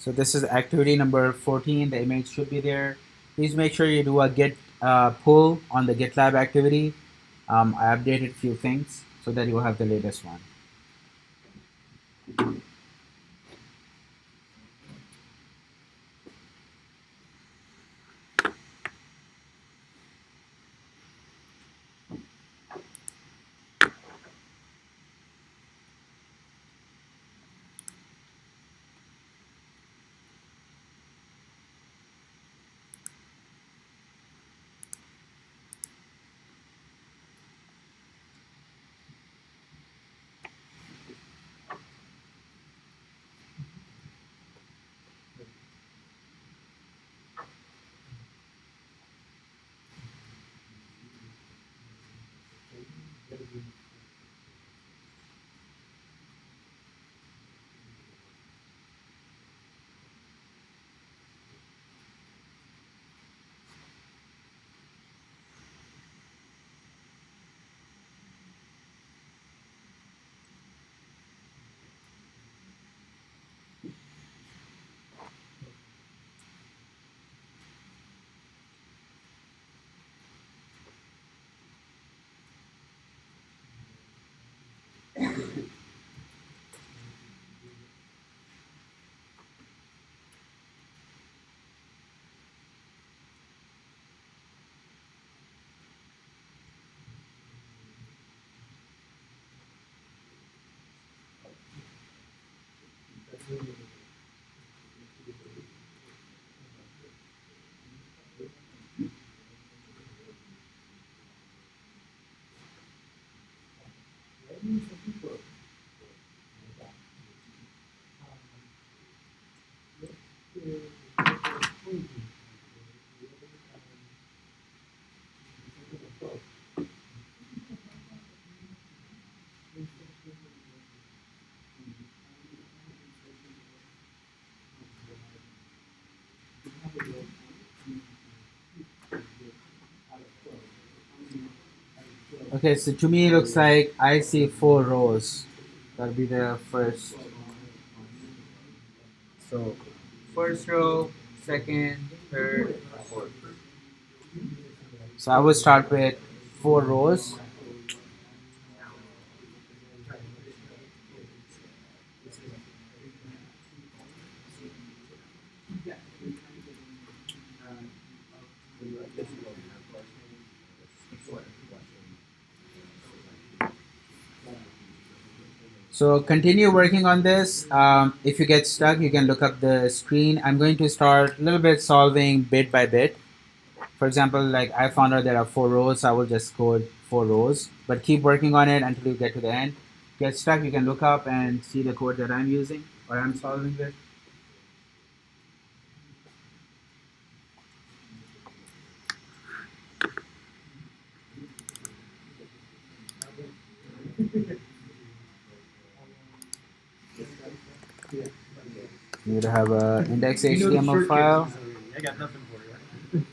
So this is activity number 14. The image should be there. Please make sure you do a git pull on the GitLab activity. I updated a few things so that you will have the latest one. Okay, so to me it looks like I see four rows. That'll be the first. So first row, second, third, fourth. So I will start with four rows. So continue working on this. If you get stuck, you can look up the screen. I'm going to start a little bit solving bit by bit. For example, like I found out there are four rows, so I will just code four rows. But keep working on it until you get to the end. Get stuck, you can look up and see the code that I'm using or I'm solving with. You need to have a index HTML file.
I got nothing for you.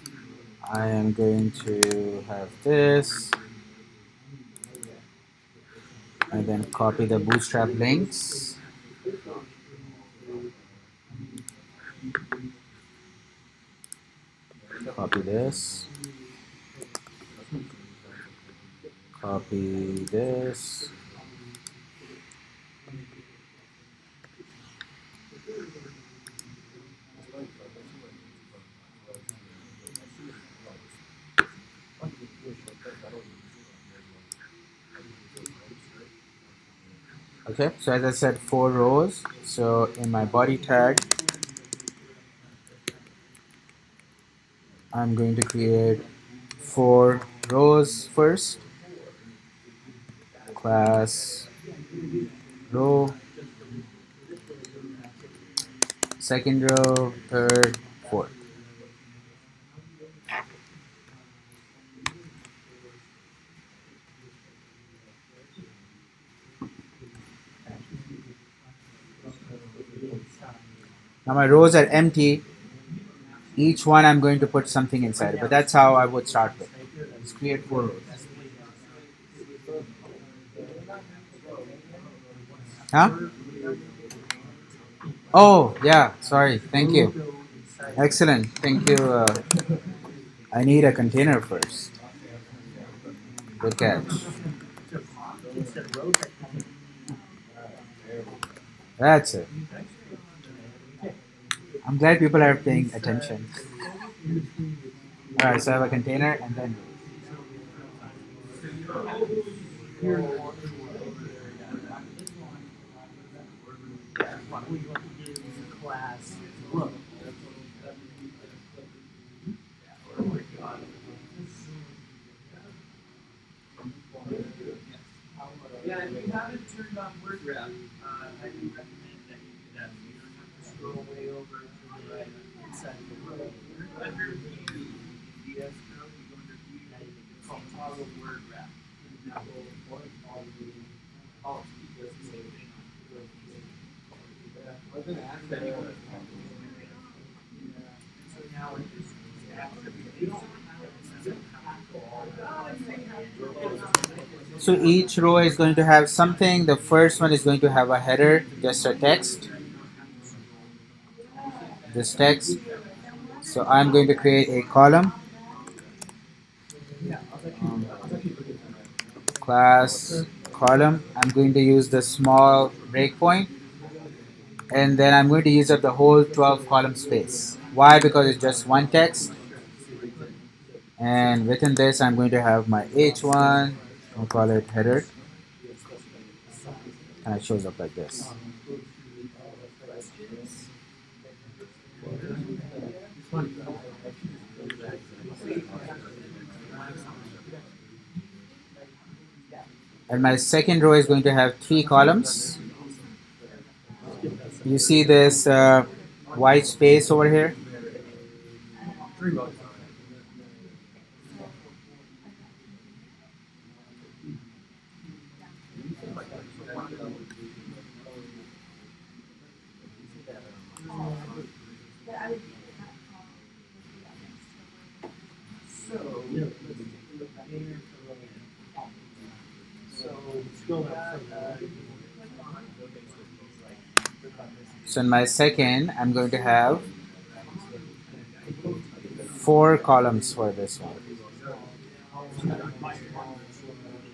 I am going to have this and then copy the bootstrap links. Copy this. Copy this. Okay, so as I said, four rows. So in my body tag, I'm going to create four rows first. Class row, second row, third, fourth. Now my rows are empty. Each one I'm going to put something inside, but that's how I would start with. Just create four rows. Huh? Oh, yeah, sorry. Thank you. Excellent. Thank you. I need a container first. Good catch. That's it. I'm glad people are paying attention. All right, so I have a container and then
Class. Look. Yeah, if you haven't turned on word wrap, I do recommend that you do that. You don't have to scroll way over to the right side of the row. Under view, in DS code, you go under view, it's called toggle word wrap. Now, all keep does the same thing on. So now it just
so each row is going to have something. The first one is going to have a header, just a text. This text. So I'm going to create a column. Class column, I'm going to use the small breakpoint, and then I'm going to use up the whole 12 column space. Why? Because it's just one text, and within this I'm going to have my h1, I'll call it header, and it shows up like this. And my second row is going to have 3 columns. You see this white space over here? So in my second, I'm going to have 4 columns for this one.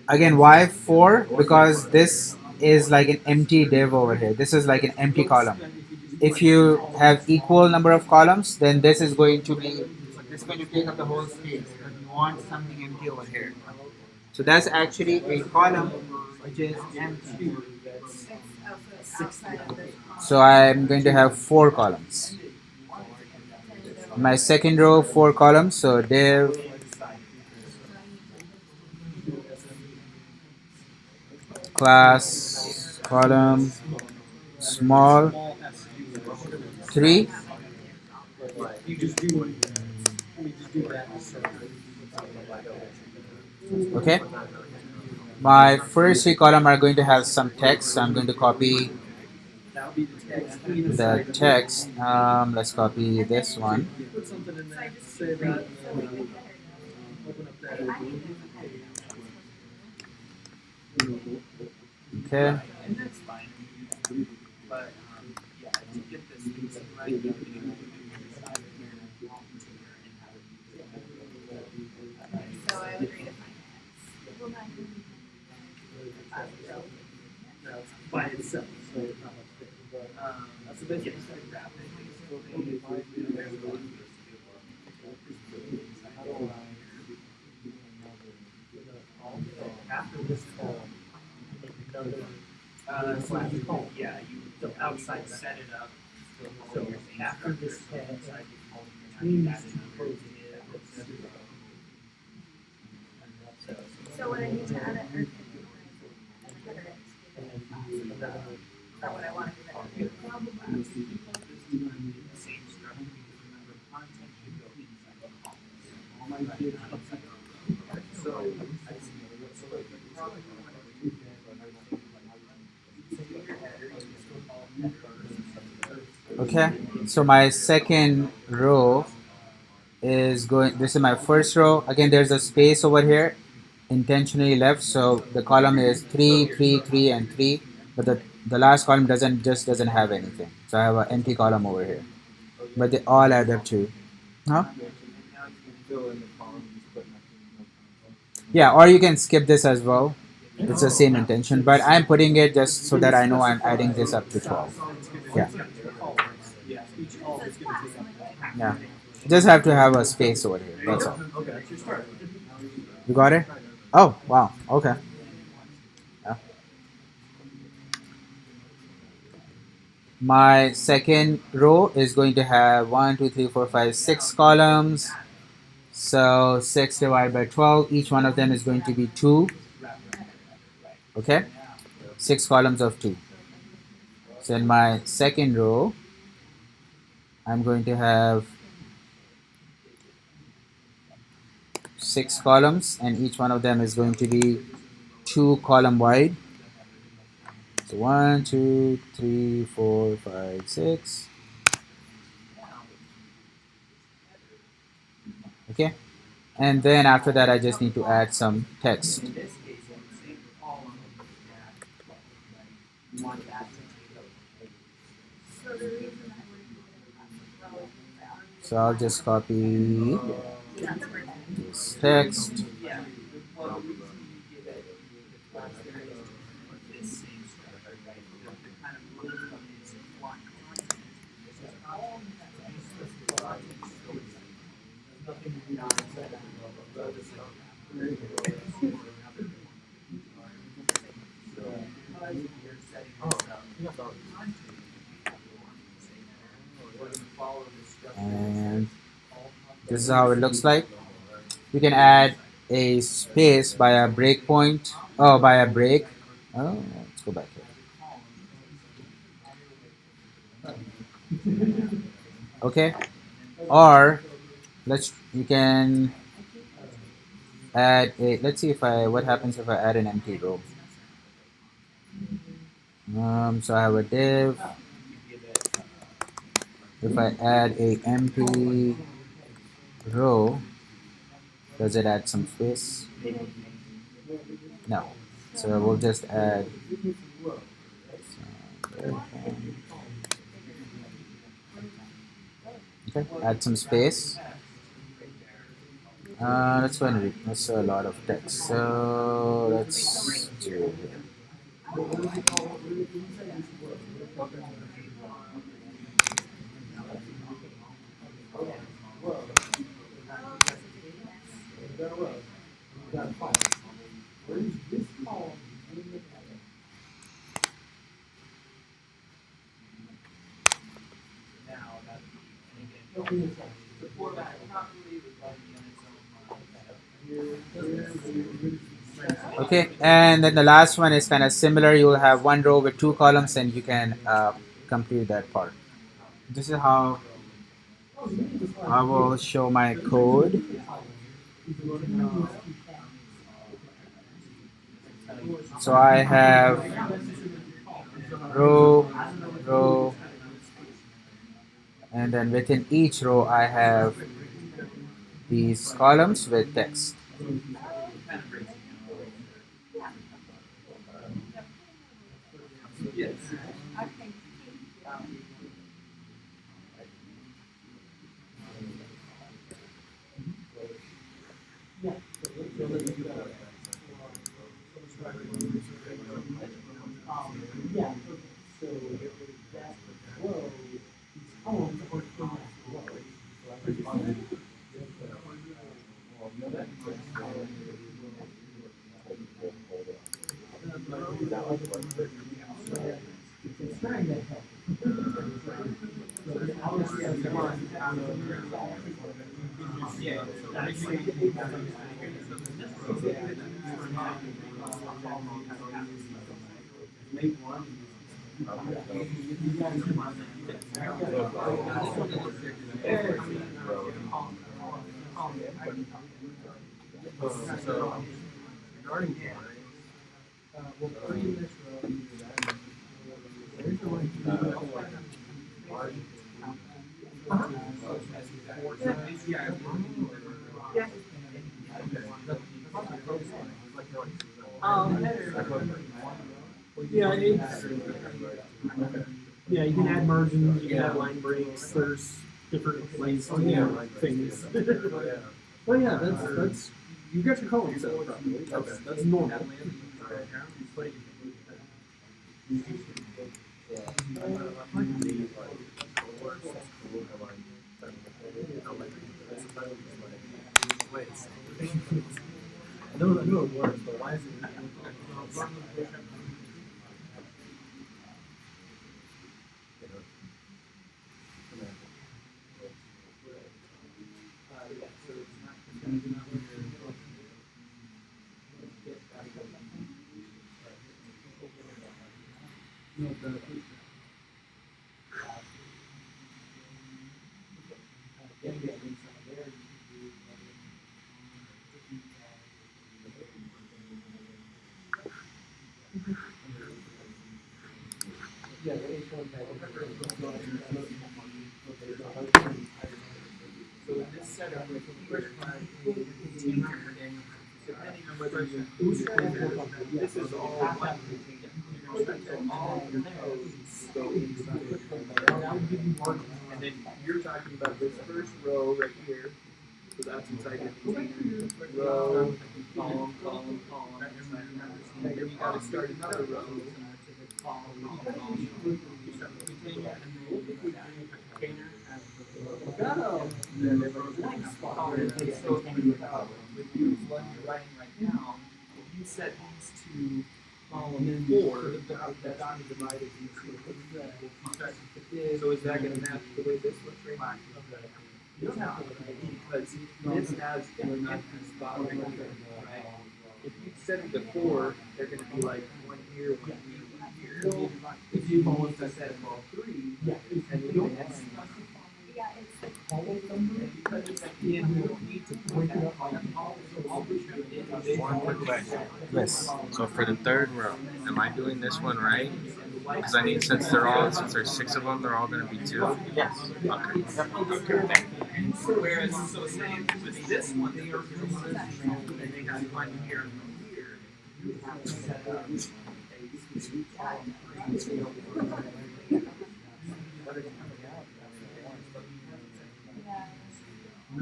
Again, why 4? Because this is like an empty div over here. This is like an empty column. If you have equal number of columns, then this is going to take up the whole space. But you want something empty over here. So that's actually a column which is empty. So I'm going to have 4 columns. My second row, 4 columns. So div class column small 3. Okay. My first 3 columns are going to have some text. So I'm going to copy the text. Let's copy this one. Okay. Okay. So my second row is going. This is my first row. Again, there's a space over here, intentionally left. So the column is 3, 3, 3, and 3. But the last column doesn't have anything. So I have an empty column over here. But they all add up to. Huh? Yeah, or you can skip this as well. It's the same intention, but I'm putting it just so that I know I'm adding this up to 12. Yeah. Yeah. Just have to have a space over here. That's all. You got it? Oh, wow. Okay. Yeah. My second row is going to have 1, 2, 3, 4, 5, 6 columns. So 6 divided by 12. Each one of them is going to be 2. Okay? 6 columns of 2. So in my second row, I'm going to have 6 columns, and each one of them is going to be 2 column wide. So 1, 2, 3, 4, 5, 6. Okay, and then after that, I just need to add some text. So I'll just copy this text. And this is how it looks like. You can add a space by a breakpoint. Oh, by a break. Oh, let's go back here. Okay. Or you can add a, let's see if I, what happens if I add an empty row. So I have a div. If I add a empty row, does it add some space? No. So we'll just add, okay, add some space. That's a lot of text. So let's do, okay, and then the last one is kind of similar. You will have one row with two columns, and you can complete that part. This is how I will show my code. So I have row, row, and then within each row I have these columns with text.
Yeah, yeah, you can add margins, you can add line breaks. There's different ways to do things. But yeah, that's you got your column set up properly. That's normal. I know it works, but why is it? So in this setup, with the first one, depending on whether you this is all one container. So all your codes go inside. That would give you margin. And then you're talking about this first row right here. So that's inside your container. Row, column, column, column. And then you gotta start another row. You start the container, and then you put the container as the blank spot. And so with you, what you're writing right now, if you set these to column four, the dot is divided into two. So is that gonna match the way this looks right now? You don't have to, because this has an empty spot right here, right? If you set it to four, they're gonna be like one here, one here, one here. If you want to set it all three, and you don't have because it's at the end, you don't need to point that all the
One quick question.
Yes.
So for the third row, am I doing this one right? Because I need, since there's 6 of them, they're all going to be two.
Yes.
Okay.
Whereas, so say with this one, they are one, and they have one here and one here. You have to set up a specific column
Oh,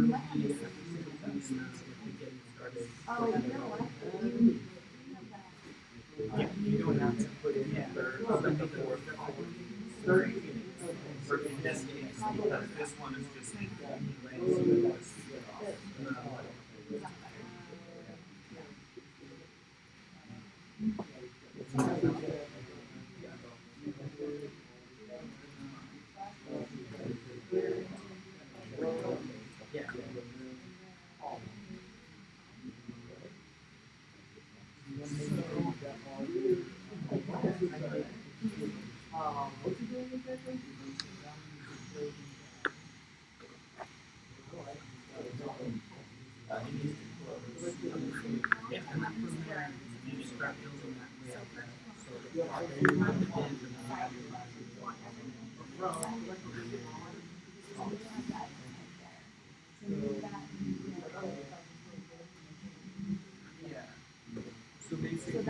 you know what? You,
you don't have to put in the third, second, fourth, third. For in this case, because this one is just so basically,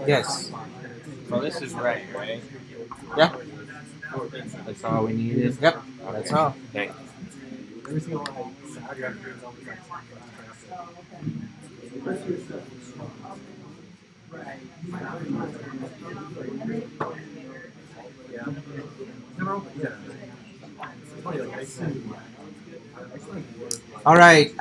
Yes.
So this is right, right?
Yeah.
That's all we needed?
Yep. That's all.
Thank
All right.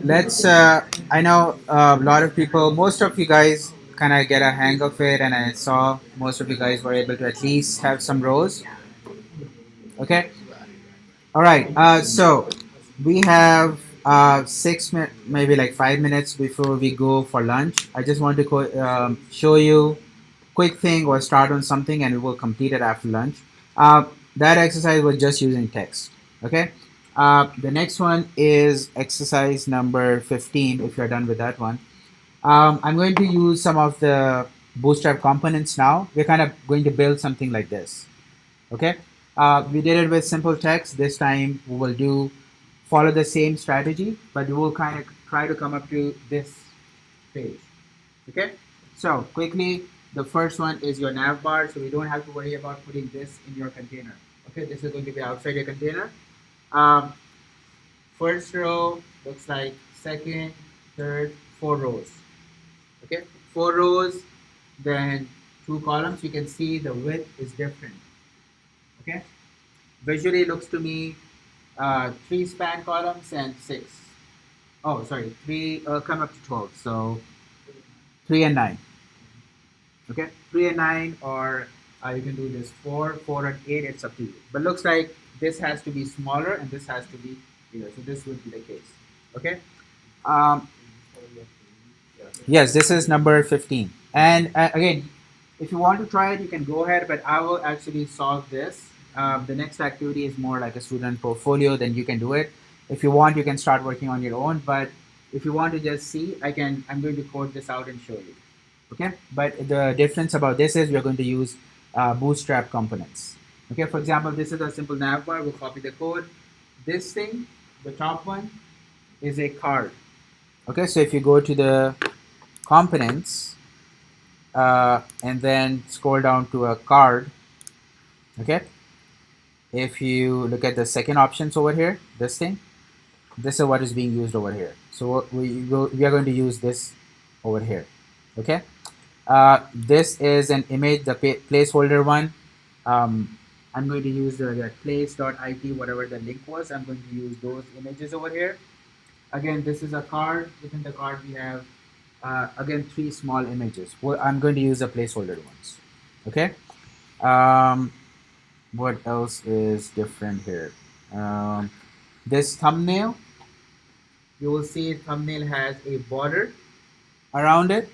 Let's. I know a lot of people. Most of you guys kind of get a hang of it, and I saw most of you guys were able to at least have some rows. Okay. All right. So we have 6 minutes, maybe like 5 minutes before we go for lunch. I just want to show you quick thing or start on something, and we will complete it after lunch. That exercise was just using text. Okay. The next one is exercise number 15. If you're done with that one, I'm going to use some of the Bootstrap components now. We're kind of going to build something like this. Okay. We did it with simple text. This time we will do follow the same strategy, but we will kind of try to come up to this page. Okay. So quickly, the first one is your nav bar, so we don't have to worry about putting this in your container. Okay, this is going to be outside your container. Um, First row looks like second, third, 4 rows. Okay, 4 rows, then 2 columns. You can see the width is different. Okay, visually looks to me 3 span columns and 6. Oh, sorry, three come up to 12. So 3 and 9. Okay, 3 and 9, or you can do this 4, 4 and 8. It's up to you. But looks like this has to be smaller and this has to be bigger. So this would be the case. Okay. Um, Yes, this is number 15. And again, if you want to try it, you can go ahead, but I will actually solve this. The next activity is more like a student portfolio, then you can do it. If you want, you can start working on your own, but if you want to just see, I'm going to code this out and show you. Okay, but the difference about this is we're going to use Bootstrap components. Okay, for example, this is a simple nav bar. We'll copy the code. This thing, the top one, is a card. Okay, so if you go to the components and then scroll down to a card. Okay, if you look at the second options over here, this thing, this is what is being used over here. So we are going to use this over here. Okay, this is an image, the placeholder one. I'm going to use the place.it, whatever the link was. I'm going to use those images over here. Again, this is a card. Within the card we have again 3 small images. Well, I'm going to use the placeholder ones. Okay. Um, what else is different here? This thumbnail, you will see thumbnail has a border around it.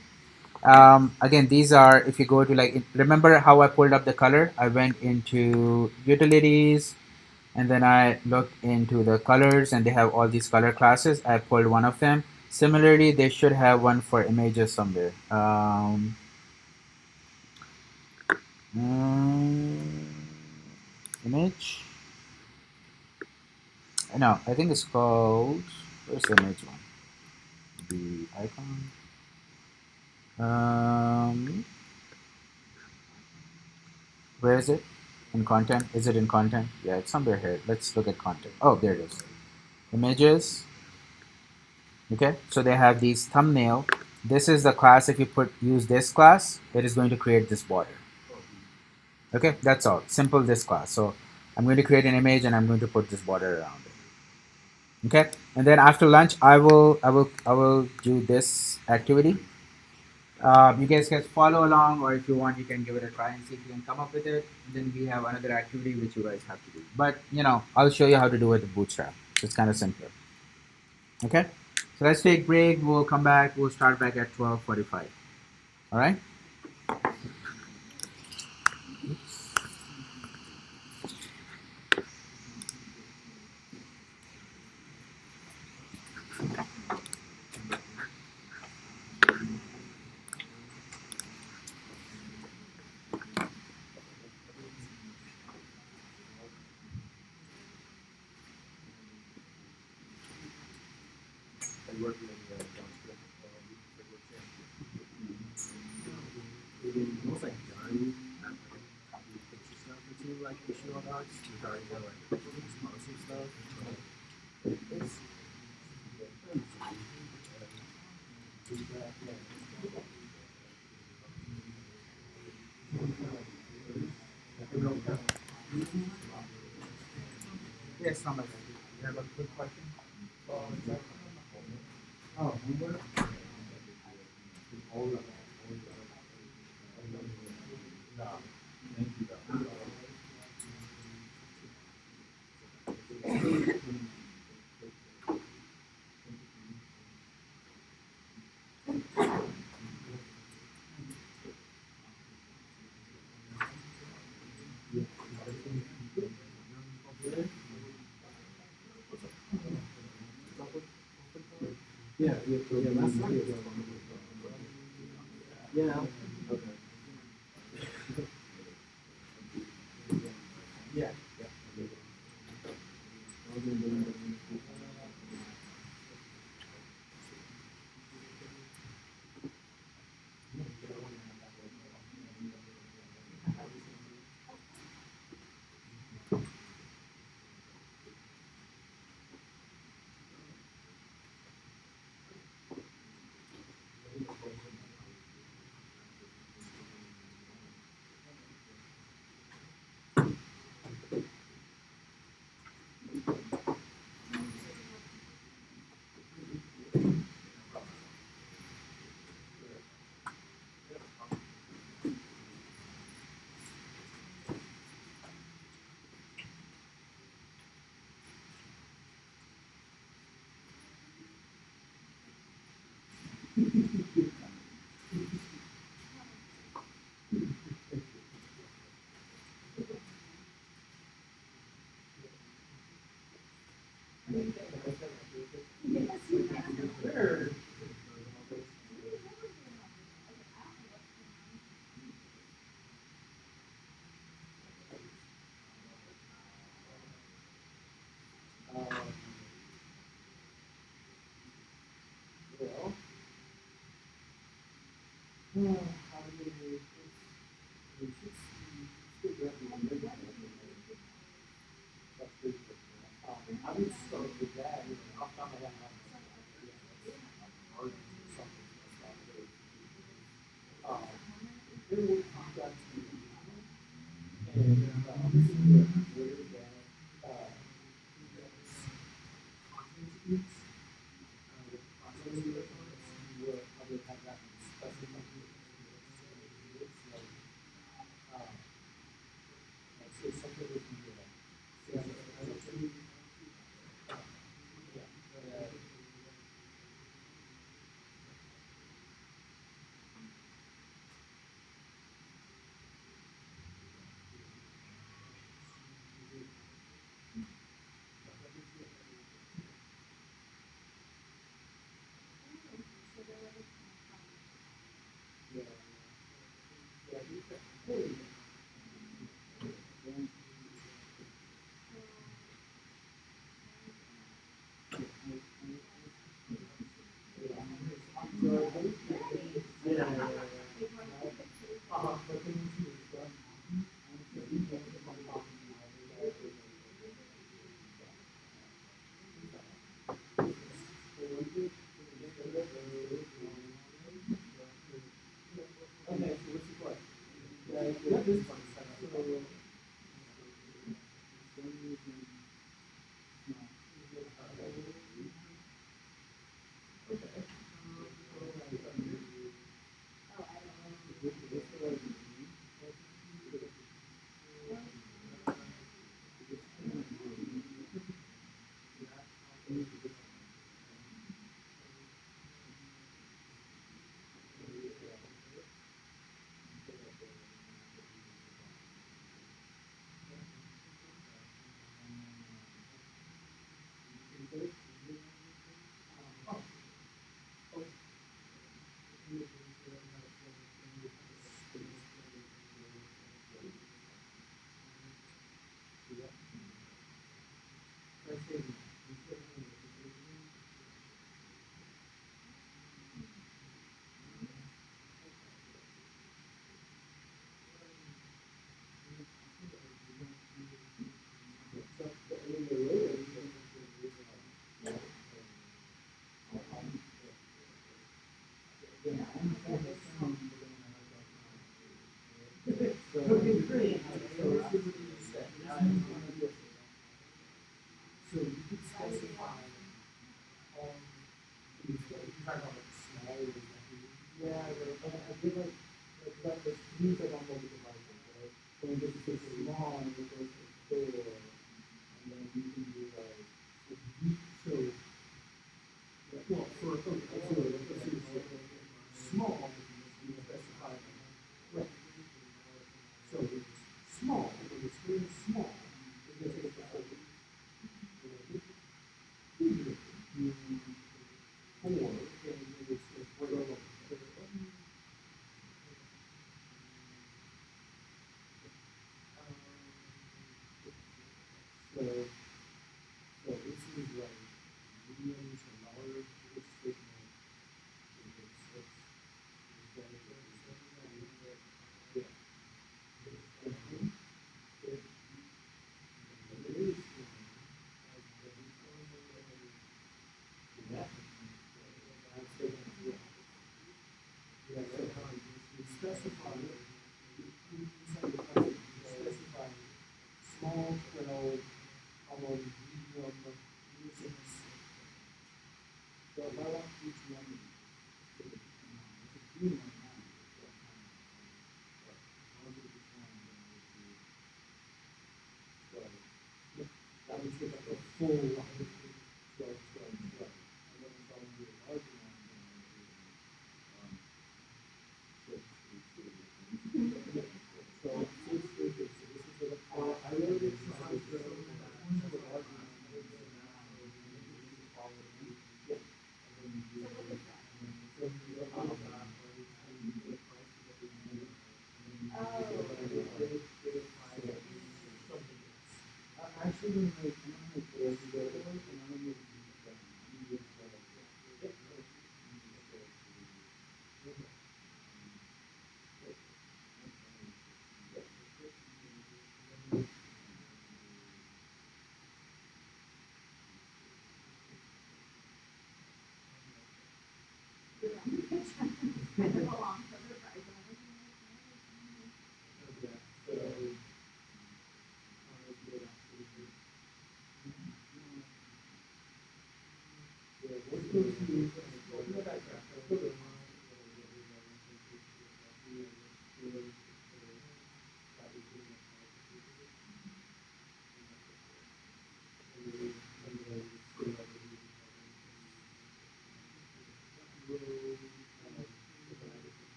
Again, these are, if you go to like, remember how I pulled up the color? I went into utilities and then I looked into the colors and they have all these color classes. I pulled one of them. Similarly, they should have one for images somewhere. Mm, image. No, I think it's called. Where's the image one? The icon. Um, where is it? In content? Is it in content? Yeah, it's somewhere here. Let's look at content. Oh, there it is. Images. Okay, so they have these thumbnail. This is the class. If you use this class, it is going to create this border. Okay, that's all. Simple this class. So I'm going to create an image and I'm going to put this border around it. Okay, and then after lunch, I will do this activity. You guys can follow along, or if you want, you can give it a try and see if you can come up with it. And then we have another activity which you guys have to do. But I'll show you how to do it with Bootstrap. So it's kind of simpler. Okay, so let's take a break. We'll come back. We'll start back at 12:45. All right.
Are you working on the JavaScript framework
Almost like done copy picture stuff into like HTML docs regarding the like responsive stuff. It's
Yes, Thomas. You have a quick question? Oh,
Yeah, last time. Yeah. Yeah.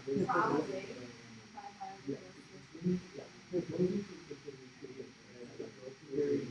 Probably. If I had
Yeah.
this.
Yeah. Those are the very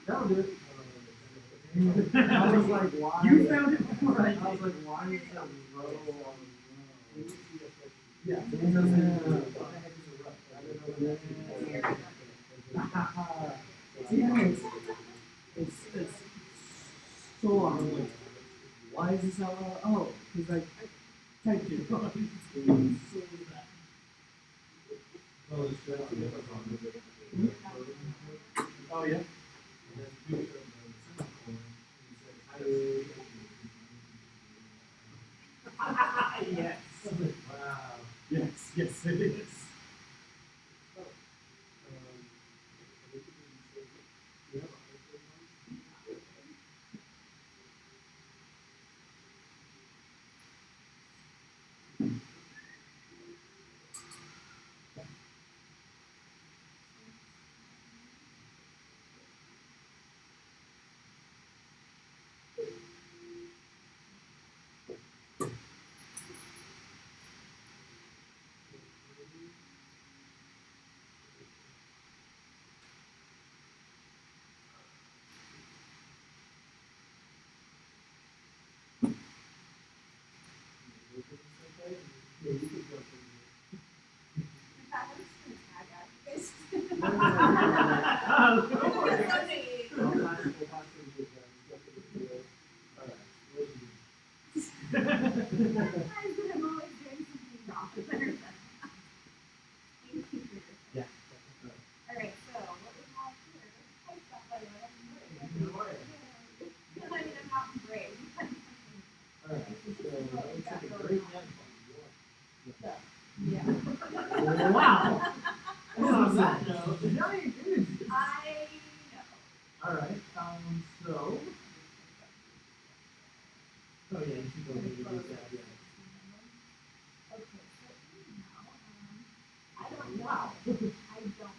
That'll do it. I was like, why? You found it before I was like, why is that row on the row? Yeah. Yeah, it's so long. Why is this how? Oh, because I typed it wrong. So that. Oh yeah. Yes. Wow. Yes, yes it is. Yeah.
Alright, so what we have here, let's type that by the way. I mean, I'm not brave.
Alright, so that looks like a great net.
Yeah.
Wow. On that note, giant images.
I know.
Alright, so. Oh yeah, you should go ahead and do that, yeah.
Okay, so now, I don't know. I don't know.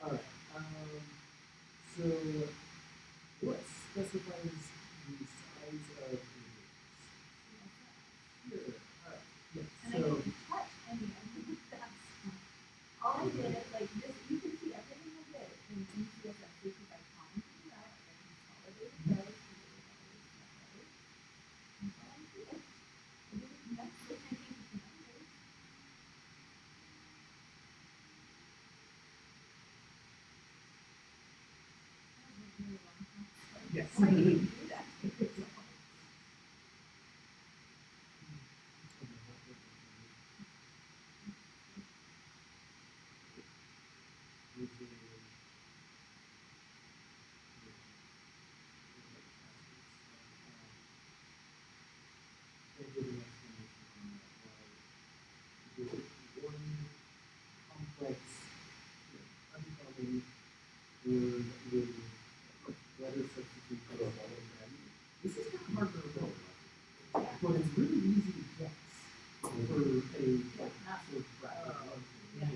Alright, so what specifies the size of the Sure, alright, yes,
And I
so.
didn't touch any of the stuff. All I did, like this, you can see everything I did in CSS because I counted it out, I consolidated those, and so I did it. I didn't mess with any of the numbers. That was a really long process.
Yes.
Why do you do that to yourself?
would better substitute for a water value. This is kind of hard to remember, but it's really easy to guess for a passive practice.
Yeah.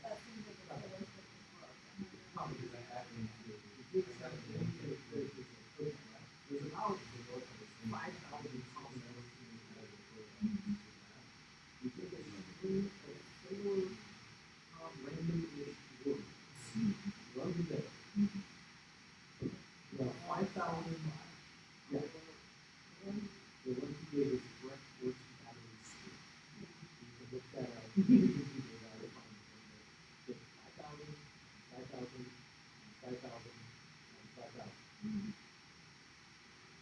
That seems like a realistic approach.
There's about 5,000 concepts. You take a string of four random-ish words. Run the day. You have 5,000. Yeah. The one who gave us correct words out of the school. You can look that up. You can figure it out. Get 5,000, 5,000, 5,000, 5,000.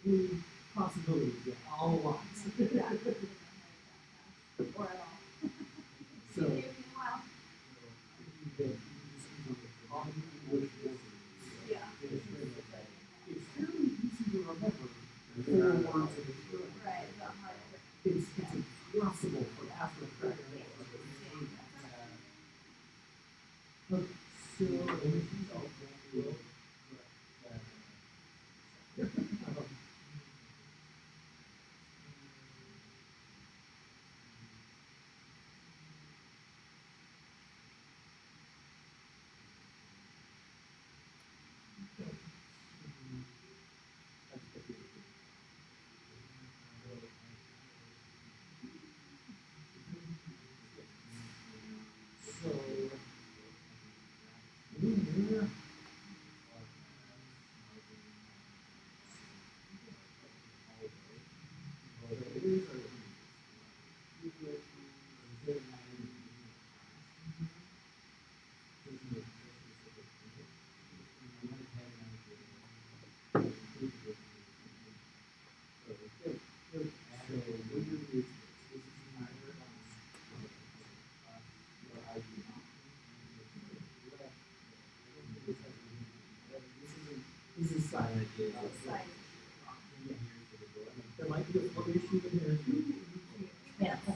Any possibilities, yeah, all lots.
Or at all.
So,
Well, yeah.
it's fairly easy to remember 4 words in a string.
Right, not hard
It's impossible for after practice. Okay, so this is silent. There might be a flow issue in here.
Yeah. Yeah.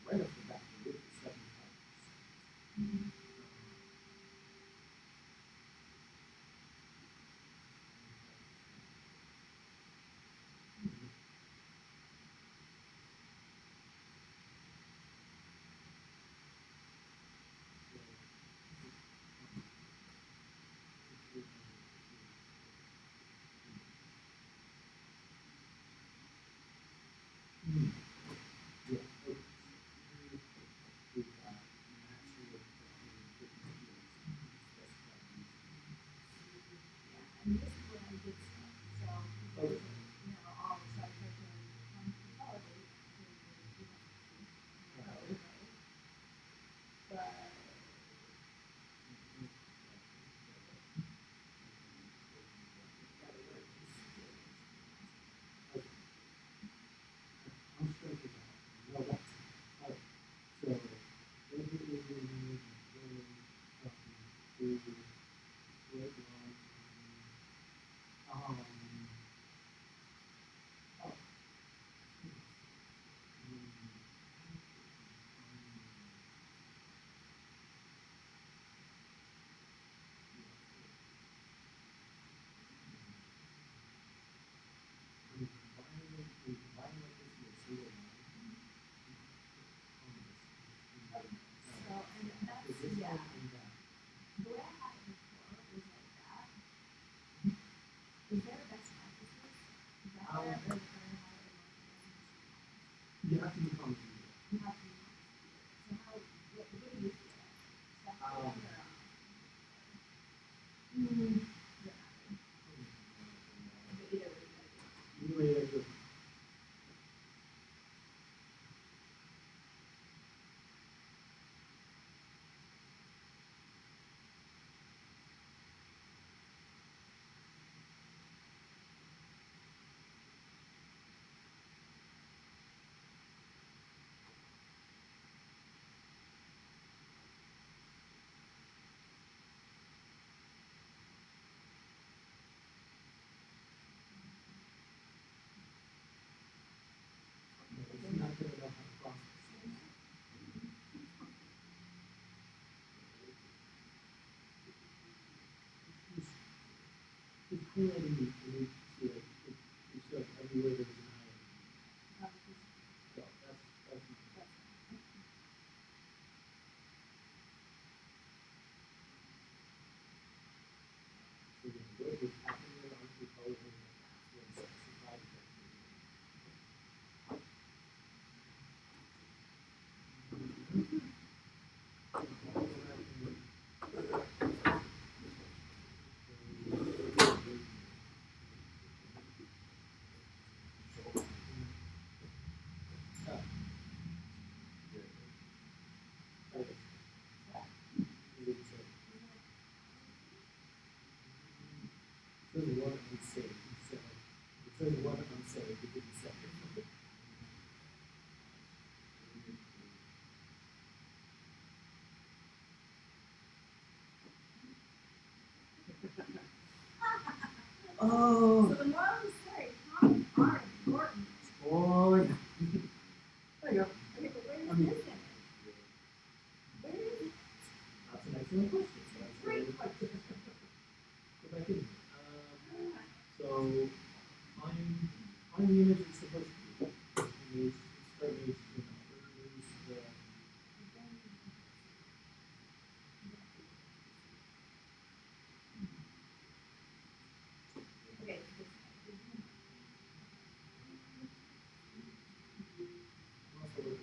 Right off the bat, you get 75.
And this is where I get stuck. So, because, all the stuff I can consolidate but
I'm straight to that. No, that's okay. So, um, oh,
so, and that's, yeah. The way I had it before was like that.
And then you see like you see like everywhere there's an island. So that's so what was happening there honestly probably only like that's when society It says one unsafe. It says one unsafe. It didn't say. Oh.
So the moral of the story, comments are important.
Oh, yeah. There you go.
Okay, but where is
I mean-
this image? Where is it?
That's an excellent question. So that's
Great question.
Go back in. So I'm the image it's supposed to be. Image, start image, where's the
Okay,
also look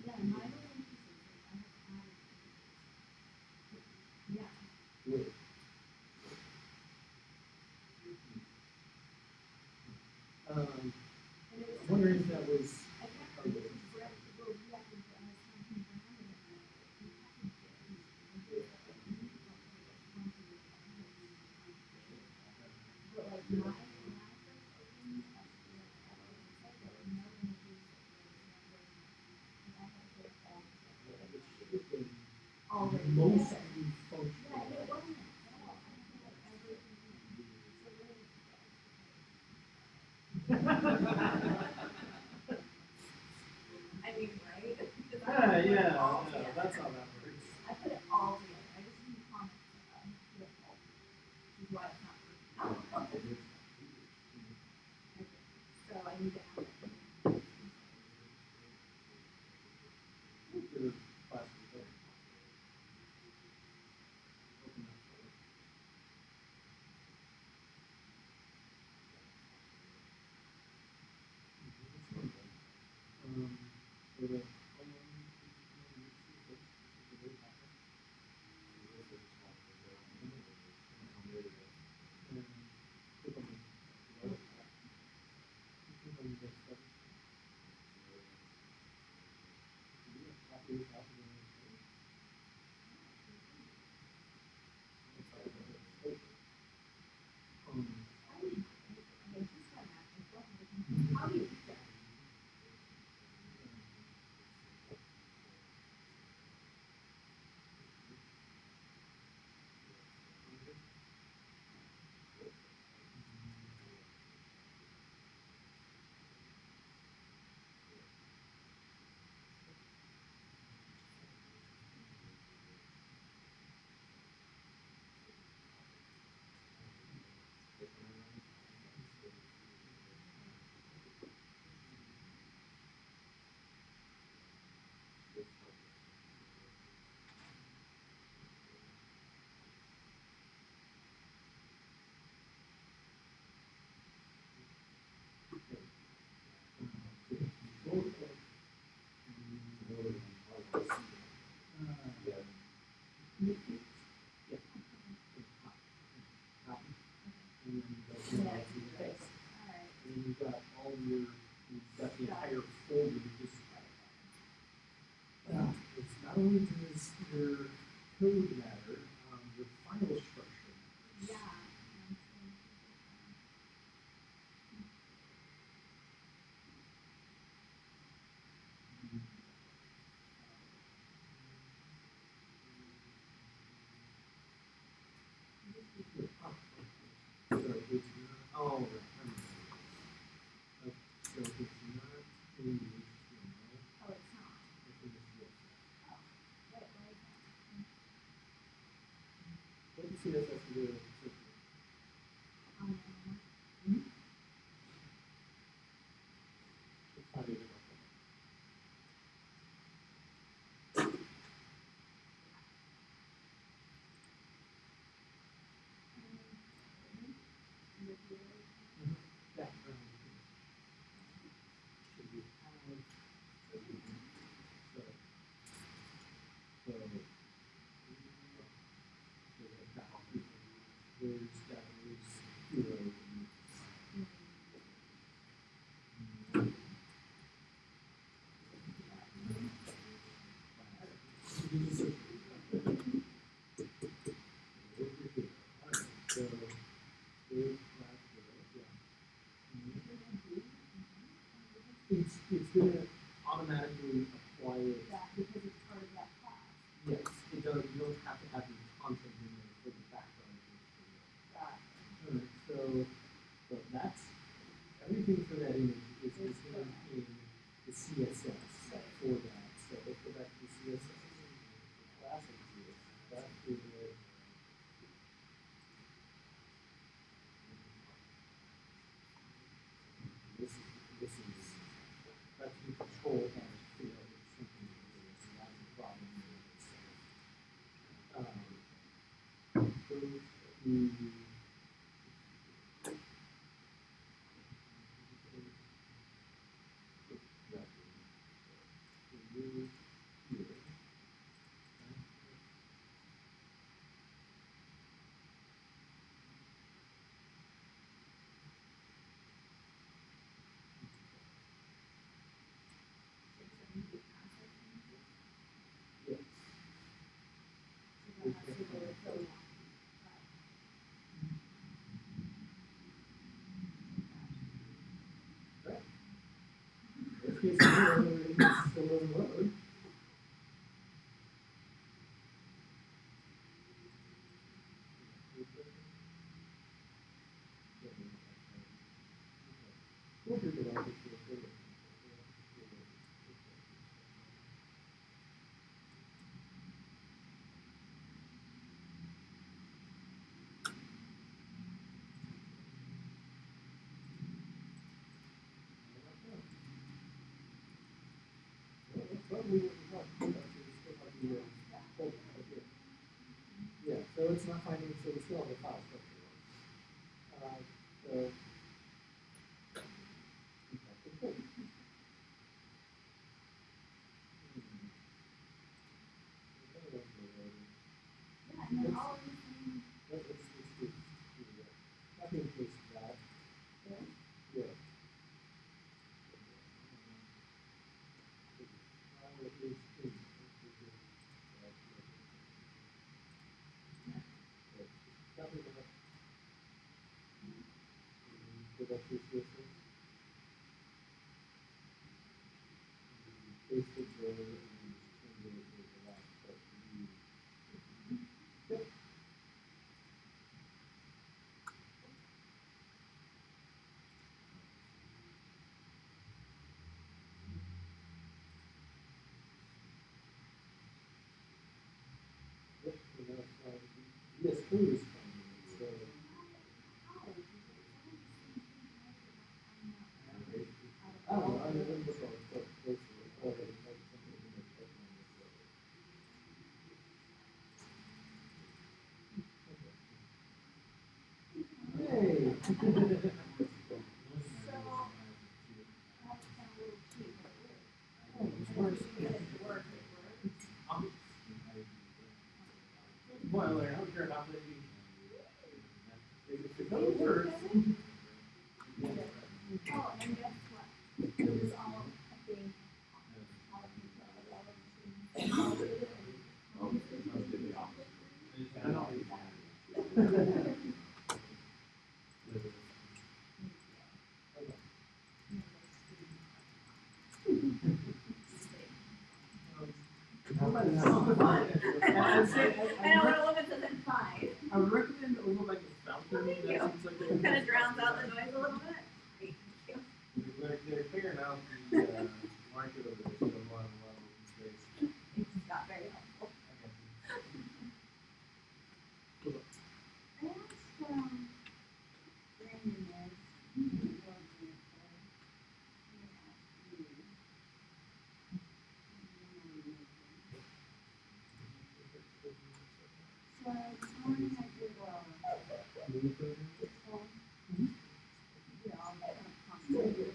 yeah, my little pieces, I have added. Yeah.
Wait.
And it was
I'm wondering if that was.
I can't remember this is where well, we have to something brown in it. We packaged it. And here's the like meat like responsible but like my when I first opened up the website there were no images, there was no version. And I had to put all the stuff
It should have been
already
mostly
together.
functional.
Yeah, and it wasn't at all. I had to put everything in. So where did you go? I mean, right? Because I
Yeah,
put it
yeah,
all
yeah,
together.
that's how that works.
I put it all together. I just didn't comment put it all together. Which is why it's not working. Okay. So I need to add that.
Your class was there. Open that folder. So the click on the click on the stuff. Do you have copy of the
Okay, just got that. How do you do that?
not only does your code matter, your file structure matters.
Yeah.
So it's not, oh, right, I'm sorry. Okay, so it's not in the HTML,
Oh, it's not.
it's in the CSS.
Wait, why is that?
What the CSS is doing is simply, it's not even like that. Yeah, should be have, so, there's that is hero. So, there's class hero, yeah. It's gonna automatically apply it.
Yeah, because it's part of that class.
Yes, it does, you don't have to have the content in there for the background.
Got
Alright, so, but that's, everything for that image is gonna be in the CSS for that. So let's go back to the CSS. The class exists, that is it. This is, that's the control and figure out something that is, so that's a problem in itself. The yes.
it. So that has to go with the
Right. Worst case scenario, it still doesn't load. We'll figure it out. Yeah, so it's not finding, so we still have the file structure. So.
yeah, and then all of these things.
Copy and paste that. Yeah. Copy that. Go back to CSS. Paste it there and change it to the last part. Yep. Yep, and that's VS Code is finding it, so. I don't know, I mean, let me look at it closely. Oh, they type something in there, type in there. Yay!
So, that sounds a little cheap, but it works. And if you get it to work, it works.
Spoiler, I don't care how many. If the code works.
Oh, and guess what? It was all a thing. All of the I know what a woman says I'm fine.
I would recommend over like a fountain.
Thank
That
you.
seems like a
Kind of drowns out the noise a little bit. Thank you.
They're clearing out the market over there, so there's a lot of open space.
It's not very helpful. I asked, Brandon this. So I was wondering if you this whole,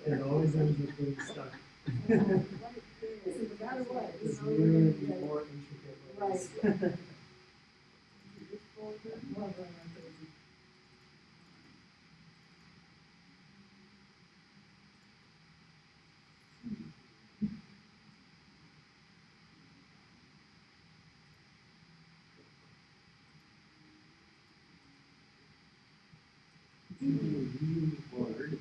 It always ends with being stuck.
what it is.
No matter what,
It's
it's
really
really
good.
more intricate.
Right.
ways.
This folder.
It's really hard.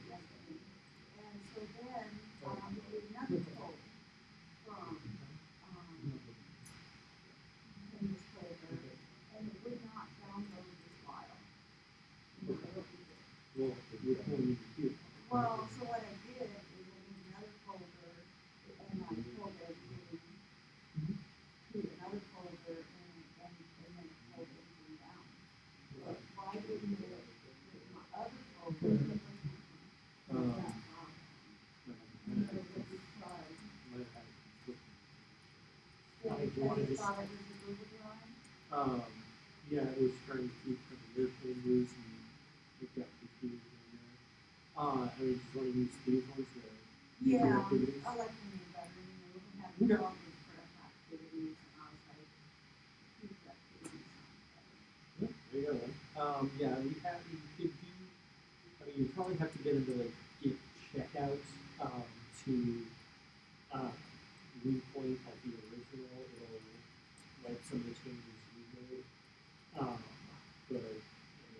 And so then, another quote from this folder, and it would not download this file. Well, so what I did is I made another folder, and I pulled everything to another folder, and then it pulled everything down. But why didn't it, my other folder,
Yeah, it was trying to keep kind of your changes and it got confused in there. I mean, just want to use these ones there.
Yeah,
Activities.
I like the name better, we can have the all these fresh activities, and I was like, these activities sound better.
There you go. Yeah, you could do, I mean, you probably have to get into like Git checkout, to, repoint at the original, it'll wipe some of the changes you made. But,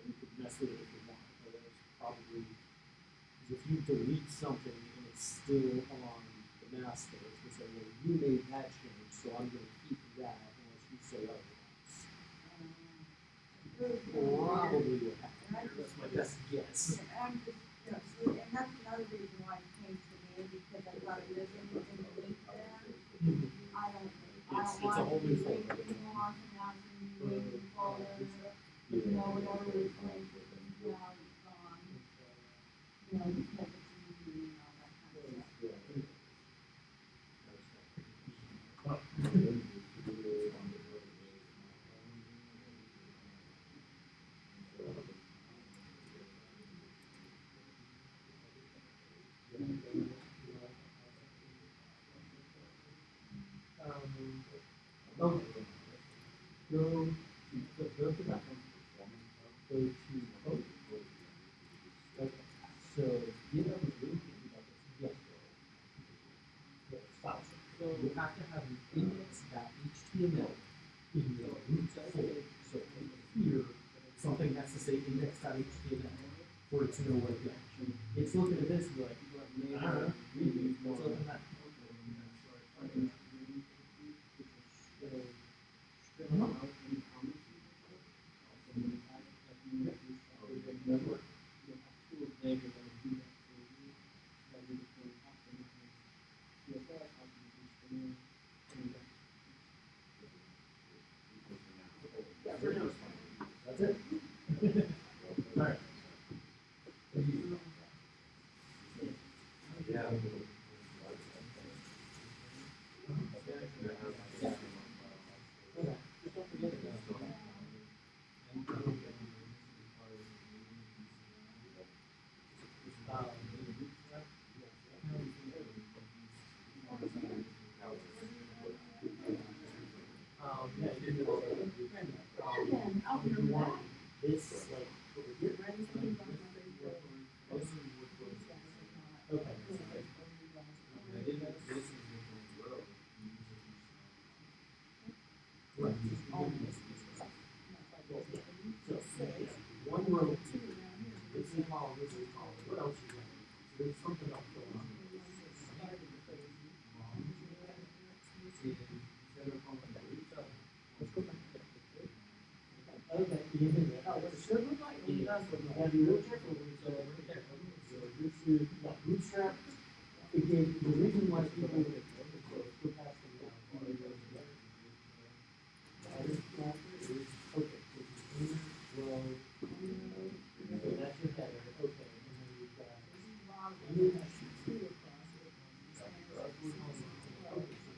you could mess with it if you want, otherwise probably, because if you delete something and it's still on the master, it's gonna say, well, you made that change, so I'm gonna keep that unless you say otherwise. Probably what happened, that's my best guess.
Yeah, I'm just, so, and that's another reason why it came to me, because I thought if there's anything beneath there, I don't
It's a
want
whole
to
new
be
folder.
thinking on to now to new folder, whatever is like, now it's gone. Just have it to me and all that kind of stuff.
Oh, go to that one. Go to code. Okay, so GitHub was really thinking about this yesterday. Stop. So you have to have an index.html in your root folder. So here, something has to say index.html for it to know what the action. It's looking at this and be like, read, let's open that. That's it. Alright.
Yeah.
Yeah, you did all that. If you want this, like, get ready for the okay. Right. So, one row, this is column, this is column, what else you got? So there's something else going on. Okay, you can, it should look like it does, but you gotta be real careful when you go over there. So this is, bootstrap, again, the reason why people would put past them down. Okay, so inner row, so that's your header, okay, and then you've got.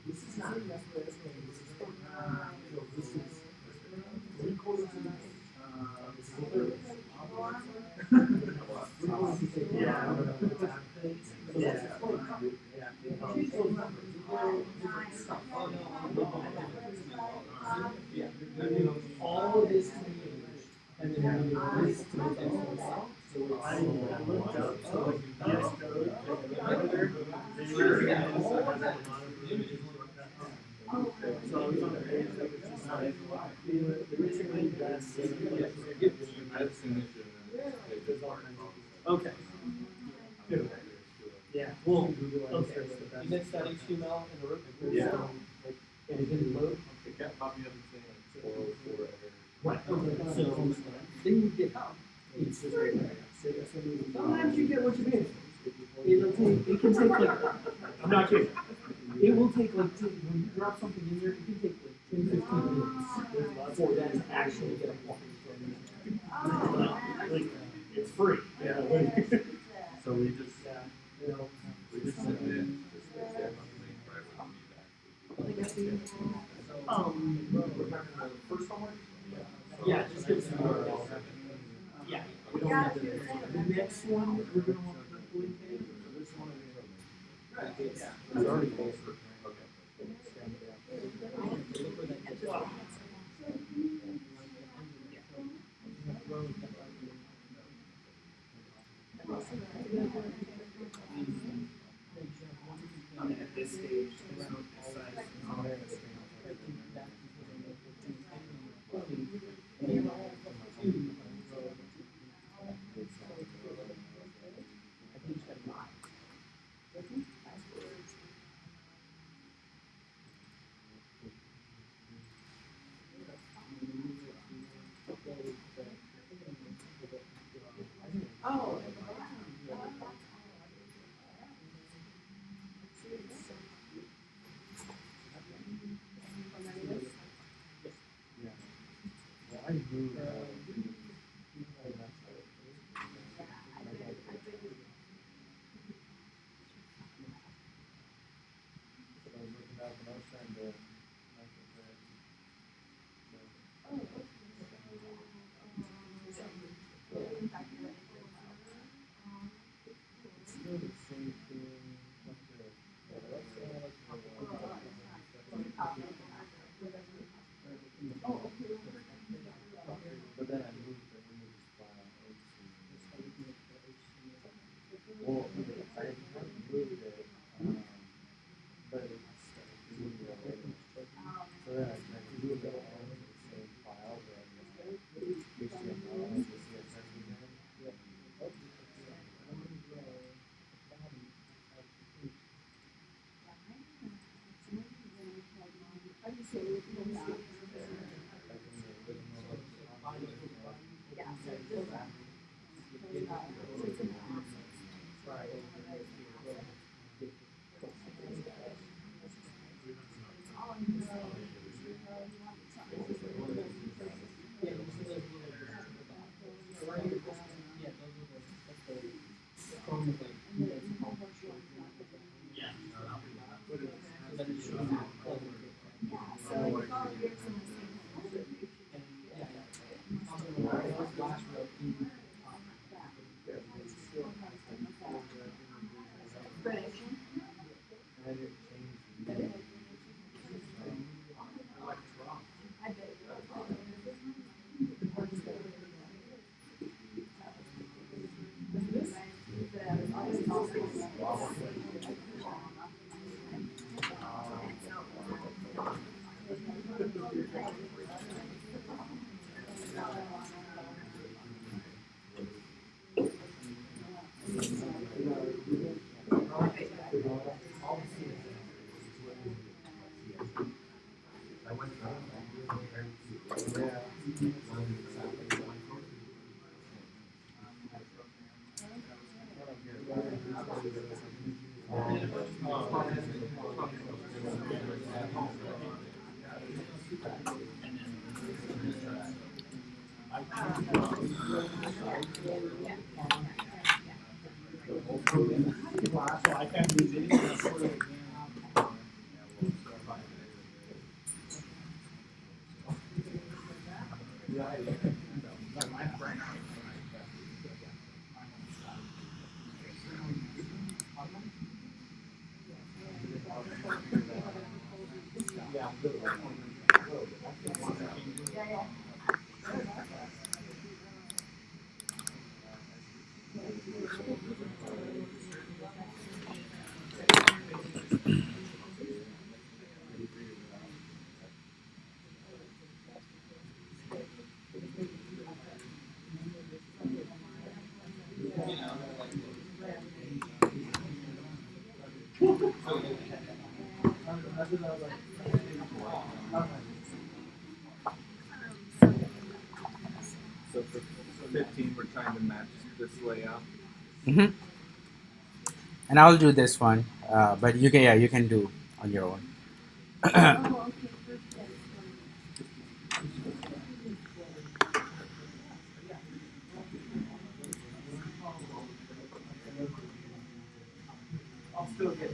This is not, this is, so this is 3/4 of the page. This is a third. 3/4 of the page. Yeah. So that's a third. Choose those numbers. Different stuff. Yeah. All of this to the image, and then you this to the text as well. So it's.
I looked up to like VS Code, so I was on a page that was just like, basically that's. Okay. Good. Yeah, well, okay, index.html and a root.
Yeah.
And it didn't load.
It kept popping up and saying like 404 error.
Right, okay, so then you get up, it's just right there. Sometimes you get what you pay for. It can take like, I'm not kidding. It will take like, when you drop something in there, it can take like 10, 15 minutes for that to actually get applied. Like, it's free.
Yeah.
So we just
You know,
we just sent in just like that thing right with feedback.
we're talking about the first homework? Yeah, just give us some more. Yeah. We don't have to. The next one, we're gonna want the link page, so this one. Right, yeah.
It's already full for okay.
At this stage, there's no size.
Oh.
I moved. But then I moved the images file into. Well, I hadn't moved it, but it wouldn't go in. So then I moved it all into the same file, but HTML.
then it shows you plug and get that.
Yeah, so if all of yours in the same folder, you should.
And yeah, those last row in the top. But it's still has like folder
Explanation.
And then it changed the name. Like it's wrong.
I bet.
I went compared to
So I can't do video.
So for 15, we're trying to match this layout.
Mm-hmm. And I'll do this one, but you can, yeah, you can do on your own.
Oh, okay, first step.
I'll still get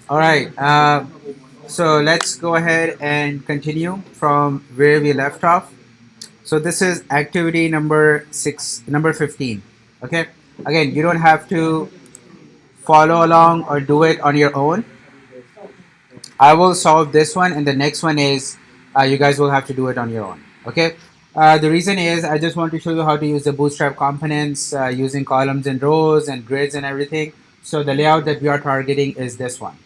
All right. So let's go ahead and continue from where we left off. So this is activity number 15. Okay. Again, you don't have to follow along or do it on your own. I will solve this one, and the next one is you guys will have to do it on your own. Okay. The reason is I just want to show you how to use the Bootstrap components using columns and rows and grids and everything. So the layout that we are targeting is this one.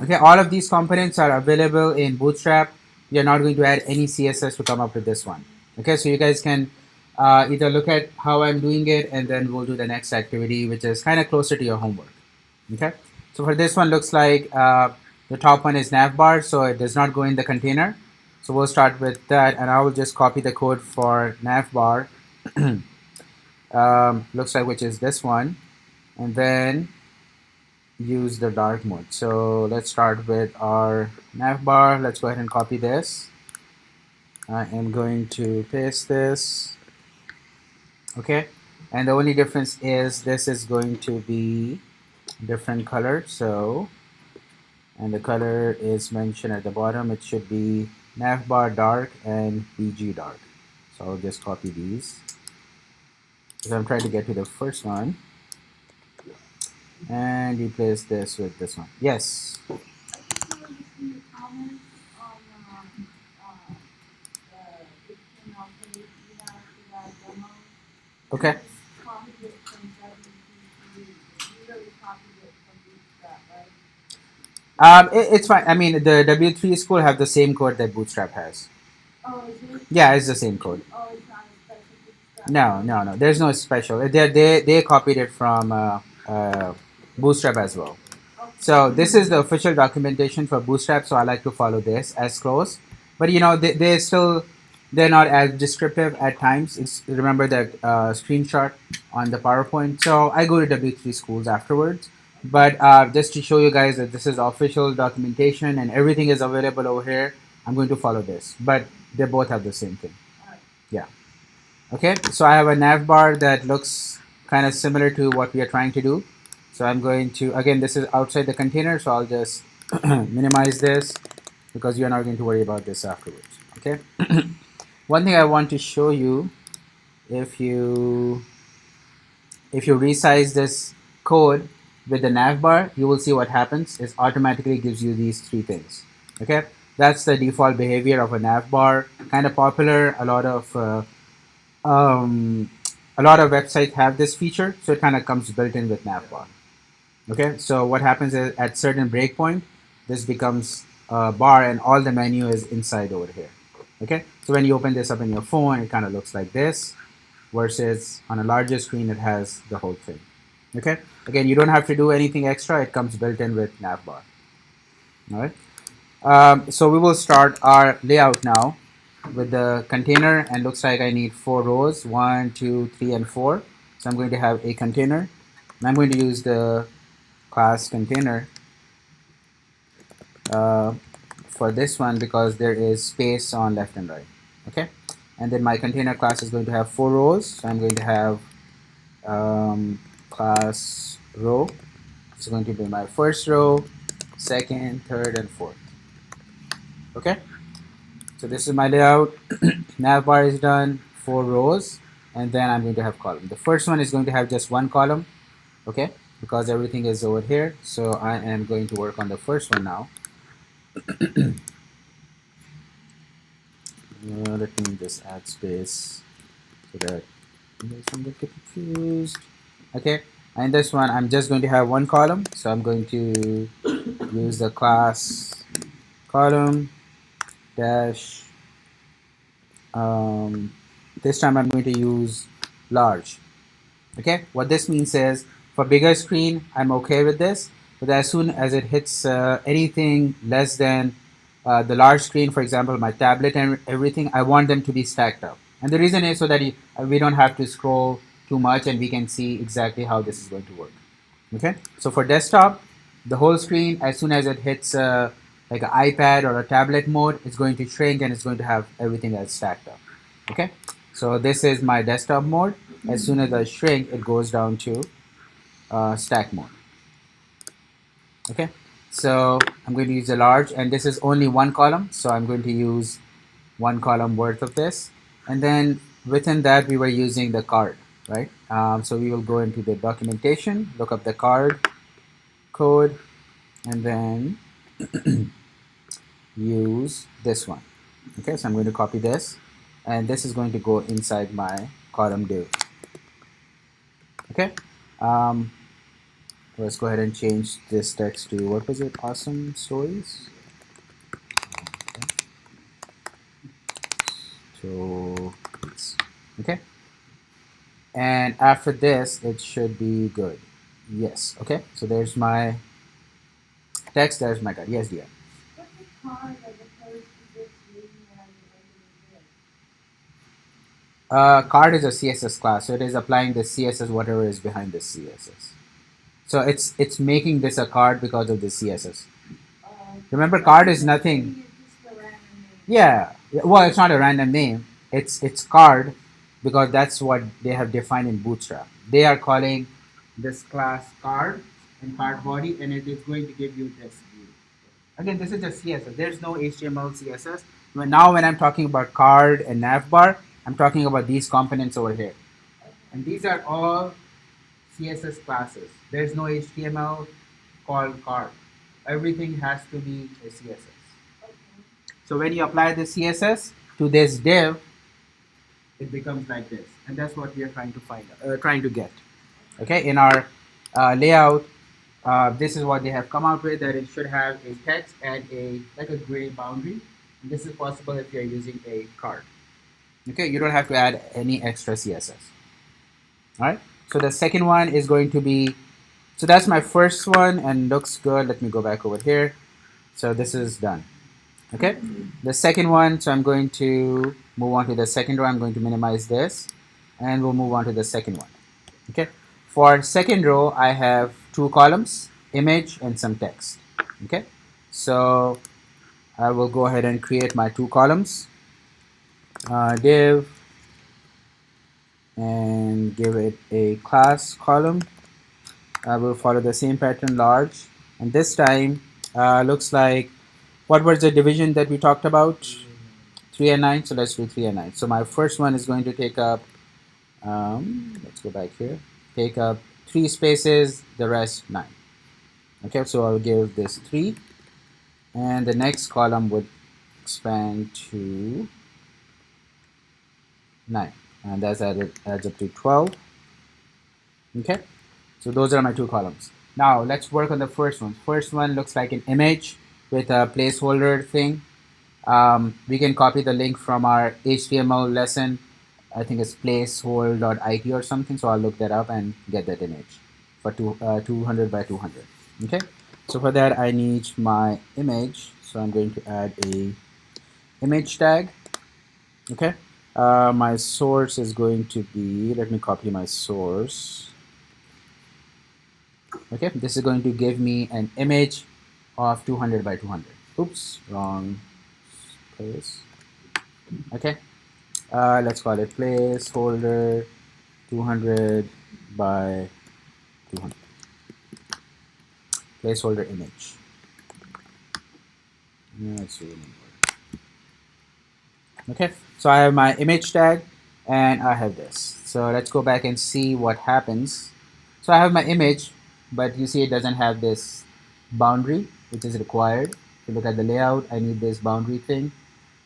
Okay, all of these components are available in Bootstrap. You're not going to add any CSS to come up with this one. Okay, so you guys can either look at how I'm doing it, and then we'll do the next activity, which is kind of closer to your homework. Okay, so for this one, looks like the top one is navbar, so it does not go in the container. So we'll start with that, and I will just copy the code for navbar. Looks like which is this one, and then use the dark mode. So let's start with our navbar. Let's go ahead and copy this. I am going to paste this. Okay, and the only difference is this is going to be different color. So, and the color is mentioned at the bottom. It should be navbar dark and bg dark. So I'll just copy these because I'm trying to get to the first one and replace this with this one. Yes.
I just wanted to see your comments on, the HTML page you have for that demo.
Okay.
You copied it from WPC, you really copied it from Bootstrap, right?
It's fine. I mean, the W3 school have the same code that Bootstrap has.
Oh, is it?
Yeah, it's the same code.
Oh, it's not a special bootstrap.
No, no, no. There's no special. They copied it from Bootstrap as well.
Okay.
So this is the official documentation for Bootstrap. So I like to follow this as close. But you know, they still they're not as descriptive at times. It's remember that screenshot on the PowerPoint. So I go to W3 schools afterwards. But just to show you guys that this is official documentation and everything is available over here, I'm going to follow this. But they both have the same thing.
Alright.
Yeah. Okay, so I have a nav bar that looks kind of similar to what we are trying to do. So I'm going to, again, this is outside the container, so I'll just minimize this because you're not going to worry about this afterwards. Okay. One thing I want to show you, if you resize this code with the nav bar, you will see what happens. It automatically gives you these three things. Okay, that's the default behavior of a nav bar. Kind of popular. Um, a lot of websites have this feature, so it kind of comes built in with navbar. Okay, so what happens is at certain breakpoint, this becomes a bar and all the menu is inside over here. Okay, so when you open this up in your phone, it kind of looks like this, versus on a larger screen, it has the whole thing. Okay, again, you don't have to do anything extra, it comes built in with navbar. All right, so we will start our layout now with the container, and looks like I need 4 rows, 1, 2, 3, and 4. So I'm going to have a container, and I'm going to use the class container uh, for this one because there is space on left and right. Okay, and then my container class is going to have 4 rows. So I'm going to have class row. This is going to be my first row, second, third, and fourth. Okay. So this is my layout. Nav bar is done, 4 rows, and then I'm going to have column. The first one is going to have just one column, okay, because everything is over here. So I am going to work on the first one now. Let me just add space so that you guys don't get confused. Okay, and this one I'm just going to have one column, so I'm going to use the class column dash. This time I'm going to use large. Okay, what this means is for bigger screen I'm okay with this, but as soon as it hits anything less than the large screen, for example my tablet and everything, I want them to be stacked up. And the reason is so that we don't have to scroll too much and we can see exactly how this is going to work. Okay, so for desktop, the whole screen, as soon as it hits like an iPad or a tablet mode, it's going to shrink and it's going to have everything else stacked up. Okay, so this is my desktop mode. As soon as I shrink, it goes down to stack mode. Okay, so I'm going to use a large, and this is only one column, so I'm going to use one column worth of this. And then within that, we were using the card, right? So we will go into the documentation, look up the card code, and then use this one. Okay, so I'm going to copy this, and this is going to go inside my column div. Okay, let's go ahead and change this text to, what was it, awesome stories. So okay, and after this it should be good. Yes. Okay, so there's my text, there's my card. Yes, dear.
What's a card as opposed to just leaving it as a regular div?
Card is a CSS class, so it is applying the CSS whatever is behind the CSS. So it's making this a card because of the CSS. Remember, card is nothing.
Just a random name.
Yeah. Well, it's not a random name. It's card because that's what they have defined in Bootstrap. They are calling this class card and card body, and it is going to give you this view. Again, this is just CSS. There's no HTML, CSS. Now, when I'm talking about card and navbar, I'm talking about these components over here. And these are all CSS classes. There's no HTML called card. Everything has to be a CSS. So when you apply the CSS to this div, it becomes like this, and that's what we are trying to get. Okay, in our layout, this is what they have come out with, that it should have a text and a like a gray boundary. And this is possible if you're using a card. Okay, you don't have to add any extra CSS. All right. So the second one is going to be, so that's my first one and looks good. Let me go back over here. So this is done. Okay. The second one, so I'm going to move on to the second row. I'm going to minimize this and we'll move on to the second one. Okay. For second row, I have two columns, image and some text. Okay. So I will go ahead and create my two columns, div, and give it a class column. I will follow the same pattern, large, and this time looks like, what was the division that we talked about? 3 and 9. So let's do 3 and 9. So my first one is going to take up, let's go back here, take up 3 spaces, the rest 9. Okay, so I'll give this 3, and the next column would expand to 9, and that's adds up to 12. Okay, so those are my two columns. Now let's work on the first one. First one looks like an image with a placeholder thing. We can copy the link from our HTML lesson. I think it's placehold.it or something. So I'll look that up and get that image for 200 by 200. Okay. So for that I need my image. So I'm going to add a image tag. Okay. My source is going to be, let me copy my source. Okay. This is going to give me an image of 200 by 200. Oops, wrong place. Okay. Let's call it placeholder 200 by 200. Placeholder image. Let's see. Okay, so I have my image tag and I have this. So let's go back and see what happens. So I have my image, but you see it doesn't have this boundary, which is required. If you look at the layout, I need this boundary thing.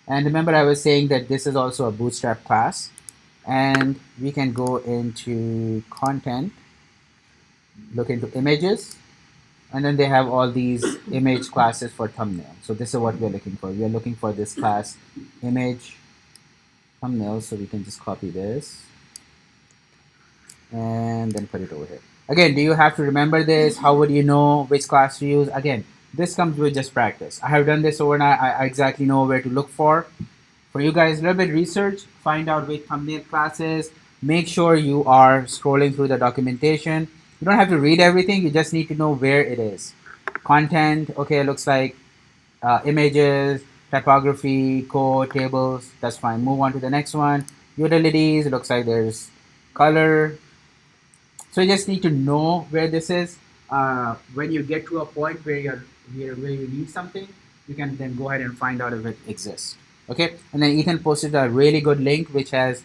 And remember I was saying that this is also a Bootstrap class. And we can go into content, look into images, and then they have all these image classes for thumbnail. So this is what we're looking for. We are looking for this class image thumbnail. So we can just copy this and then put it over here. Again, do you have to remember this? How would you know which class to use? Again, this comes with just practice. I have done this overnight. I exactly know where to look for. For you guys, a little bit research, find out which thumbnail classes. Make sure you are scrolling through the documentation. You don't have to read everything. You just need to know where it is. Content, okay, looks like images, typography, code, tables. That's fine. Move on to the next one. Utilities, looks like there's color. So you just need to know where this is. When you get to a point where where you need something, you can then go ahead and find out if it exists. Okay, and then Ethan posted a really good link which has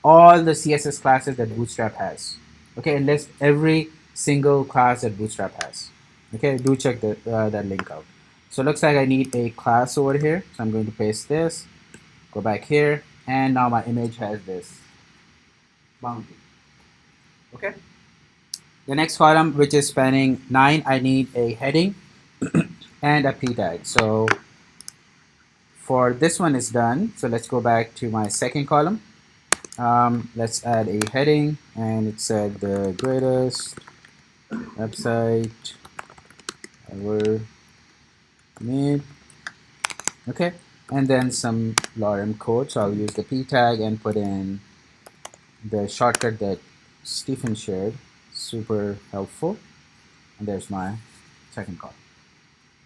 all the CSS classes that Bootstrap has. Okay, and lists every single class that Bootstrap has. Okay, do check that link out. So it looks like I need a class over here. So I'm going to paste this, go back here, and now my image has this boundary. Okay. The next column, which is spanning 9, I need a heading and a p tag. So for this one is done. So let's go back to my second column. Let's add a heading, and it said the greatest website ever made. Okay, and then some lorem code. So I'll use the p tag and put in the shortcut that Stephen shared. Super helpful. And there's my second column.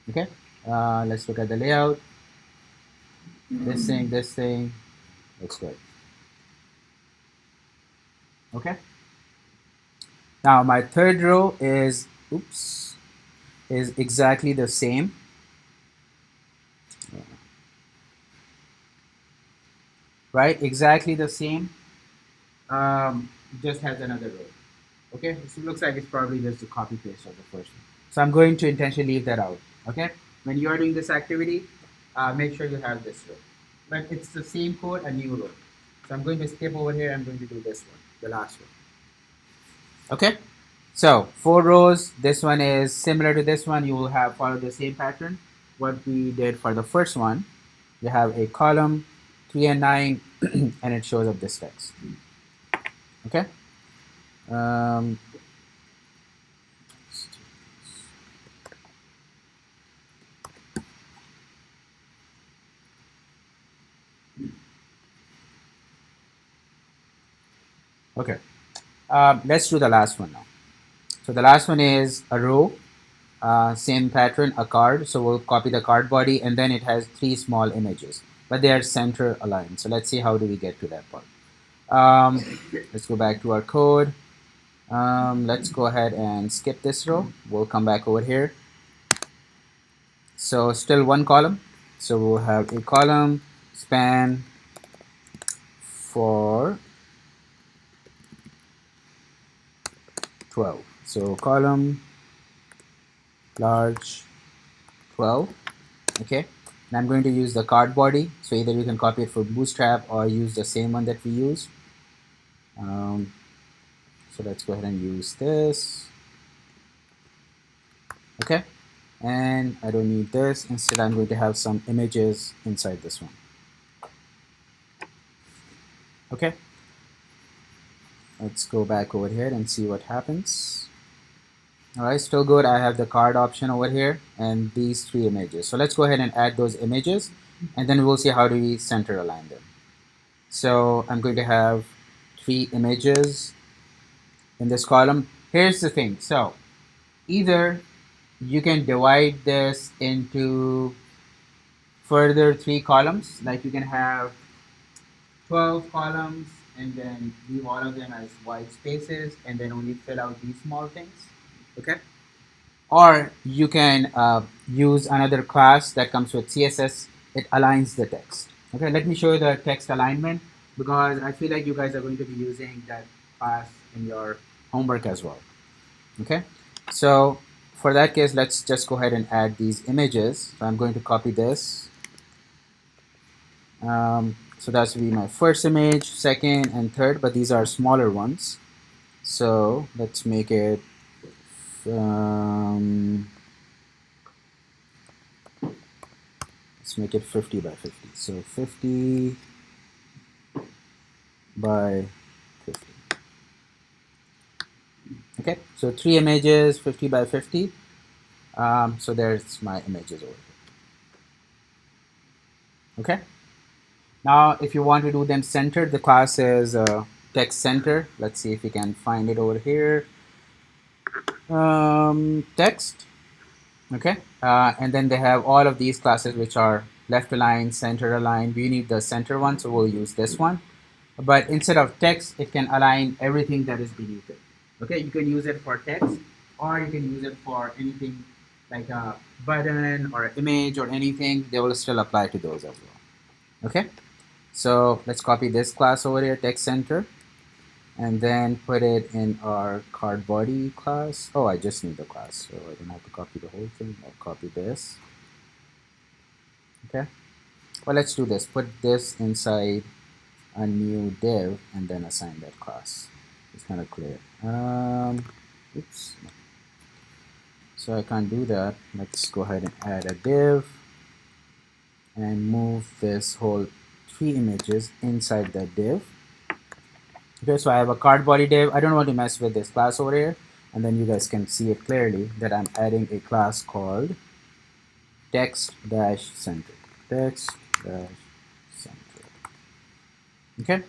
Okay, let's look at the layout. This thing looks good. Okay. Now my third row is, oops, is exactly the same. Right, exactly the same. Just has another row. Okay, so it looks like it's probably just a copy paste of the first one. So I'm going to intentionally leave that out. Okay, when you are doing this activity, make sure you have this row. But it's the same code, a new row. So I'm going to skip over here. I'm going to do this one, the last one. Okay. So 4 rows. This one is similar to this one. You will have follow the same pattern. What we did for the first one, you have a column, 3 and 9, and it shows up this text. Okay. Um, okay. Let's do the last one now. So the last one is a row, same pattern, a card. So we'll copy the card body, and then it has 3 small images, but they are center aligned. So let's see how do we get to that part. Let's go back to our code. Let's go ahead and skip this row. We'll come back over here. So still one column. So we'll have a column span for 12. So column large 12. Okay. And I'm going to use the card body. So either you can copy it for Bootstrap or use the same one that we use. So let's go ahead and use this. Okay. And I don't need this. Instead, I'm going to have some images inside this one. Okay. Let's go back over here and see what happens. All right, still good. I have the card option over here and these 3 images. So let's go ahead and add those images, and then we'll see how do we center align them. So I'm going to have 3 images in this column. Here's the thing. So either you can divide this into further 3 columns, like you can have 12 columns and then leave all of them as white spaces and then only fill out these small things. Okay. Or you can use another class that comes with CSS. It aligns the text. Okay, let me show you the text alignment because I feel like you guys are going to be using that class in your homework as well. Okay, so for that case, let's just go ahead and add these images. So I'm going to copy this. So that's will be my first image, second, and third, but these are smaller ones. So let's make it let's make it 50 by 50. So 50 by 50. Okay, so 3 images, 50 by 50. So there's my images over here. Okay. Now, if you want to do them centered, the class is text center. Let's see if we can find it over here. Text. Okay. And then they have all of these classes which are left aligned, center aligned. We need the center one, so we'll use this one. But instead of text, it can align everything that is beneath it. Okay, you can use it for text, or you can use it for anything like a button or an image or anything. They will still apply to those as well. Okay, so let's copy this class over here, text center, and then put it in our card body class. Oh, I just need the class, so I don't have to copy the whole thing. I'll copy this. Okay, well, let's do this. Put this inside a new div and then assign that class. It's kind of clear. Oops. So I can't do that. Let's go ahead and add a div and move this whole 3 images inside that div. Okay, so I have a card body div. I don't want to mess with this class over here. And then you guys can see it clearly that I'm adding a class called text-center. Text-center. Okay.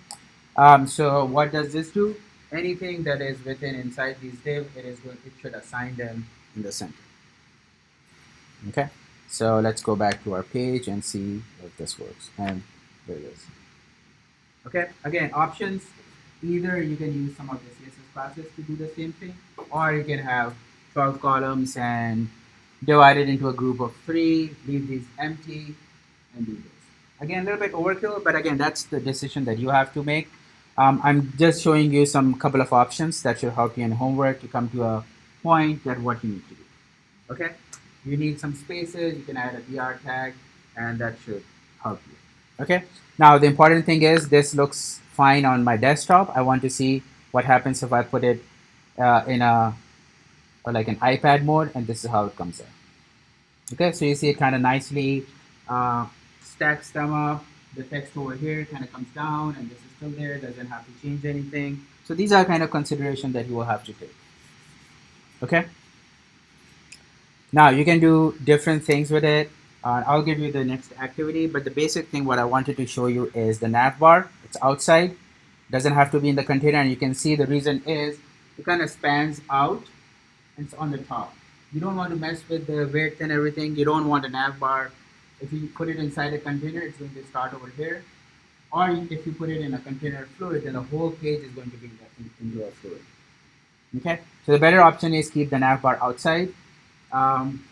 So what does this do? Anything that is within inside these div, it should assign them in the center. Okay. So let's go back to our page and see if this works. And there it is. Okay. Again, options. Either you can use some of the CSS classes to do the same thing, or you can have 12 columns and divide it into a group of 3, leave these empty, and do this. Again, a little bit overkill, but again, that's the decision that you have to make. I'm just showing you some couple of options that should help you in homework to come to a point that what you need to do. Okay, you need some spaces. You can add a dr tag, and that should help you. Okay. Now the important thing is this looks fine on my desktop. I want to see what happens if I put it in a or like an iPad mode, and this is how it comes in. Okay, so you see it kind of nicely uh, stacks them up. The text over here kind of comes down, and this is still there. Doesn't have to change anything. So these are kind of consideration that you will have to take. Okay. Now you can do different things with it. I'll give you the next activity, but the basic thing what I wanted to show you is the nav bar. It's outside, doesn't have to be in the container, and you can see the reason is it kind of spans out and it's on the top. You don't want to mess with the width and everything. You don't want a nav bar. If you put it inside a container, it's going to start over here. Or if you put it in a container fluid, then the whole page is going to be into a fluid. Okay, so the better option is keep the nav bar outside. Um,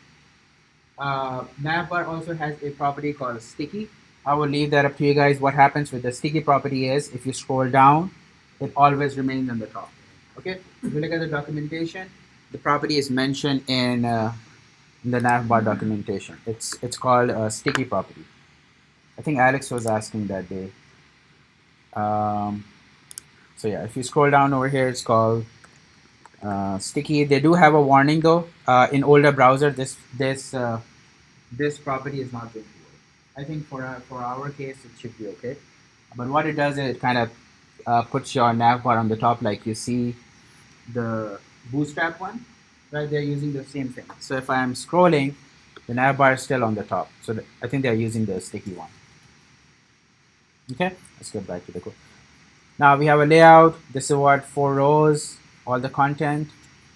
Navbar also has a property called sticky. I will leave that up to you guys. What happens with the sticky property is if you scroll down, it always remains on the top. Okay, if you look at the documentation, the property is mentioned in the navbar documentation. It's called a sticky property. I think Alex was asking that day. Um, so yeah, if you scroll down over here, it's called sticky. They do have a warning though. In older browser, this property is not going to work. I think for our case, it should be okay. But what it does is it kind of puts your nav bar on the top, like you see the Bootstrap one, right? They're using the same thing. So if I'm scrolling, the nav bar is still on the top. So I think they're using the sticky one. Okay, let's get back to the code. Now we have a layout. This is what 4 rows, all the content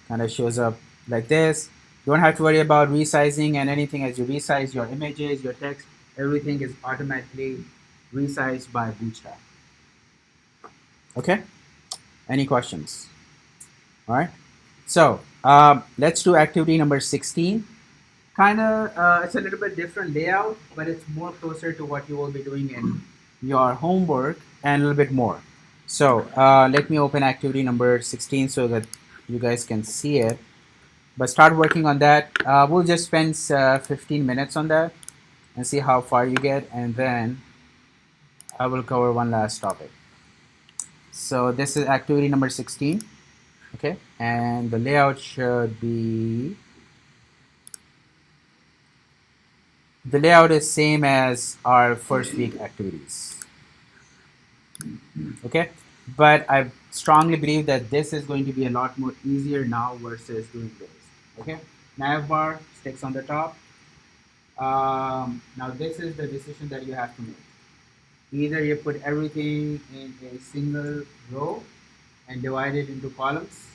kind of shows up like this. You don't have to worry about resizing and anything as you resize your images, your text, everything is automatically resized by Bootstrap. Okay, any questions? All right, so let's do activity number 16. Kind of, it's a little bit different layout, but it's more closer to what you will be doing in your homework and a little bit more. So let me open activity number 16 so that you guys can see it. But start working on that. We'll just spend 15 minutes on that and see how far you get, and then I will cover one last topic. So this is activity number 16. Okay, and the layout should be, the layout is same as our first week activities. Okay, but I strongly believe that this is going to be a lot more easier now versus doing this. Okay, nav bar sticks on the top. Now this is the decision that you have to make. Either you put everything in a single row and divide it into columns,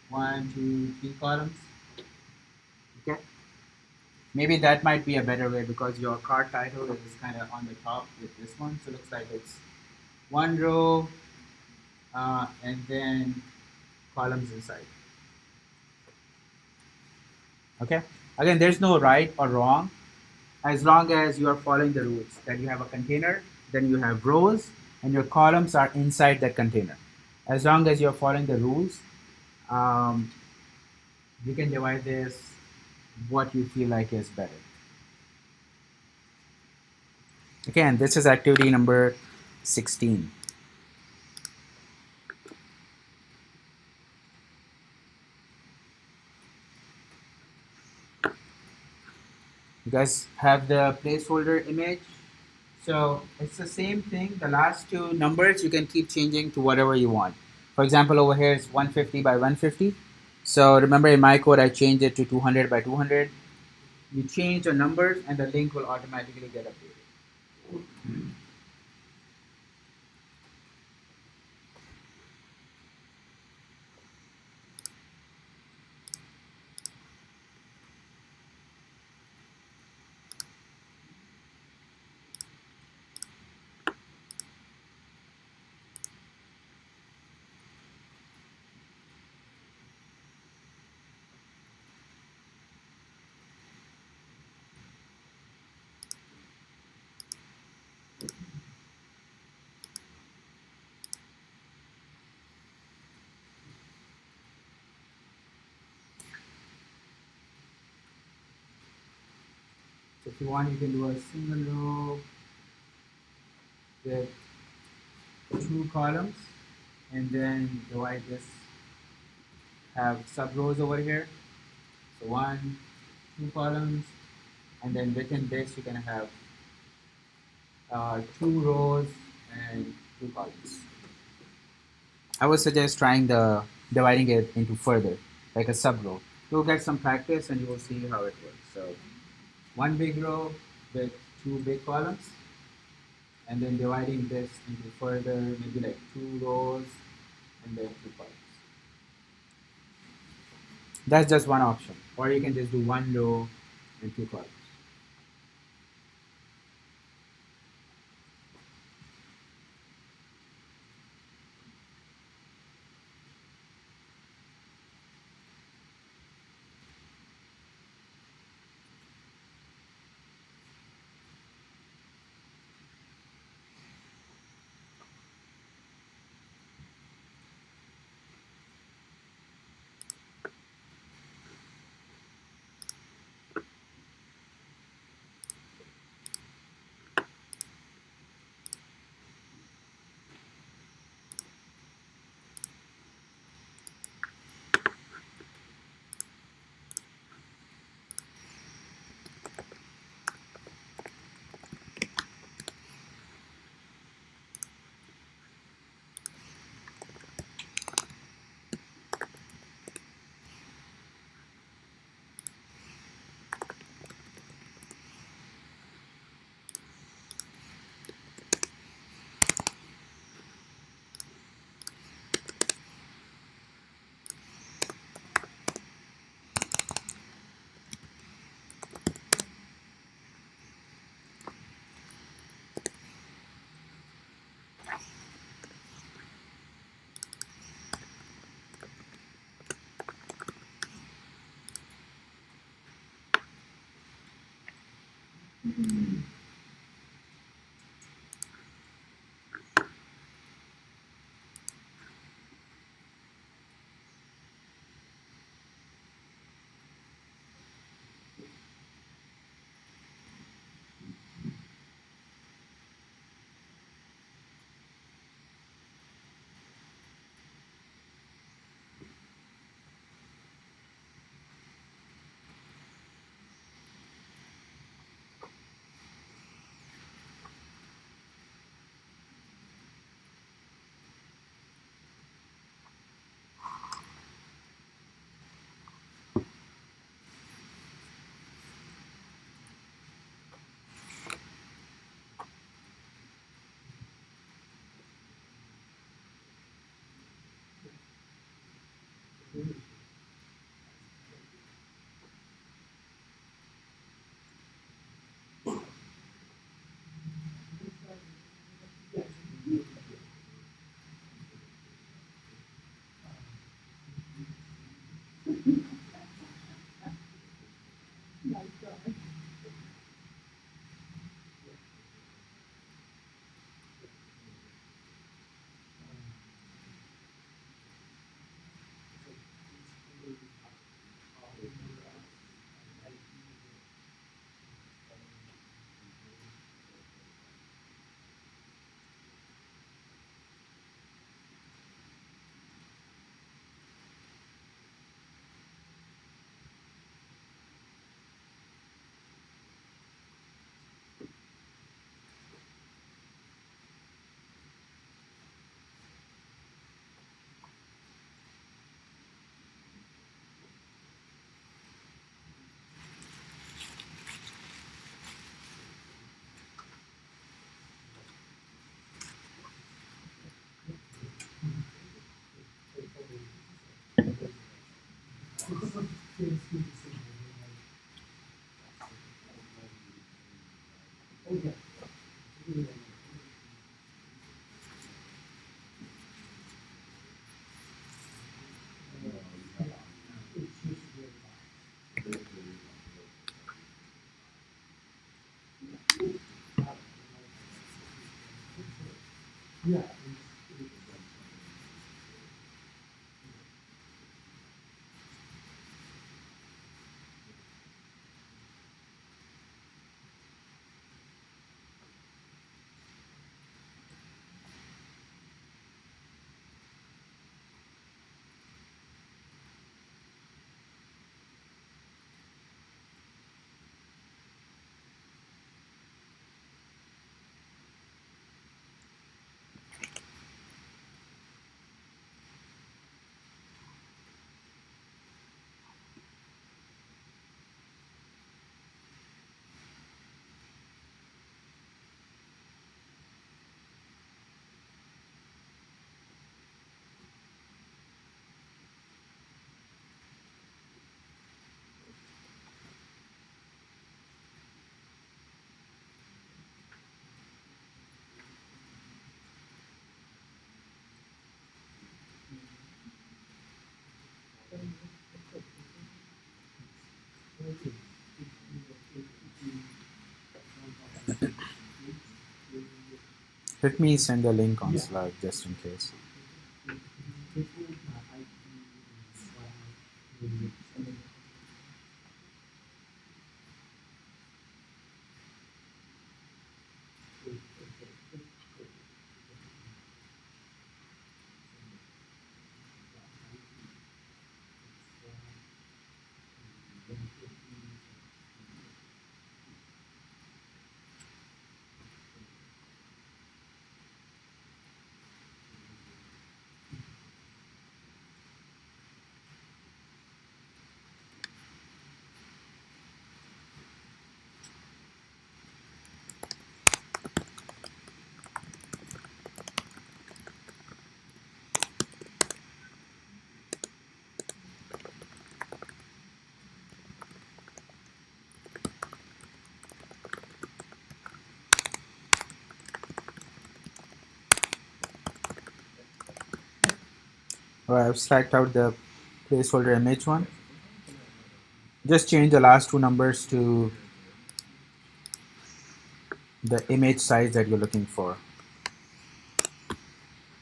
1, 2, 3 columns. Okay, maybe that might be a better way because your card title is kind of on the top with this one, so it looks like it's one row and then columns inside. Okay, again, there's no right or wrong as long as you are following the rules that you have a container, then you have rows, and your columns are inside that container. As long as you're following the rules, um, you can divide this what you feel like is better. Again, this is activity number 16. You guys have the placeholder image. So it's the same thing. The last two numbers you can keep changing to whatever you want. For example, over here is 150 by 150. So remember in my code, I changed it to 200 by 200. You change the numbers and the link will automatically get updated. So if you want, you can do a single row with 2 columns and then divide this have sub rows over here. So one, two columns, and then within this you're gonna have 2 rows and 2 columns. I would suggest trying the dividing it into further, like a sub row. You'll get some practice and you will see how it works. So one big row with 2 big columns, and then dividing this into further, maybe like 2 rows and then 2 columns. That's just one option. Or you can just do 1 row and 2 columns. Let me send the link on Slack just in case. Alright, I've slacked out the placeholder image one. Just change the last two numbers to the image size that you're looking for.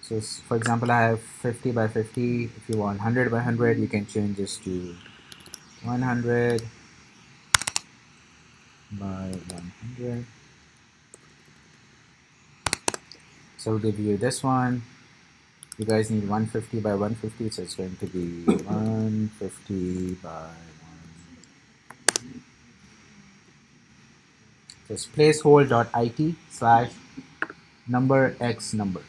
So for example, I have 50 by 50. If you want 100 by 100, you can change this to 100 by 100. So we'll give you this one. You guys need 150 by 150, so it's going to be 150 by 1. Just placehold.it slash number x number.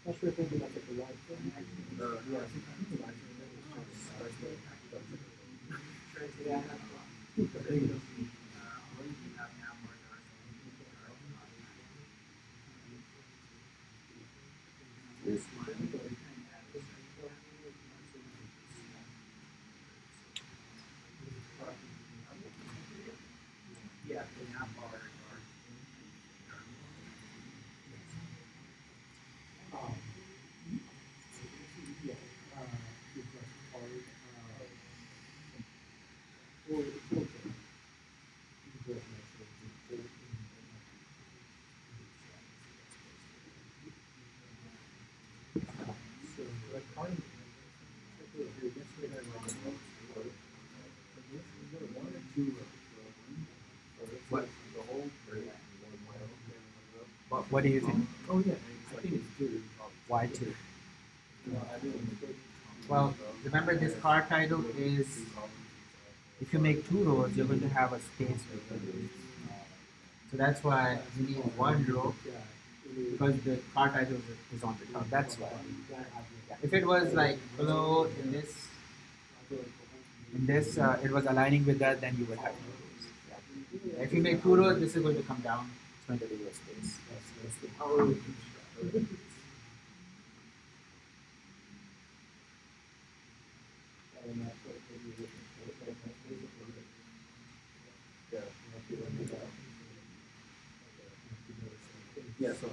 Not sure if maybe that's like the right thing.
What do you think?
Oh yeah, I think it's two.
Why two? Well, remember this card title is, if you make two rows, you're going to have a space between rows. So that's why you need one row, because the card title is on the top. That's why. If it was like below it was aligning with that, then you would have two rows. If you make two rows, this is going to come down. It's going to be your space. That's the power of
Yeah, so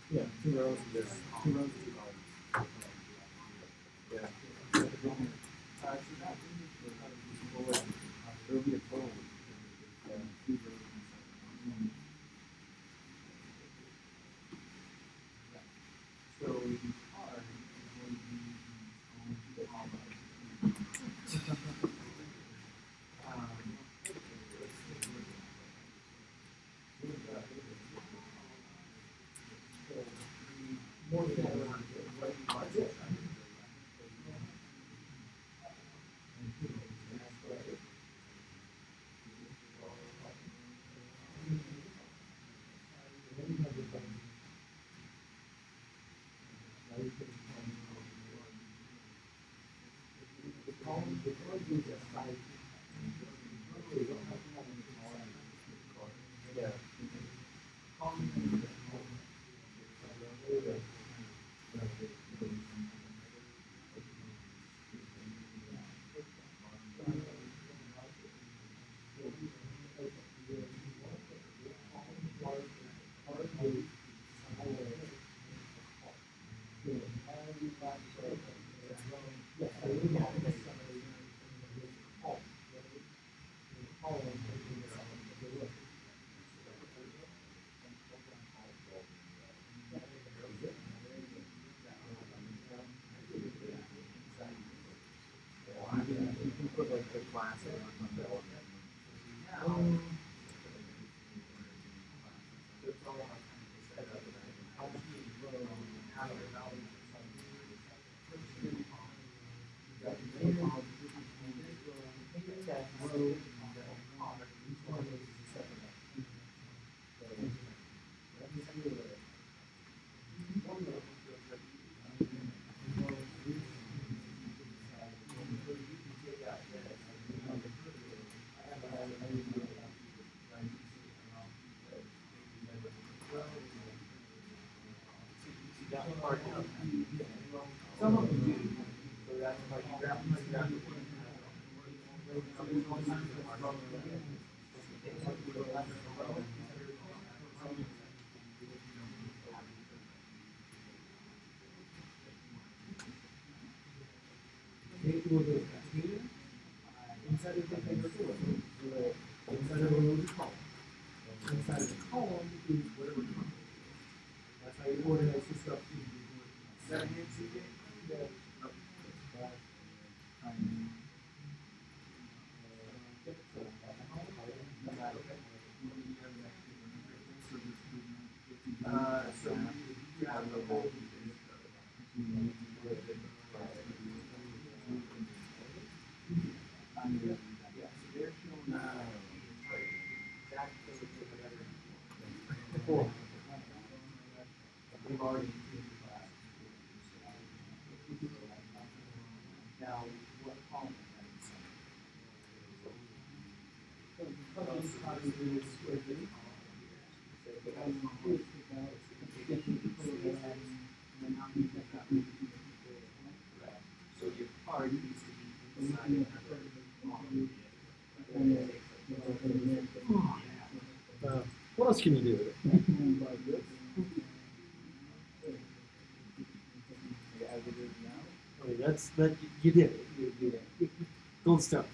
Yeah, 2 rows of this, 2 rows, 2 columns. Yeah. So that there'll be a total. Yeah, 2 rows. So the card is going to be on the column. More than that, yeah. You can put like the classic on that one. Some of them do. So that's why you grab them. Maybe we'll do a container inside of the container. Inside of the column. Inside of the column is whatever comes. That's how you organize the stuff. Is that hands again? Yeah. So you have the whole. Yeah, so they're showing exactly before. We've already now what column? So your card needs to be inside what else can you do with it? Okay, that's that you did it. You did it. Gold star.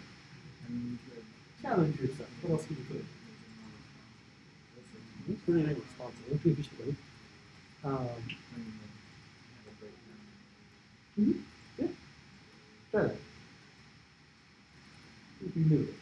Challenge yourself. What else can you put? It's pretty nice responsible. Interesting. Yeah. Try that. If you knew it.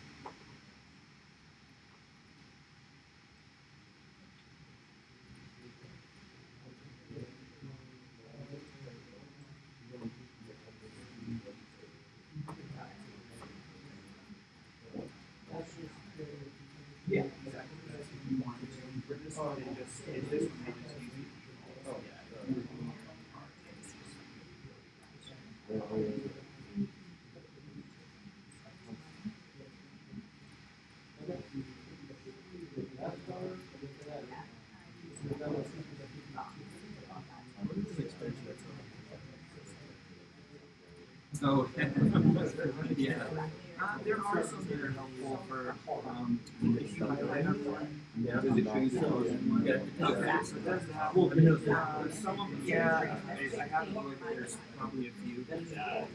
Yeah, exactly. That's if you wanted to. For this one, it just it this one they just use it. Oh
Oh, yeah. There are some that are helpful for if you highlight on one, does it show you the chosen one? Okay, so it does that. Some of them, yeah, I have looked. There's probably a few that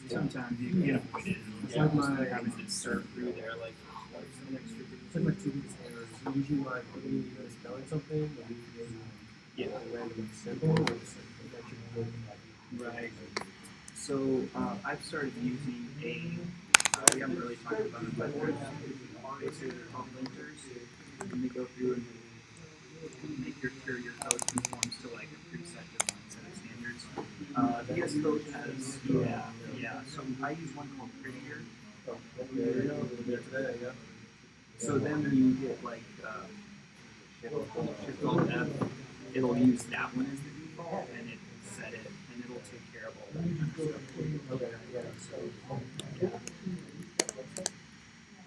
sometimes you can avoid it. It's like my having to surf through there, like some extra things.
It's like my two weeks errors. So usually like when you misspelling something, like
Yeah.
a random symbol or just like that you put like
Right. So I've started using we haven't really talked about it, but there's basically they're called linters, and they go through and make your code conforms to like a preset design set of standards. VS Code has yeah. So I use one called Prettier. So then when you get like Shift Alt F, it'll use that one as the default, and it set it, and it'll take care of all that kind of stuff.
okay, yeah. So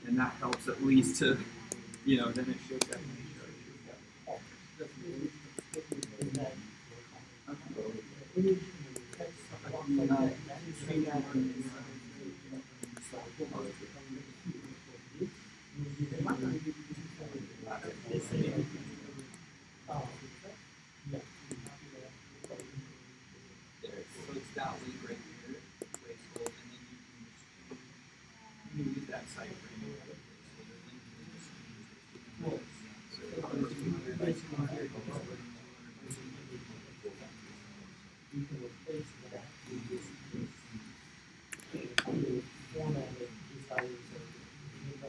And that helps at least to, then it should definitely show you. So it's that link right here, placeholder, and then you can use that site frame as a placeholder link, and then just change it. So if it was 200 by 200, you can put in 200 by 200.
you can replace that with this formatted decided so you can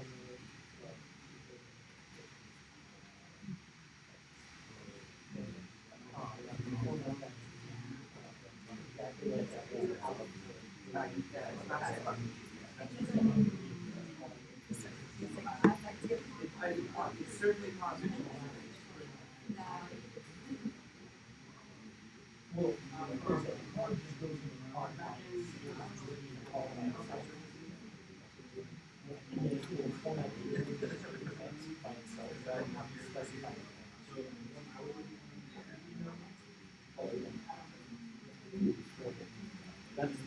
It's certainly positive.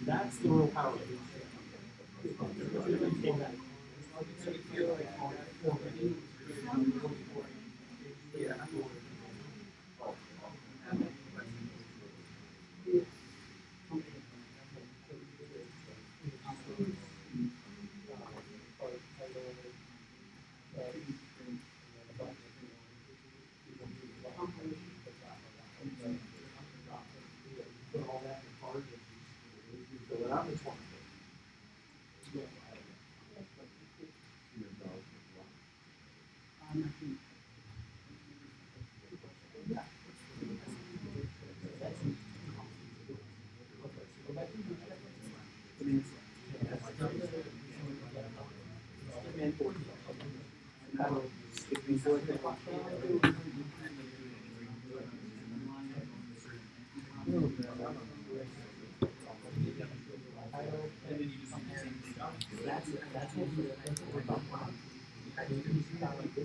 That's the real power.
Yeah.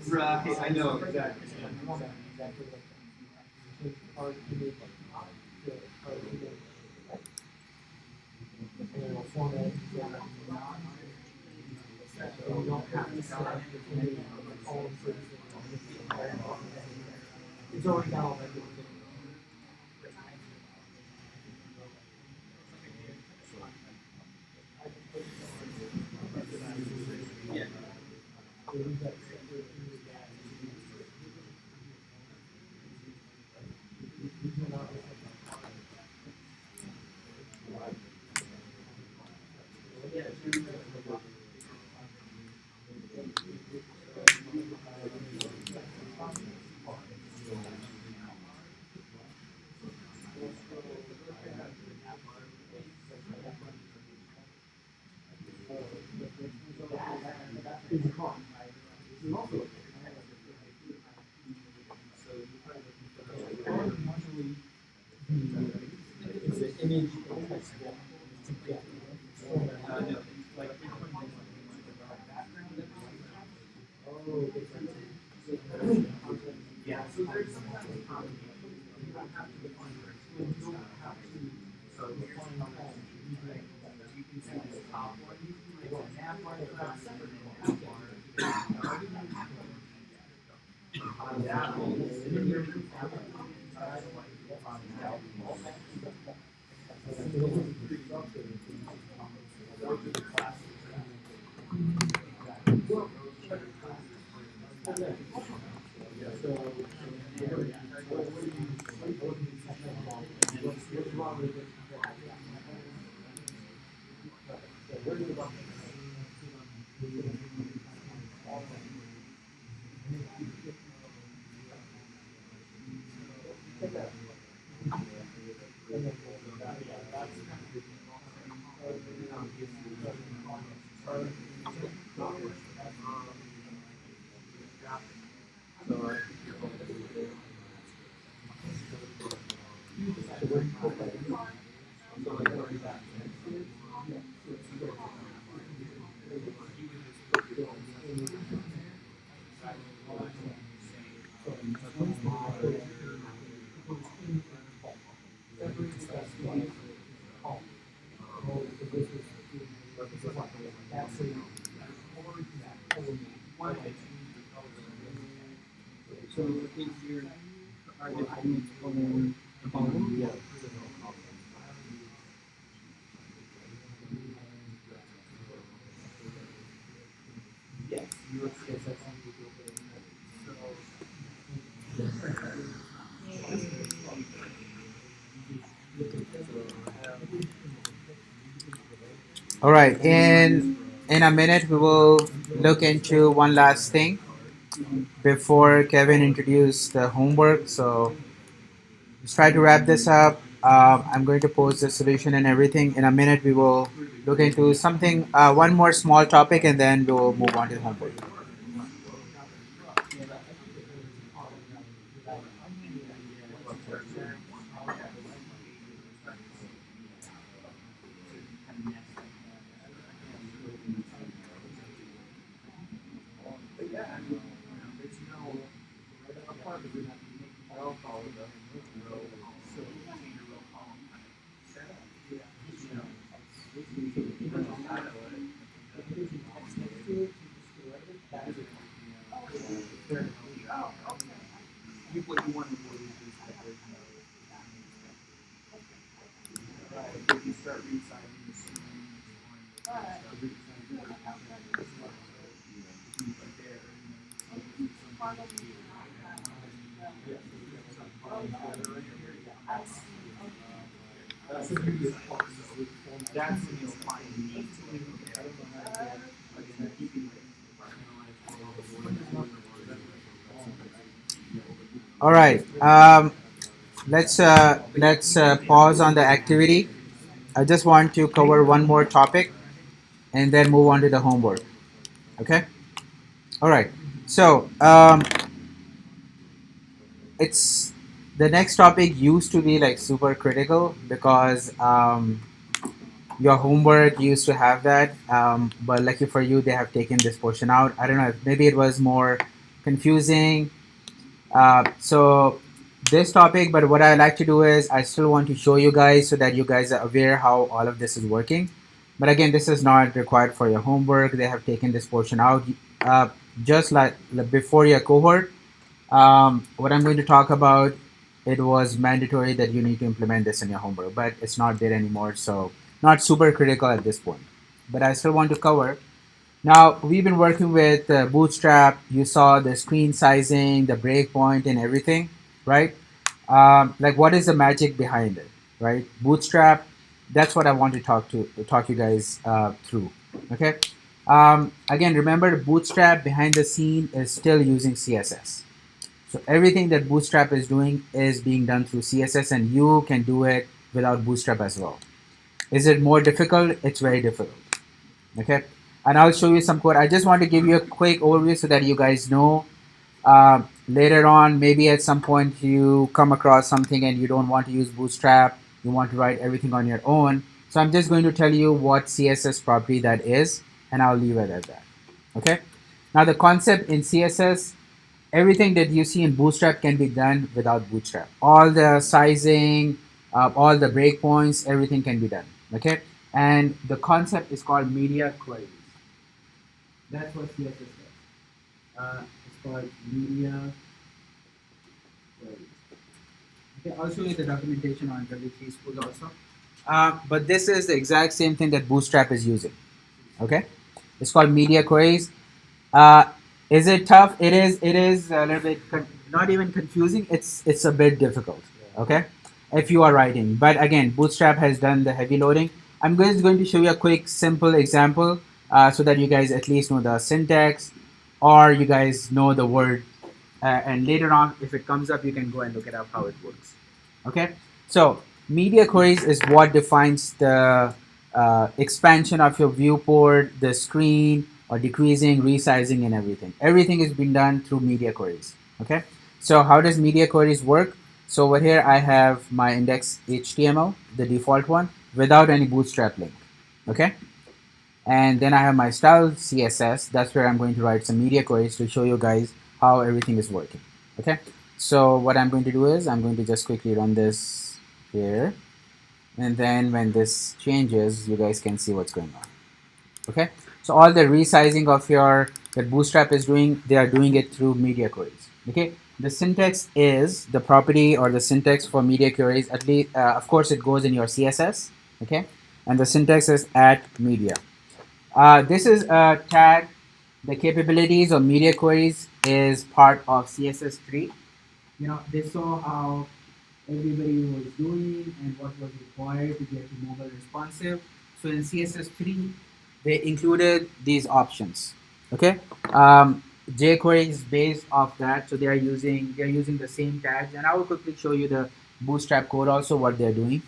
Right, I know exactly.
It's already got all that. It's an image and text together.
No, like yeah, so there's sometimes you don't have to define so you're you can see this top one. It's a navbar class and a navbar. That one is similar to
So is your target audience for home?
yes, your CSS.
All right. In a minute, we will look into one last thing before Kevin introduced the homework. So let's try to wrap this up. I'm going to post the solution and everything. In a minute, we will look into something, one more small topic, and then we will move on to the homework. All right. Let's pause on the activity. I just want to cover one more topic and then move on to the homework. Okay. All right. So it's the next topic used to be like super critical because your homework used to have that, but lucky for you, they have taken this portion out. I don't know. Maybe it was more confusing. So this topic, but what I like to do is I still want to show you guys so that you guys are aware how all of this is working. But again, this is not required for your homework. They have taken this portion out. Uh, just like before your cohort, what I'm going to talk about, it was mandatory that you need to implement this in your homework, but it's not there anymore. So not super critical at this point. But I still want to cover now, we've been working with Bootstrap. You saw the screen sizing, the breakpoint, and everything, right? Like, what is the magic behind it, right? Bootstrap. That's what I want to talk you guys through. Okay. Again, remember, Bootstrap behind the scene is still using CSS. So everything that Bootstrap is doing is being done through CSS, and you can do it without Bootstrap as well. Is it more difficult? It's very difficult. Okay, and I'll show you some code. I just want to give you a quick overview so that you guys know. Later on, maybe at some point you come across something and you don't want to use Bootstrap, you want to write everything on your own. So I'm just going to tell you what CSS property that is, and I'll leave it at that. Okay, now the concept in CSS, everything that you see in Bootstrap can be done without Bootstrap. All the sizing, all the breakpoints, everything can be done. Okay, and the concept is called media queries. That's what CSS does. It's called media queries. Okay, I'll show you the documentation on W3 School also. But this is the exact same thing that Bootstrap is using. Okay, it's called media queries. Uh, is it tough? It is. It is a little bit not even confusing. It's a bit difficult. Okay, if you are writing. But again, Bootstrap has done the heavy loading. I'm just going to show you a quick, simple example so that you guys at least know the syntax, or you guys know the word, and later on, if it comes up, you can go and look it up how it works. Okay, so media queries is what defines the expansion of your viewport, the screen, or decreasing, resizing, and everything. Everything is being done through media queries. Okay, so how does media queries work? So over here I have my index HTML, the default one, without any bootstrap link. Okay, and then I have my style CSS. That's where I'm going to write some media queries to show you guys how everything is working. Okay, so what I'm going to do is I'm going to just quickly run this here, and then when this changes, you guys can see what's going on. Okay, so all the resizing of your that Bootstrap is doing, they are doing it through media queries. Okay, the syntax is the property or the syntax for media queries. At least, of course, it goes in your CSS. Okay, and the syntax is at media. This is a tag. The capabilities of media queries is part of CSS3. You know, they saw how everybody was doing and what was required to get to mobile responsive. So in CSS3, they included these options. Okay, jQuery is based off that, so they're using the same tags, and I will quickly show you the Bootstrap code also what they're doing.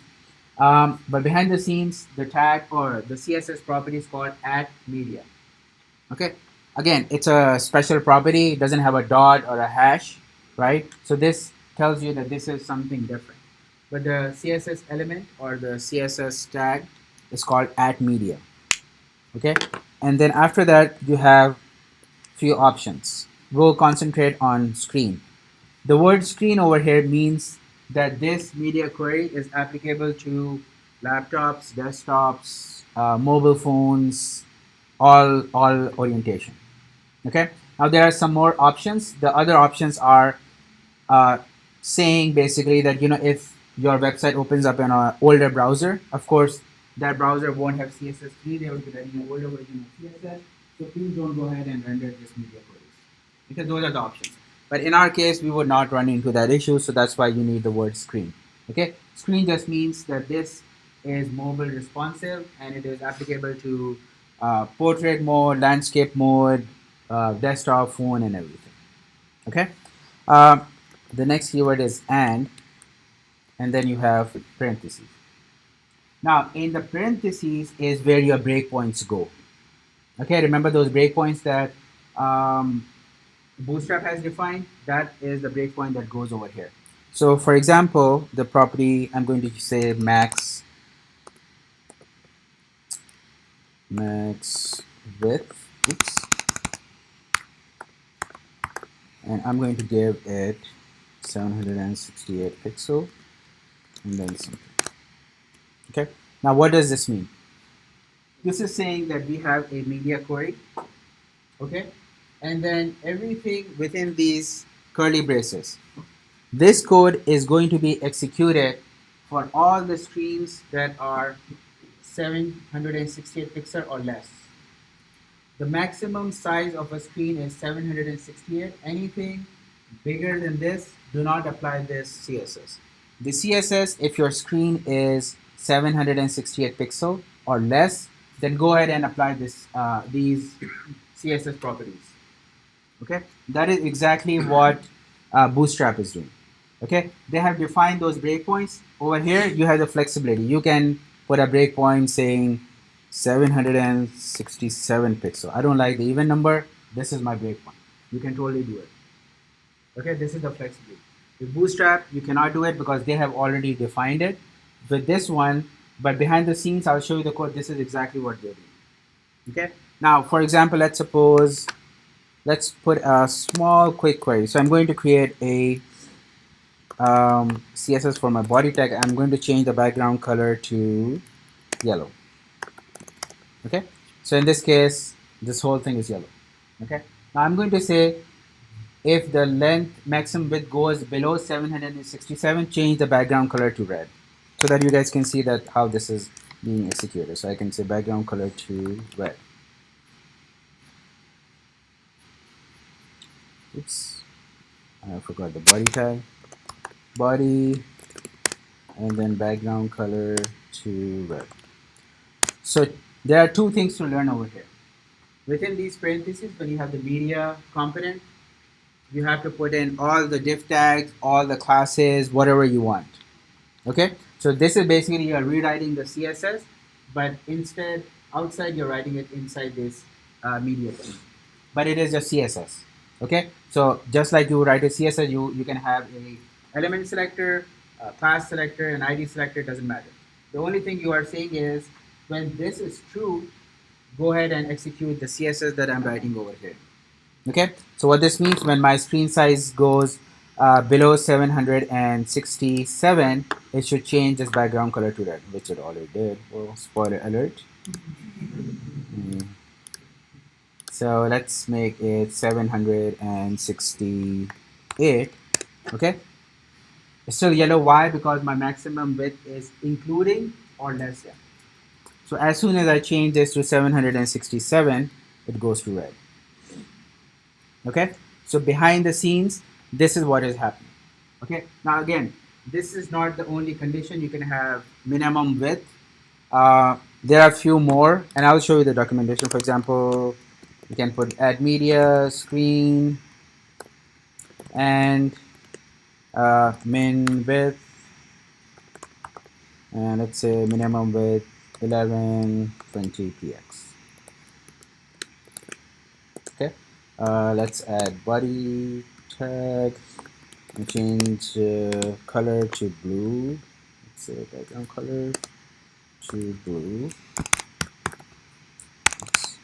But behind the scenes, the tag or the CSS property is called at media. Okay. Again, it's a special property. It doesn't have a dot or a hash, right? So this tells you that this is something different. But the CSS element or the CSS tag is called at media. Okay. And then after that, you have few options. We'll concentrate on screen. The word screen over here means that this media query is applicable to laptops, desktops, mobile phones, all orientation. Okay. Now there are some more options. The other options are uh, saying basically that if your website opens up in an older browser, of course that browser won't have CSS3. They will be running an older version of CSS. So please don't go ahead and render this media queries because those are the options. But in our case, we would not run into that issue, so that's why you need the word screen. Okay, screen just means that this is mobile responsive and it is applicable to portrait mode, landscape mode, desktop, phone, and everything. Okay. Uh, the next keyword is and then you have parentheses. Now, in the parentheses is where your breakpoints go. Okay, remember those breakpoints that Bootstrap has defined? That is the breakpoint that goes over here. So, for example, the property I'm going to say max width, oops, and I'm going to give it 768 pixel and then something. Okay. Now, what does this mean? This is saying that we have a media query, okay, and then everything within these curly braces. This code is going to be executed for all the screens that are 768 pixel or less. The maximum size of a screen is 768. Anything bigger than this, do not apply this CSS. The CSS, if your screen is 768 pixel or less, then go ahead and apply these CSS properties. Okay, that is exactly what Bootstrap is doing. Okay, they have defined those breakpoints. Over here, you have the flexibility. You can put a breakpoint saying 767 pixel. I don't like the even number. This is my breakpoint. You can totally do it. Okay, this is the flexibility. With Bootstrap, you cannot do it because they have already defined it. With this one, but behind the scenes, I'll show you the code. This is exactly what they're doing. Okay. Now, for example, let's put a small quick query. So I'm going to create a CSS for my body tag. I'm going to change the background color to yellow. Okay, so in this case, this whole thing is yellow. Okay, now I'm going to say if the length maximum width goes below 767, change the background color to red, so that you guys can see that how this is being executed. So I can say background color to red. Oops, I forgot the body tag. Body, and then background color to red. So there are two things to learn over here. Within these parentheses, when you have the media component, you have to put in all the div tags, all the classes, whatever you want. Okay, so this is basically you're rewriting the CSS, but instead outside you're writing it inside this media thing. But it is just CSS. Okay, so just like you write a CSS, you can have a element selector, a class selector, an ID selector. Doesn't matter. The only thing you are saying is when this is true, go ahead and execute the CSS that I'm writing over here. Okay, so what this means, when my screen size goes below 767, it should change this background color to red, which it already did. Well, spoiler alert. Mm. So let's make it 768. Okay, it's still yellow. Why? Because my maximum width is including or less than. So as soon as I change this to 767, it goes to red. Okay, so behind the scenes, this is what is happening. Okay, now again, this is not the only condition. You can have minimum width. There are a few more, and I'll show you the documentation. For example, you can put add media, screen, and min width, and let's say minimum width 1120 px. Okay, let's add body tag and change color to blue. Let's say background color to blue. Oops.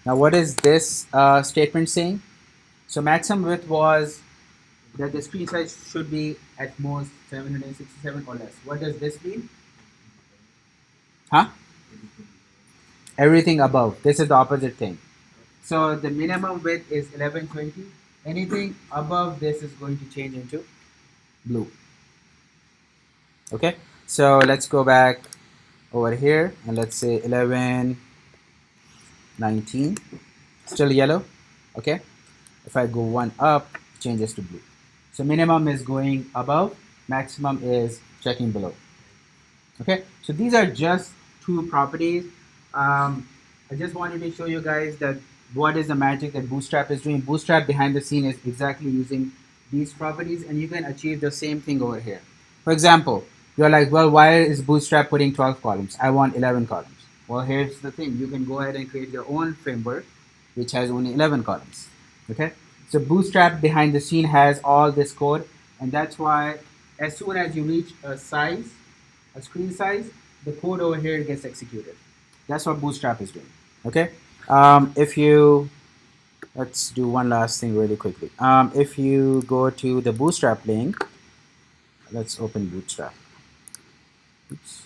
Now, what is this statement saying? So maximum width was that the screen size should be at most 767 or less. What does this mean? Huh? Everything above. This is the opposite thing. So the minimum width is 1120. Anything above this is going to change into blue. Okay. So let's go back over here and let's say 1119. Still yellow. Okay. If I go one up, it changes to blue. So minimum is going above, maximum is checking below. Okay, so these are just two properties. I just wanted to show you guys that what is the magic that Bootstrap is doing. Bootstrap behind the scene is exactly using these properties, and you can achieve the same thing over here. For example, you're like, well, why is Bootstrap putting 12 columns? I want 11 columns. Well, here's the thing. You can go ahead and create your own framework, which has only 11 columns. Okay, so Bootstrap behind the scene has all this code, and that's why as soon as you reach a screen size, the code over here gets executed. That's what Bootstrap is doing. Okay. If you Let's do one last thing really quickly. If you go to the Bootstrap link, let's open Bootstrap. Oops.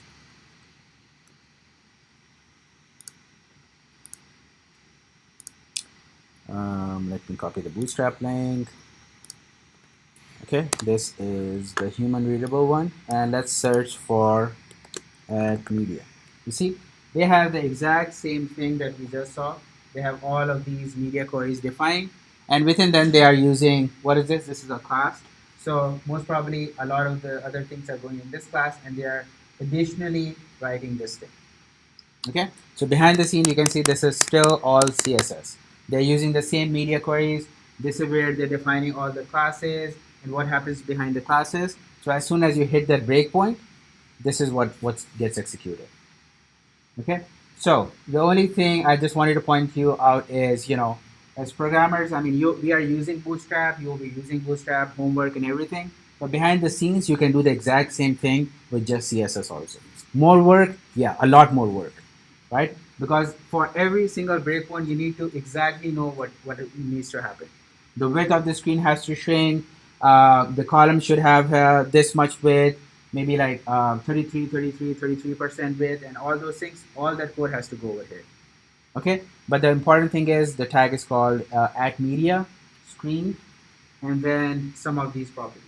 Let me copy the Bootstrap link. Okay, this is the human readable one, and let's search for media. You see, they have the exact same thing that we just saw. They have all of these media queries defined, and within them they are using, what is this? This is a class. So most probably a lot of the other things are going in this class, and they are additionally writing this thing. Okay, so behind the scene you can see this is still all CSS. They're using the same media queries. This is where they're defining all the classes and what happens behind the classes. So as soon as you hit that breakpoint, this is what gets executed. Okay, so the only thing I just wanted to point you out is, as programmers, I mean, we are using Bootstrap, you'll be using Bootstrap homework and everything, but behind the scenes you can do the exact same thing with just CSS also. More work, yeah, a lot more work, right? Because for every single breakpoint you need to exactly know what needs to happen. The width of the screen has to shrink. The column should have this much width, maybe like 33% width, and all those things. All that code has to go over here. Okay, but the important thing is the tag is called at media screen, and then some of these properties.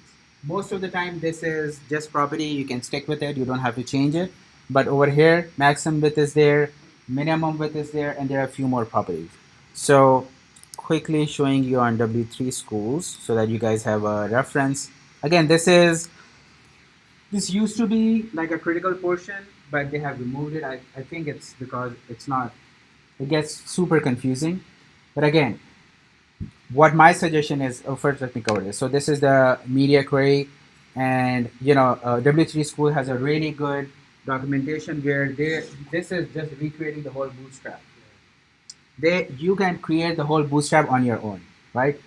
Most of the time, this is just property. You can stick with it. You don't have to change it. But over here, maximum width is there, minimum width is there, and there are a few more properties. So quickly showing you on W3 schools so that you guys have a reference. Again, this used to be like a critical portion, but they have removed it. I think it's because it's not, it gets super confusing. But again, what my suggestion is, oh, first let me cover this. So this is the media query, and W3 School has a really good documentation where this is just recreating the whole bootstrap. You can create the whole bootstrap on your own, right?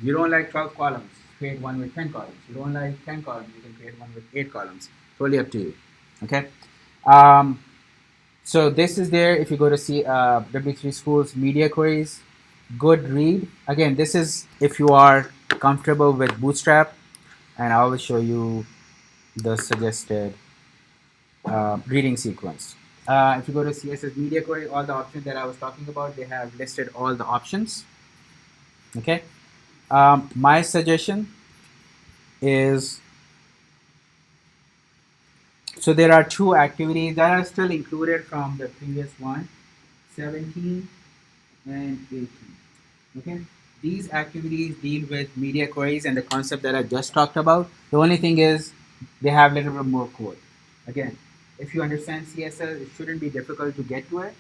You don't like 12 columns, create one with 10 columns. You don't like 10 columns, you can create one with 8 columns. Totally up to you. Okay. Um, so this is there. If you go to see W3 Schools media queries, good read. Again, this is if you are comfortable with Bootstrap, and I will show you the suggested reading sequence. If you go to CSS media query, all the options that I was talking about, they have listed all the options. Okay. My suggestion is, so there are two activities that are still included from the previous one, 17 and 18. Okay, these activities deal with media queries and the concept that I just talked about. The only thing is they have a little bit more code. Again, if you understand CSS, it shouldn't be difficult to get to it.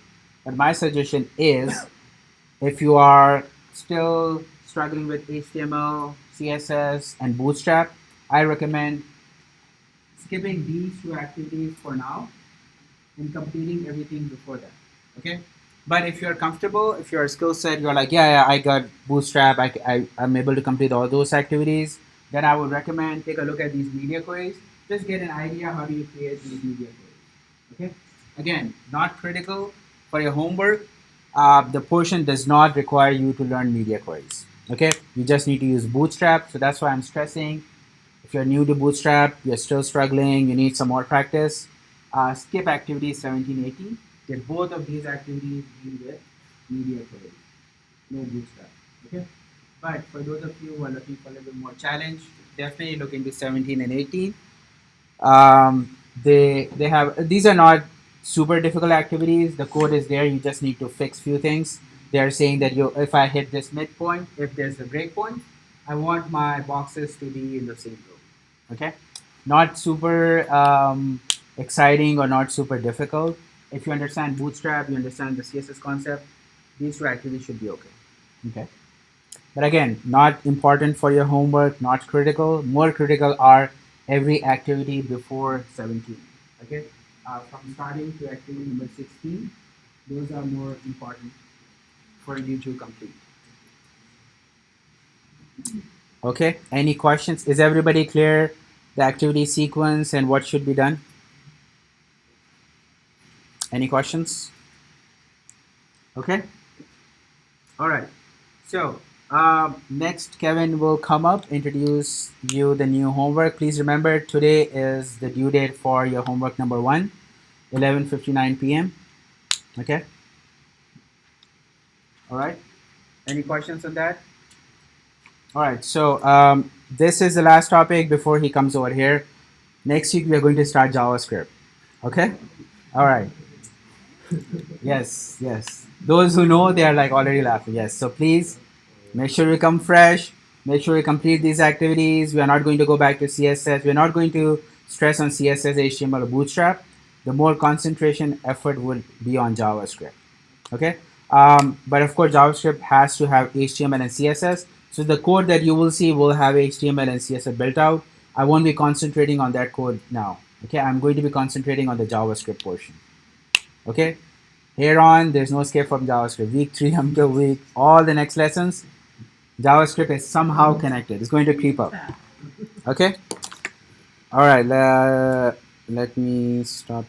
But my suggestion is, if you are still struggling with HTML, CSS, and Bootstrap, I recommend skipping these two activities for now and completing everything before that. Okay. But if you're comfortable, if your skill set, you're like, yeah, I got Bootstrap, I'm able to complete all those activities, then I would recommend take a look at these media queries. Just get an idea how do you create these media queries. Okay. Again, not critical for your homework. The portion does not require you to learn media queries. Okay. You just need to use Bootstrap. So that's why I'm stressing, if you're new to Bootstrap, you're still struggling, you need some more practice, skip activities 17, 18. Get both of these activities deal with media queries, no Bootstrap. Okay. But for those of you who are looking for a little bit more challenge, definitely look into 17 and 18. They have, these are not super difficult activities. The code is there. You just need to fix few things. They are saying that if I hit this midpoint, if there's a breakpoint, I want my boxes to be in the same row. Okay, not super exciting or not super difficult. If you understand Bootstrap, you understand the CSS concept, these two activities should be okay. Okay. But again, not important for your homework, not critical. More critical are every activity before 17. Okay, from starting to activity number 16, those are more important for you to complete. Okay, any questions? Is everybody clear the activity sequence and what should be done? Any questions? Okay, all right. So next, Kevin will come up, introduce you the new homework. Please remember, today is the due date for your homework number 1, 11:59 p.m. Okay. All right. Any questions on that? All right. So this is the last topic before he comes over here. Next week we are going to start JavaScript. Okay. All right. Yes. Yes. Those who know, they are like already laughing. Yes. So please make sure you come fresh. Make sure you complete these activities. We are not going to go back to CSS. We are not going to stress on CSS, HTML, or Bootstrap. The more concentration effort would be on JavaScript. Okay. But of course, JavaScript has to have HTML and CSS. So the code that you will see will have HTML and CSS built out. I won't be concentrating on that code now. Okay. I'm going to be concentrating on the JavaScript portion. Okay. Here on, there's no escape from JavaScript. Week 3 until week, all the next lessons, JavaScript is somehow connected. It's going to creep up. Okay. All right. Let me stop.